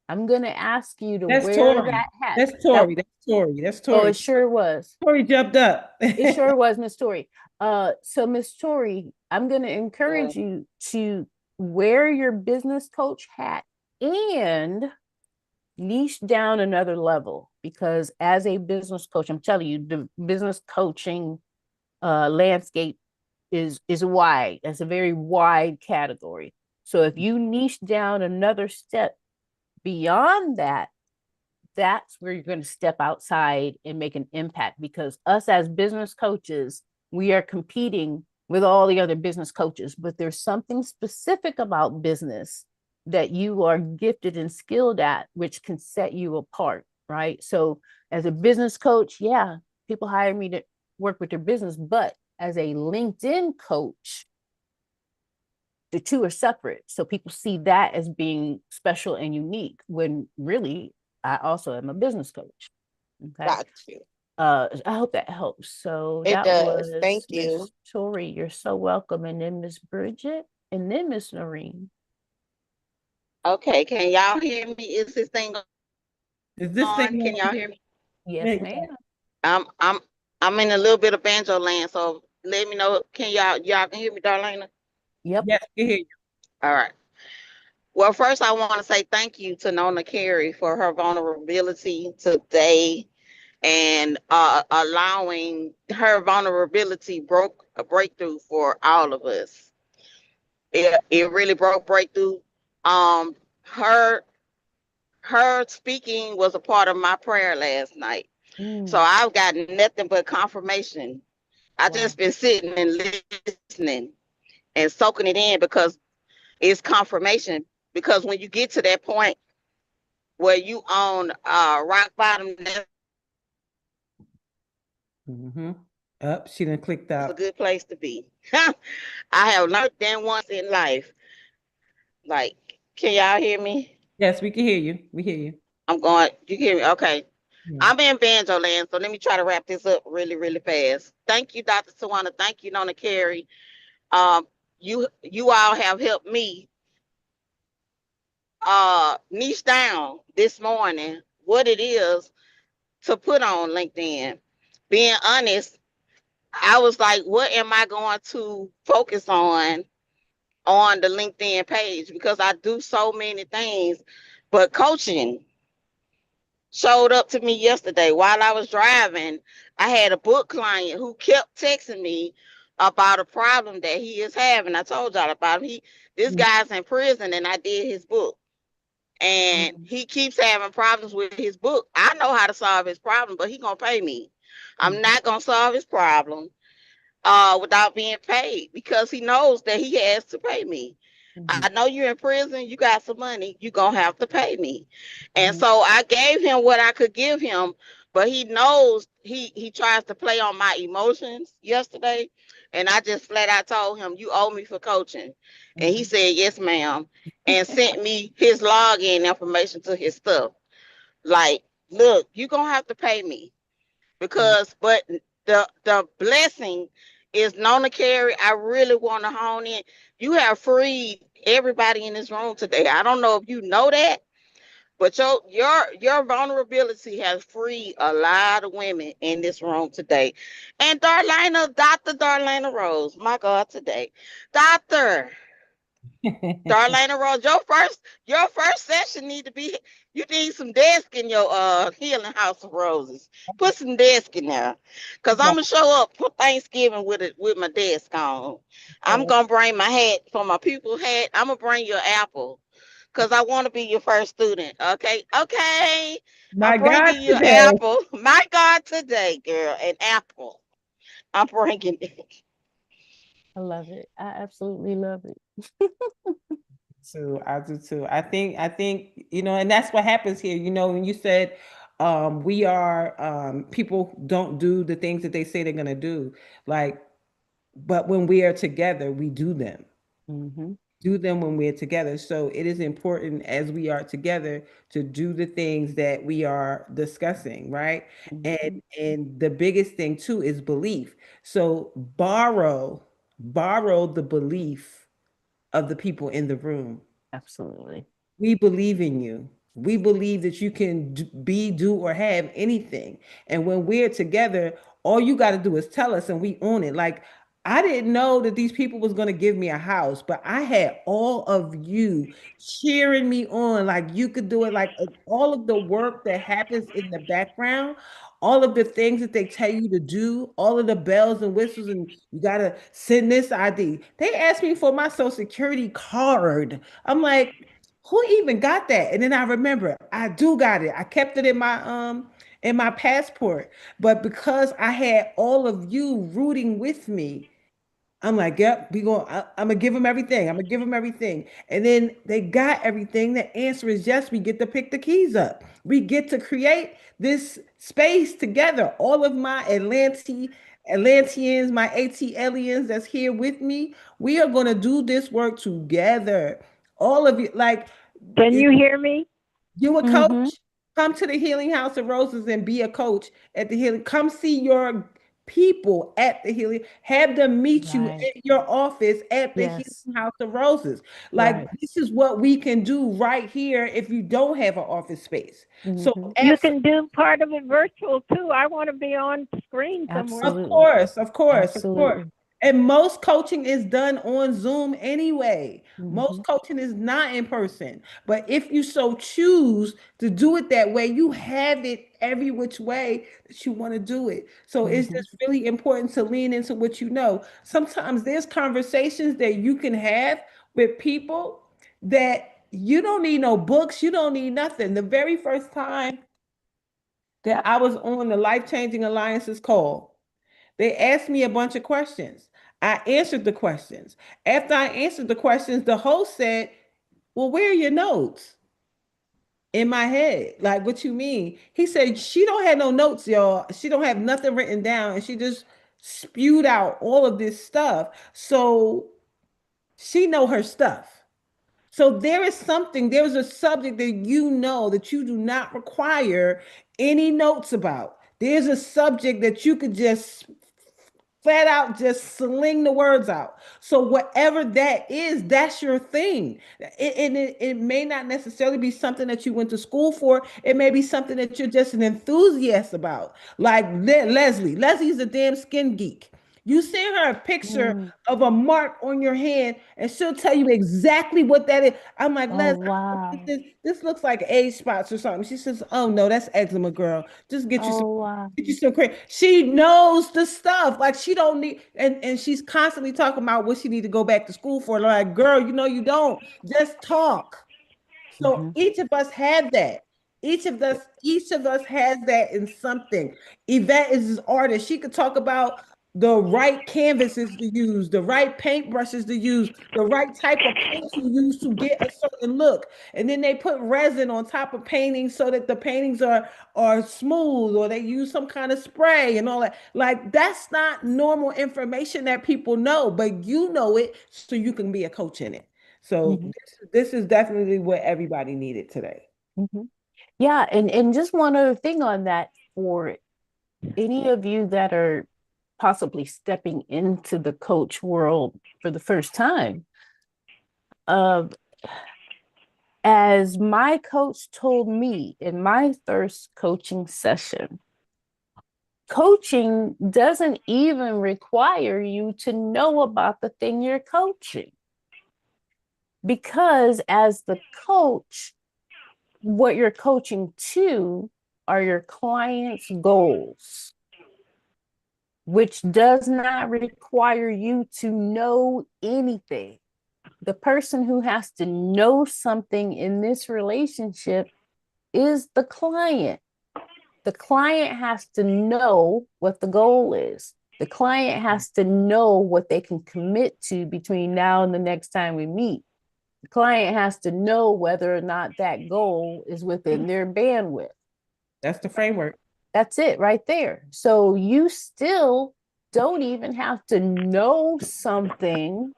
S2: I'm gonna ask you to
S1: That's
S2: wear
S1: Tori.
S2: that hat.
S1: That's Tori. That's Tori. That's Tori.
S2: Oh, it sure was.
S1: Tori jumped up.
S2: It sure was, Miss Tori. So Miss Tori, I'm gonna encourage you to wear your business coach hat and niche down another level, because as a business coach, I'm telling you, the business coaching landscape is wide. That's a very wide category. So if you niche down another step beyond that, that's where you're going to step outside and make an impact, because us as business coaches, we are competing with all the other business coaches, but there's something specific about business that you are gifted and skilled at, which can set you apart, right? So as a business coach, yeah, people hire me to work with their business, but as a LinkedIn coach, the two are separate. So people see that as being special and unique when really I also am a business coach. Okay.
S6: Got you.
S2: I hope that helps. So
S6: It
S2: that
S6: does.
S2: was
S6: Thank you.
S2: Miss Tori. You're so welcome. And then Miss Bridget, and then Miss Noreen.
S7: Okay, can y'all hear me? Is this thing
S1: Is this
S7: on?
S1: thing
S7: Can y'all hear me?
S2: Yes, ma'am.
S7: I'm I'm I'm in a little bit of banjo land, so let me know. Can y'all can hear me, Darlaina?
S2: Yep.
S1: Yes, we hear you.
S7: All right. Well, first I want to say thank you to Nona Carey for her vulnerability today and allowing her vulnerability broke a breakthrough for all of us. It really broke breakthrough. Um, her her speaking was a part of my prayer last night. So I've got nothing but confirmation. I just been sitting and listening and soaking it in because it's confirmation. Because when you get to that point where you on rock bottom, that's
S1: Mm-hmm. Up, she done clicked
S7: a
S1: out.
S7: good place to be. I have learned that once in life. Like, can y'all hear me?
S1: Yes, we can hear you. We hear you.
S7: I'm going. You hear me? Okay.
S1: Yeah.
S7: I'm in banjo land, so let me try to wrap this up really, really fast. Thank you, Dr. Tawana. Thank you, Nona Carey. You all have helped me niche down this morning what it is to put on LinkedIn. being honest, I was like, what am I going to focus on the LinkedIn page? Because I do so many things, but coaching showed up to me yesterday while I was driving. I had a book client who kept texting me about a problem that he is having. I told y'all about him. This guy's in prison, and I did his book. And he keeps having problems with his book. I know how to solve his problem, but he gonna pay me. I'm not gonna solve his problem without being paid, because he knows that he has to pay me. I know you're in prison, you got some money, you gonna have to pay me. And so I gave him what I could give him, but he knows he tries to play on my emotions yesterday. And I just flat out told him, you owe me for coaching. And he said, yes, ma'am, and sent me his login information to his stuff. Like, look, you gonna have to pay me, because but the blessing is Nona Carey. I really want to hone in. You have freed everybody in this room today. I don't know if you know that, but your vulnerability has freed a lot of women in this room today. And Dr. Darlaina Rose, my God, today, Doctor Darlaina Rose, your first session need to be, you need some desk in your healing house of roses. Put some desk in there. Cause I'm gonna show up for Thanksgiving with my desk on. I'm gonna bring my hat for my pupil hat. I'm gonna bring you an apple. Cause I want to be your first student. Okay. Okay. I'm
S1: My God,
S7: bringing you an
S1: today.
S7: apple. My God, today, girl, an apple. I'm bringing it.
S2: I love it. I absolutely love it.
S1: Too, I do too. I think, and that's what happens here. When you said we are people don't do the things that they say they're gonna do. Like, but when we are together, we do them.
S2: Mm-hmm.
S1: Do them when we're together. So it is important as we are together to do the things that we are discussing, right?
S2: Mm-hmm.
S1: And the biggest thing too is belief. So borrow the belief of the people in the room.
S2: Absolutely.
S1: We believe in you. We believe that you can be, do, or have anything. And when we're together, all you got to do is tell us and we own it. Like, I didn't know that these people was going to give me a house, but I had all of you cheering me on. Like, you could do it. Like, all of the work that happens in the background, all of the things that they tell you to do, all of the bells and whistles, and you got to send this ID. They asked me for my social security card. I'm like, who even got that? And then I remember I do got it. I kept it in my passport. But because I had all of you rooting with me, I'm like, yep, I'm gonna give them everything. I'm gonna give them everything. And then they got everything. The answer is yes, we get to pick the keys up. We get to create this space together. All of my Atlanteans, my ATLians that's here with me, we are gonna do this work together. All of you, like,
S8: Can you hear me?
S1: you a
S2: Mm-hmm.
S1: coach? Come to the Healing House of Roses and be a coach at the Healing. Come see your people at the Healing. Have them meet you
S2: Right.
S1: at your office at the
S2: Yes.
S1: Healing House of Roses. Like,
S2: Right.
S1: this is what we can do right here if you don't have an office space. So
S2: Mm-hmm.
S8: You
S1: absolutely.
S8: can do part of it virtual too. I want to be on screen somewhere.
S1: Of
S2: Absolutely.
S1: course, of course, of course.
S2: Absolutely.
S1: And most coaching is done on Zoom anyway.
S2: Mm-hmm.
S1: Most coaching is not in person. But if you so choose to do it that way, you have it every which way that you want to do it. So it's
S2: Mm-hmm.
S1: just really important to lean into what you know. Sometimes there's conversations that you can have with people that you don't need no books, you don't need nothing. The very first time that I was on the Life Changing Alliances call, they asked me a bunch of questions. I answered the questions. After I answered the questions, the host said, well, where are your notes? In my head. Like, what you mean? He said, she don't have no notes, y'all. She don't have nothing written down. And she just spewed out all of this stuff. So she know her stuff. So there's a subject that you know that you do not require any notes about. There's a subject that you could just flat out just sling the words out. So whatever that is, that's your thing. It may not necessarily be something that you went to school for. It may be something that you're just an enthusiast about. Like Leslie. Leslie's a damn skin geek. You send her a picture
S2: Mm.
S1: of a mark on your hand, and she'll tell you exactly what that is. I'm like,
S2: Oh,
S1: Les,
S2: wow.
S1: this looks like age spots or something. She says, oh no, that's eczema, girl. Just
S2: Oh, wow.
S1: get you some cream. She knows the stuff. Like she don't need, and she's constantly talking about what she need to go back to school for. Like, girl, you know you don't. Just talk. So
S2: Mhm.
S1: each of us had that. Each of us has that in something. Yvette is an artist. She could talk about the right canvases to use, the right paintbrushes to use, the right type of paint to use to get a certain look. And then they put resin on top of paintings so that the paintings are smooth, or they use some kind of spray and all that. Like that's not normal information that people know, but you know it so you can be a coach in it. So
S2: Mhm.
S1: this is definitely what everybody needed today.
S2: Mhm. Yeah, and just one other thing on that for any of you that are possibly stepping into the coach world for the first time. As my coach told me in my first coaching session, coaching doesn't even require you to know about the thing you're coaching. Because as the coach, what you're coaching to are your client's goals, which does not require you to know anything. The person who has to know something in this relationship is the client. The client has to know what the goal is. The client has to know what they can commit to between now and the next time we meet. The client has to know whether or not that goal is within their bandwidth.
S1: That's the framework.
S2: That's it right there. So you still don't even have to know something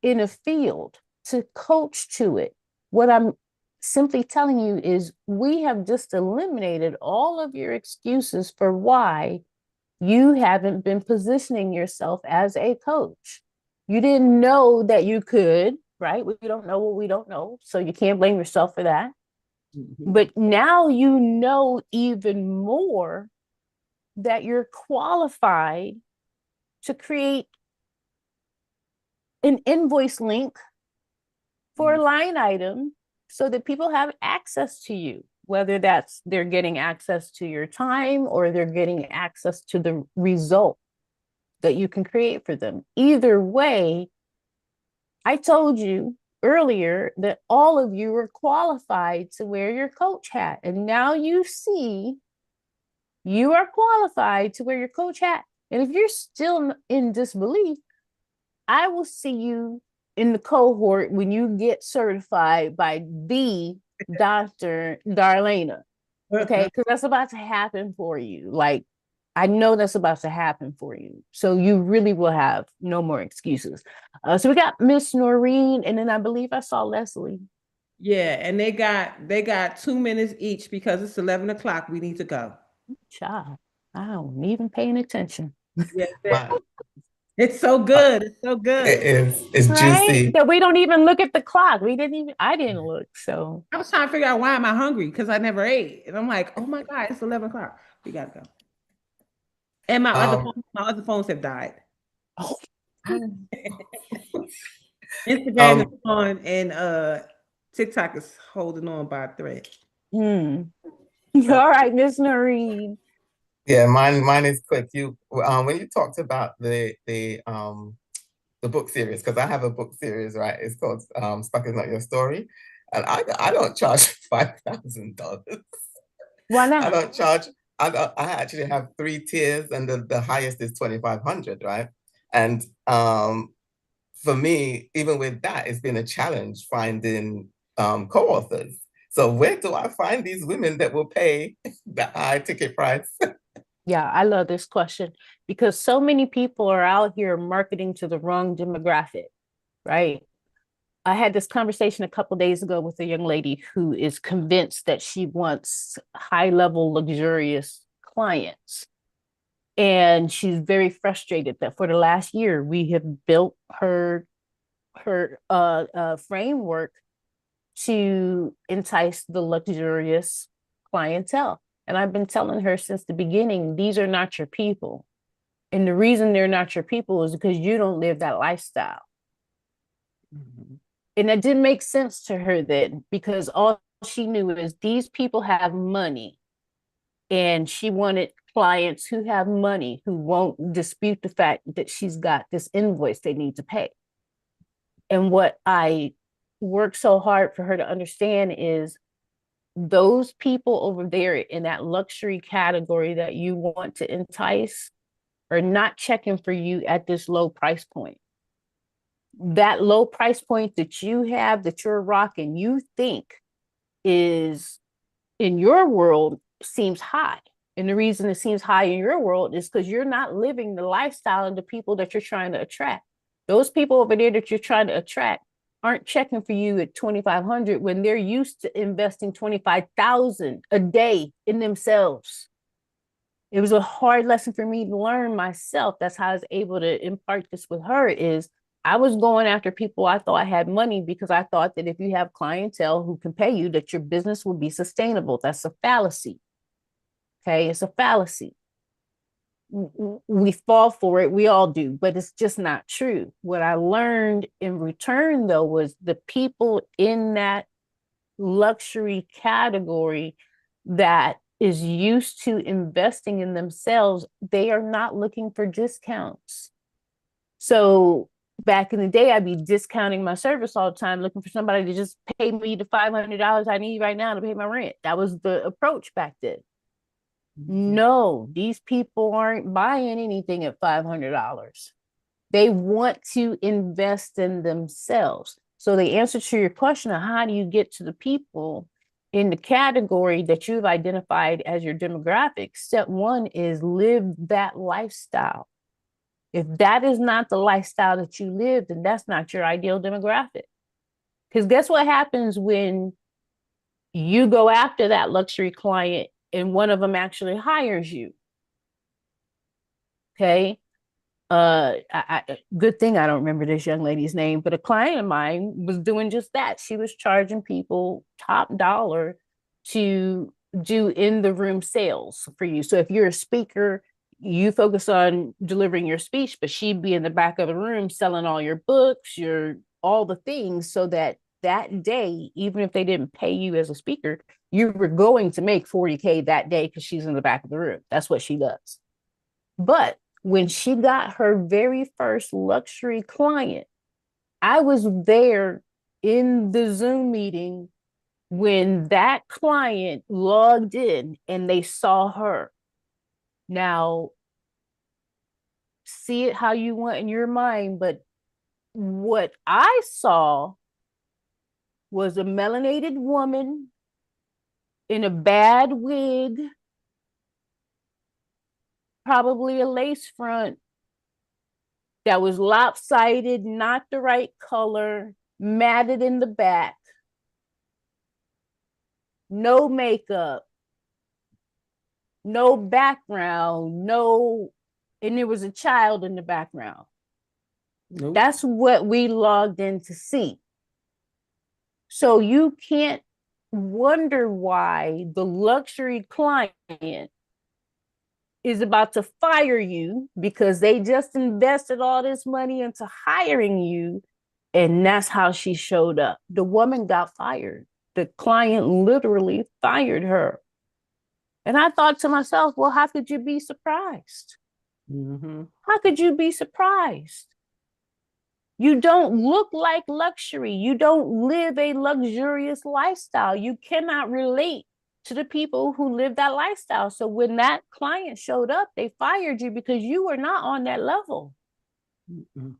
S2: in a field to coach to it. What I'm simply telling you is we have just eliminated all of your excuses for why you haven't been positioning yourself as a coach. You didn't know that you could, right? We don't know what we don't know. So you can't blame yourself for that.
S1: Mhm.
S2: But now you know even more that you're qualified to create an invoice link for a line item so that people have access to you, whether that's they're getting access to your time or they're getting access to the result that you can create for them. Either way, I told you earlier that all of you are qualified to wear your coach hat. And now you see you are qualified to wear your coach hat. And if you're still in disbelief, I will see you in the cohort when you get certified by the Dr. Darlaina. Okay, because that's about to happen for you. Like, I know that's about to happen for you. So you really will have no more excuses. So we got Miss Noreen, and then I believe I saw Leslie.
S1: Yeah, and they got 2 minutes each because it's 11 o'clock. We need to go.
S2: Child, I don't even paying attention.
S1: Yes,
S4: My,
S1: it's so
S4: uh,
S1: good. It's so
S4: it
S1: good.
S4: is, it's
S2: Right?
S4: juicy.
S2: That we don't even look at the clock. I didn't look. So
S1: I was trying to figure out why am I hungry because I never ate, and I'm like, oh my god, it's 11 o'clock. We gotta go. And
S4: Um,
S1: my other phones have died.
S2: oh,
S1: Instagram is
S4: um,
S1: on, and TikTok is holding on by a thread.
S2: hmm.
S4: so
S2: All right, Miss Noreen.
S4: yeah, mine is quick. You when you talked about the book series, because I have a book series, right? It's called Stuck Is Not Your Story. And I don't charge $5,000.
S2: Why
S4: I
S2: not?
S4: don't charge, I actually have three tiers, and the highest is 2,500, right? And for me, even with that, it's been a challenge finding co-authors. So where do I find these women that will pay the high ticket price?
S2: Yeah, I love this question because so many people are out here marketing to the wrong demographic, right? I had this conversation a couple days ago with a young lady who is convinced that she wants high level, luxurious clients. And she's very frustrated that for the last year, we have built her framework to entice the luxurious clientele. And I've been telling her since the beginning, these are not your people. And the reason they're not your people is because you don't live that lifestyle. Mm-hmm. And that didn't make sense to her then, because all she knew is these people have money. And she wanted clients who have money, who won't dispute the fact that she's got this invoice they need to pay. And what I work so hard for her to understand is those people over there in that luxury category that you want to entice are not checking for you at this low price point. That low price point that you have, that you're rocking, you think is in your world seems high. And the reason it seems high in your world is because you're not living the lifestyle of the people that you're trying to attract. Those people over there that you're trying to attract aren't checking for you at 2,500 when they're used to investing 25,000 a day in themselves. It was a hard lesson for me to learn myself. That's how I was able to impart this with her. Is I was going after people I thought had money because I thought that if you have clientele who can pay you, that your business will be sustainable. That's a fallacy. Okay, it's a fallacy. We fall for it. We all do, but it's just not true. What I learned in return, though, was the people in that luxury category that is used to investing in themselves, they are not looking for discounts. So back in the day, I'd be discounting my service all the time, looking for somebody to just pay me the $500 I need right now to pay my rent. That was the approach back then. No, these people aren't buying anything at $500. They want to invest in themselves. So the answer to your question of how do you get to the people in the category that you've identified as your demographic, step one is live that lifestyle. If that is not the lifestyle that you live, then that's not your ideal demographic. Because guess what happens when you go after that luxury client and one of them actually hires you? Okay. Good thing I don't remember this young lady's name, but a client of mine was doing just that. She was charging people top dollar to do in the room sales for you. So if you're a speaker, you focus on delivering your speech, but she'd be in the back of the room selling all your books, all the things, so that day, even if they didn't pay you as a speaker, you were going to make 40K that day because she's in the back of the room. That's what she does. But when she got her very first luxury client, I was there in the Zoom meeting when that client logged in and they saw her. Now, see it how you want in your mind, but what I saw was a melanated woman in a bad wig, probably a lace front that was lopsided, not the right color, matted in the back, no makeup, no background, and there was a child in the background. Nope. That's what we logged in to see. So you can't wonder why the luxury client is about to fire you because they just invested all this money into hiring you. And that's how she showed up. The woman got fired. The client literally fired her. And I thought to myself, well, how could you be surprised? Mm-hmm. How could you be surprised? You don't look like luxury. You don't live a luxurious lifestyle. You cannot relate to the people who live that lifestyle. So when that client showed up, they fired you because you were not on that level. Mm-mm.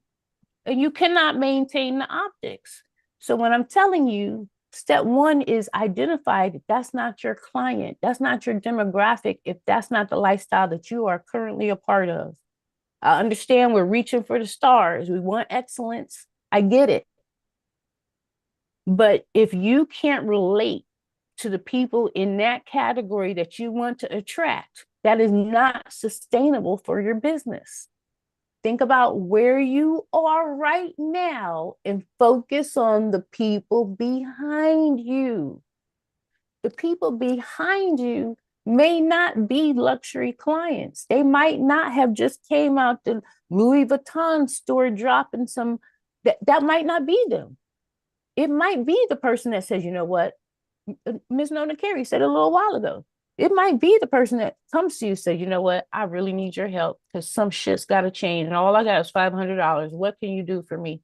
S2: And you cannot maintain the optics. So when I'm telling you, step one is identify that that's not your client. That's not your demographic if that's not the lifestyle that you are currently a part of. I understand we're reaching for the stars. We want excellence. I get it. But if you can't relate to the people in that category that you want to attract, That is not sustainable for your business. Think about where you are right now and focus on the people behind you. The people behind you may not be luxury clients. They might not have just came out the Louis Vuitton store dropping some, that might not be them. It might be the person that says, you know what, Ms. Nona Carey said a little while ago, it might be the person that comes to you and says, you know what, I really need your help because some shit's got to change and all I got is $500. What can you do for me?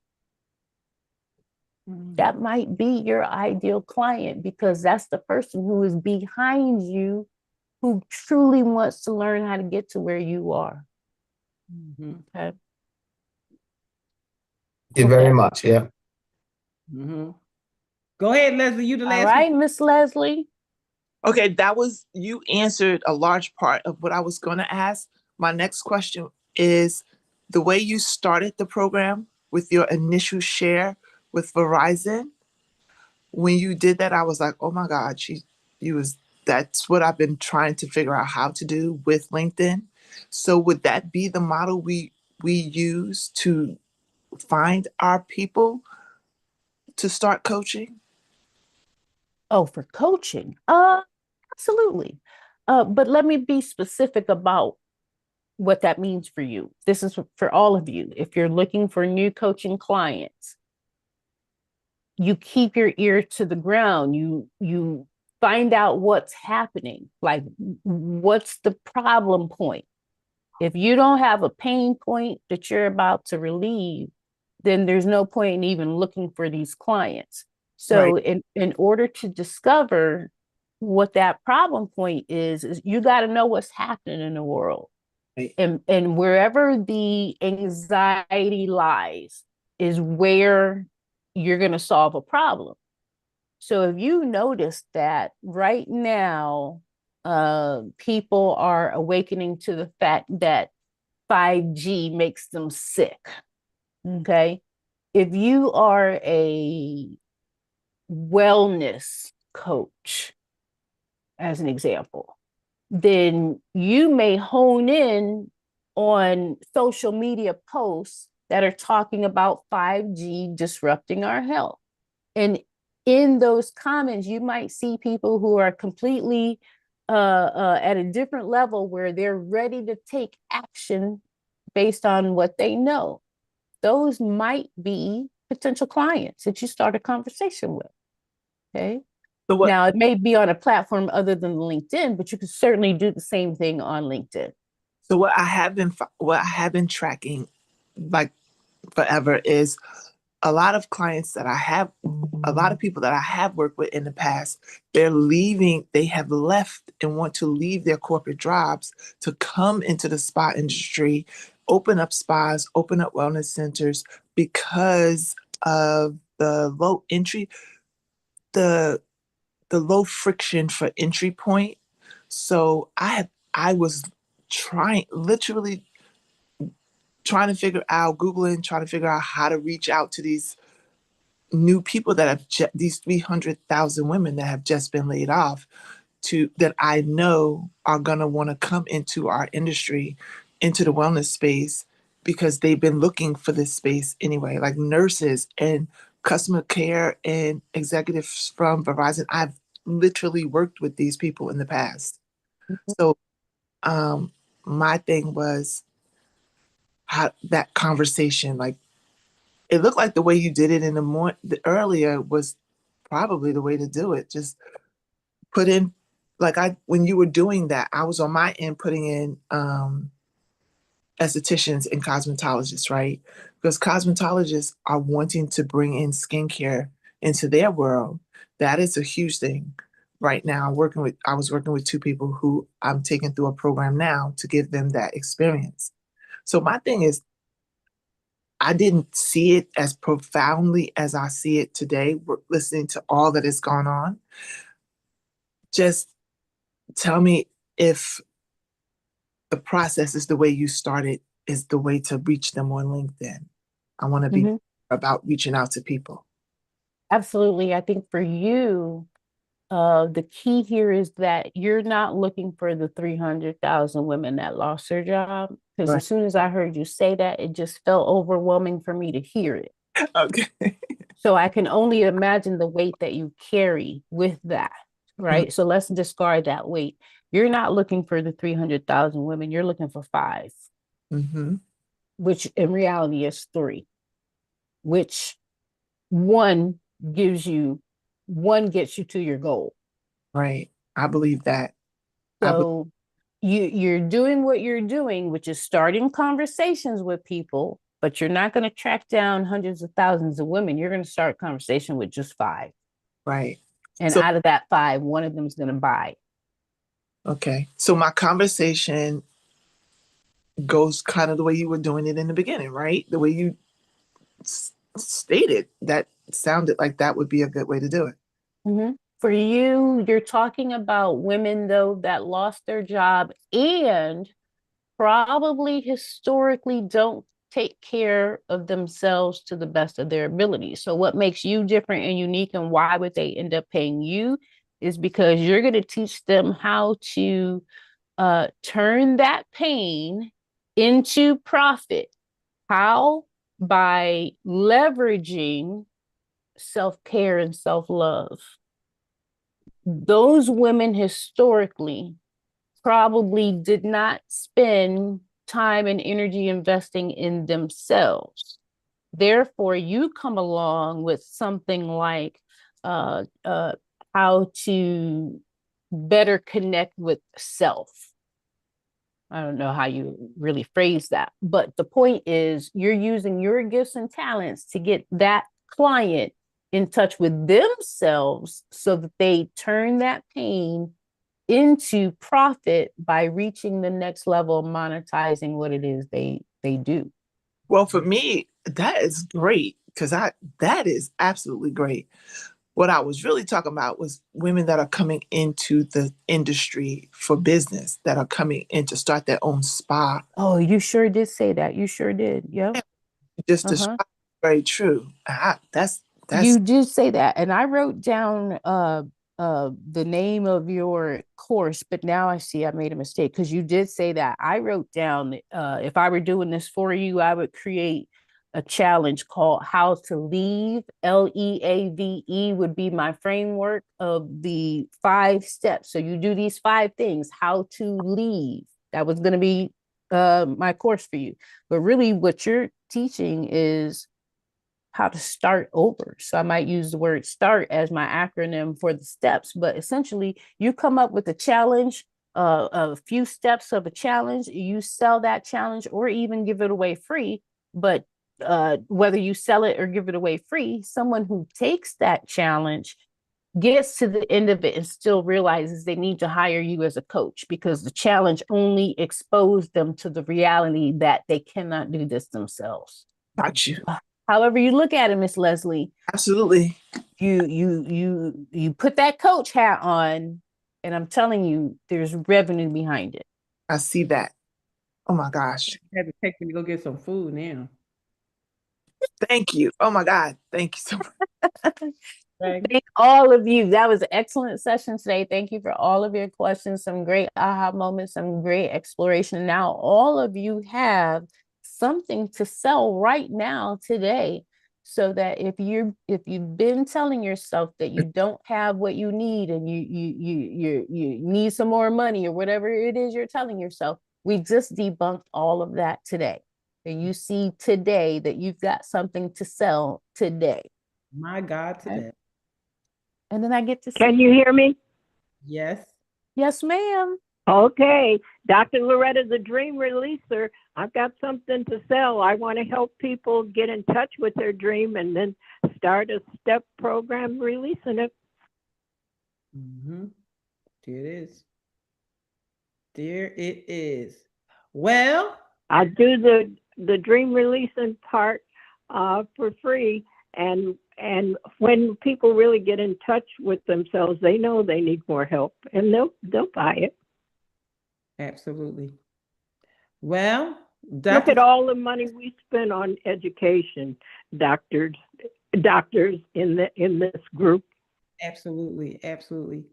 S2: That might be your ideal client because that's the person who is behind you who truly wants to learn how to get to where you are. Okay.
S4: Thank you very much. Yeah.
S1: Go ahead, Leslie. You the
S2: All
S1: last
S2: right, Miss Leslie.
S5: Okay, you answered a large part of what I was going to ask. My next question is the way you started the program with your initial share with Verizon. When you did that, I was like, oh my God, that's what I've been trying to figure out how to do with LinkedIn. So would that be the model we use to find our people to start coaching?
S2: Oh, for coaching. Absolutely. But let me be specific about what that means for you. This is for all of you. If you're looking for new coaching clients, you keep your ear to the ground. You find out what's happening. Like, what's the problem point? If you don't have a pain point that you're about to relieve, then there's no point in even looking for these clients. So
S5: Right.
S2: in order to discover what that problem point is you got to know what's happening in the world.
S5: Right.
S2: And wherever the anxiety lies is where you're going to solve a problem. So if you notice that right now, people are awakening to the fact that 5G makes them sick. Okay. If you are a wellness coach, as an example, then you may hone in on social media posts that are talking about 5G disrupting our health. And in those comments, you might see people who are completely at a different level where they're ready to take action based on what they know. Those might be potential clients that you start a conversation with. Okay.
S5: So what
S2: Now, it may be on a platform other than LinkedIn, but you can certainly do the same thing on LinkedIn.
S5: so what I have been tracking like forever is a lot of clients that I have, a lot of people that I have worked with in the past, they have left and want to leave their corporate jobs to come into the spa industry, open up spas, open up wellness centers because of the low entry, the low friction for entry point. So I was literally trying to figure out, Googling, trying to figure out how to reach out to these new people that these 300,000 women that have just been laid off that I know are going to want to come into our industry, into the wellness space, because they've been looking for this space anyway, like nurses and customer care and executives from Verizon. I've literally worked with these people in the past. So my thing was how that conversation, like, it looked like the way you did it in the morning, earlier was probably the way to do it. Just put in, when you were doing that, I was on my end putting in estheticians and cosmetologists, right? Because cosmetologists are wanting to bring in skincare into their world. That is a huge thing right now. I was working with two people who I'm taking through a program now to give them that experience. So my thing is, I didn't see it as profoundly as I see it today, listening to all that has gone on. Just tell me if the process is the way you started, is the way to reach them on LinkedIn. I want to be about reaching out to people.
S2: Absolutely. I think for you, The key here is that you're not looking for the 300,000 women that lost their job. Because
S5: Right.
S2: as soon as I heard you say that, it just felt overwhelming for me to hear it.
S5: Okay.
S2: So I can only imagine the weight that you carry with that, right? So let's discard that weight. You're not looking for the 300,000 women, you're looking for 5,
S5: Mm-hmm.
S2: which in reality is 3, which one gives you, one gets you to your goal.
S5: Right. I believe that.
S2: So you're doing what you're doing, which is starting conversations with people, but you're not going to track down hundreds of thousands of women. You're going to start a conversation with just 5.
S5: Right.
S2: And
S5: So,
S2: out of that 5, one of them is going to buy.
S5: okay. So my conversation goes kind of the way you were doing it in the beginning, right? The way you stated that sounded like that would be a good way to do it.
S2: Mm-hmm. For you, you're talking about women, though, that lost their job and probably historically don't take care of themselves to the best of their ability. So, what makes you different and unique, and why would they end up paying you, is because you're going to teach them how to turn that pain into profit. How? By leveraging self care and self love. Those women historically probably did not spend time and energy investing in themselves. Therefore, you come along with something like uh, uh, how to better connect with self. I don't know how you really phrase that, but the point is you're using your gifts and talents to get that client in touch with themselves so that they turn that pain into profit by reaching the next level of monetizing what it is they do.
S5: Well, for me, that is great because that is absolutely great. What I was really talking about was women that are coming into the industry for business, that are coming in to start their own spa.
S2: Oh, you sure did say that. You sure did. Yep.
S5: Just
S2: Uh-huh.
S5: describe very true. That's
S2: You did say that. And I wrote down the name of your course, but now I see I made a mistake because you did say that. I wrote down if I were doing this for you, I would create a challenge called How to Leave. LEAVE would be my framework of the 5 steps. So you do these 5 things, how to leave. That was going to be my course for you. But really, what you're teaching is how to start over. So I might use the word start as my acronym for the steps, but essentially you come up with a challenge, a few steps of a challenge, you sell that challenge or even give it away free. But whether you sell it or give it away free, someone who takes that challenge gets to the end of it and still realizes they need to hire you as a coach because the challenge only exposed them to the reality that they cannot do this themselves.
S5: got you.
S2: However you look at it, Miss Leslie,
S5: Absolutely.
S2: you put that coach hat on, and I'm telling you, there's revenue behind it.
S5: I see that. Oh my gosh.
S1: You have to take me to go get some food now.
S5: Thank you. Oh my God. Thank you so much.
S1: Right.
S2: Thank all of you. That was an excellent session today. Thank you for all of your questions, some great aha moments, some great exploration. Now, all of you have something to sell right now today. So that if you've been telling yourself that you don't have what you need and you need some more money or whatever it is you're telling yourself, we just debunked all of that today. And you see today that you've got something to sell today.
S1: My God, today.
S2: And then I get to
S8: Can
S2: see.
S8: you hear me?
S1: Yes.
S2: Yes, ma'am.
S8: Okay. Dr. Loretta, the dream releaser, I've got something to sell. I want to help people get in touch with their dream and then start a step program releasing it.
S1: Mm-hmm. There it is. There it is. Well,
S8: I do the dream releasing part for free, and when people really get in touch with themselves, they know they need more help, and they'll buy it.
S1: absolutely. Well,
S8: Look
S1: Dr.
S8: at all the money we spend on education, doctors in this group.
S1: Absolutely, absolutely.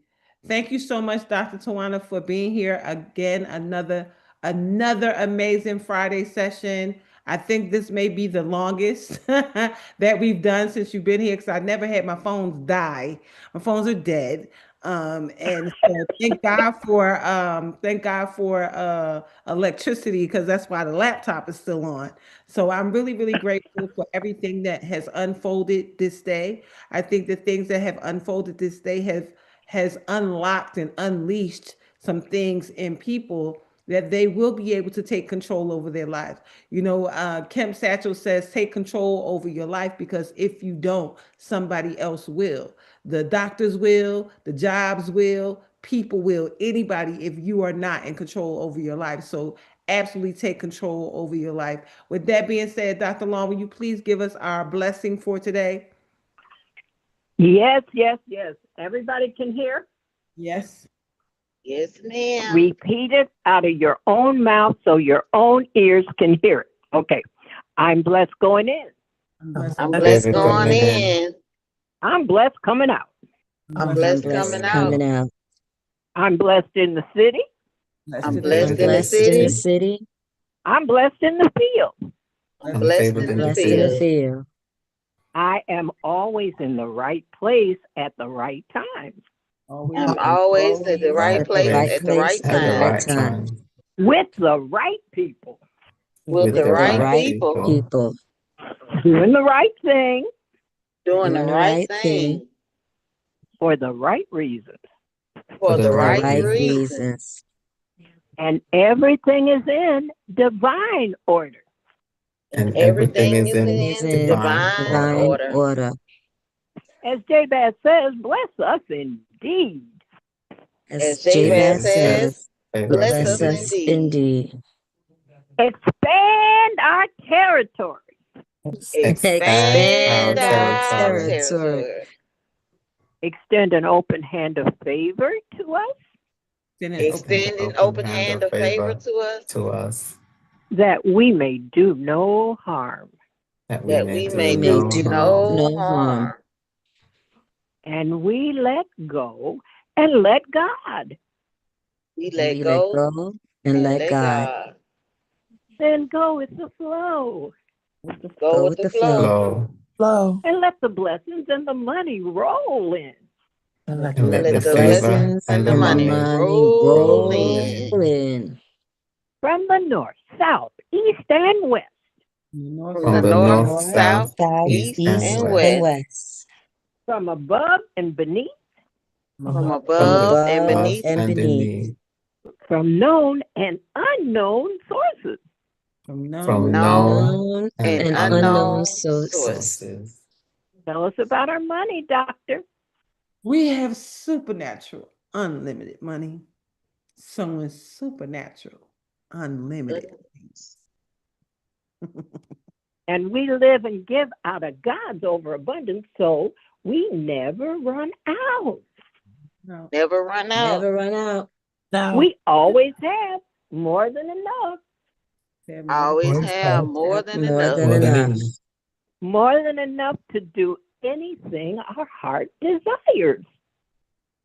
S1: Thank you so much, Dr. Tawana, for being here again. Another amazing Friday session. I think this may be the longest that we've done since you've been here because I never had my phones die. My phones are dead. And so thank God for electricity because that's why the laptop is still on. So I'm really, really grateful for everything that has unfolded this day. I think the things that have unfolded this day has unlocked and unleashed some things in people that they will be able to take control over their lives. Kemp Satchel says, take control over your life because if you don't, somebody else will. The doctors will, the jobs will, people will, anybody if you are not in control over your life. So absolutely take control over your life. With that being said, Dr. Long, will you please give us our blessing for today?
S8: Yes, yes, yes. Everybody can hear?
S1: Yes.
S7: Yes, ma'am.
S8: Repeat it out of your own mouth so your own ears can hear it. Okay. I'm blessed going in.
S7: I'm blessed going
S4: Coming in.
S7: in.
S8: I'm blessed coming out.
S7: I'm blessed coming out.
S3: out.
S8: I'm blessed in the city.
S7: I'm blessed in the
S3: Blessed in the
S7: city.
S3: city.
S8: I'm blessed in the field.
S7: I'm blessed in the
S3: Blessed in the
S7: field.
S3: field.
S8: I am always in the right place at the right time.
S7: I'm always at the right place at the right
S4: At the
S7: time.
S4: right time.
S8: With the right people.
S7: With the right people.
S3: People.
S8: Doing the right thing.
S7: Doing the right thing.
S8: For the right reasons.
S7: For the right
S3: Right
S7: reason.
S3: reasons.
S8: And everything is in divine order.
S4: And everything is in
S3: Is in
S7: divine order.
S8: As Jabez says, bless us indeed.
S7: As Jabez says,
S4: bless
S7: bless us indeed.
S8: Expand our territory.
S7: Expand
S4: our
S7: our
S4: territory.
S7: territory.
S8: Extend an open hand of favor to us.
S7: Extend an open hand of favor to us.
S8: That we may do no harm.
S7: That we may do no harm.
S8: And we let go and let God.
S7: We let go and let God.
S8: Then go with the flow.
S7: Go with the flow.
S8: And let the blessings and the money roll in.
S4: And let
S7: the
S4: the
S7: blessings
S4: and
S7: the money roll in.
S8: From the north, south, east, and west.
S7: From the north, south, east, and west.
S8: From above and beneath.
S7: From above and beneath.
S8: From known and unknown sources.
S1: From
S7: known and unknown sources.
S8: Tell us about our money, doctor.
S1: We have supernatural, unlimited money. Sowing supernatural, unlimited things.
S8: And we live and give out of God's overabundance, so we never run out.
S1: No.
S7: Never run out.
S3: Never run out.
S6: No.
S8: We always have more than enough.
S7: Always have more than enough.
S8: More than enough to do anything our heart desires.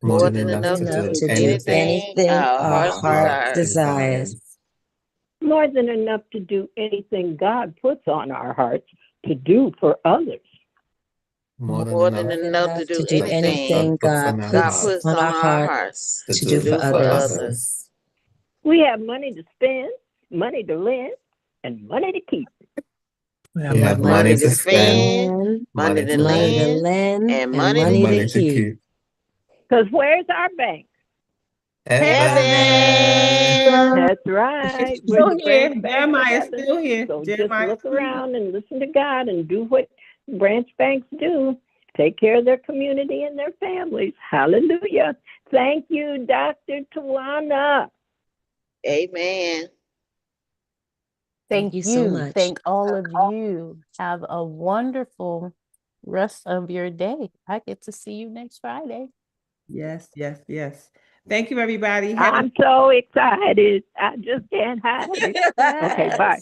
S7: More than enough to do anything our heart desires.
S8: More than enough to do anything God puts on our hearts to do for others.
S7: More than enough to do anything God puts on our hearts to do for others.
S8: We have money to spend, money to lend, and money to keep.
S4: We have money to spend,
S7: money to lend, and money to keep.
S8: Because where's our bank?
S7: Heaven.
S8: That's right.
S1: Still here. Jeremiah is still here.
S8: So just look around and listen to God and do what branch banks do. Take care of their community and their families. Hallelujah. Thank you, Dr. Tawana.
S7: Amen.
S2: Thank you
S3: so much.
S2: Thank all of you. Have a wonderful rest of your day. I get to see you next Friday.
S1: Yes. Thank you, everybody.
S8: I'm so excited. I just can't hide it. Okay, bye.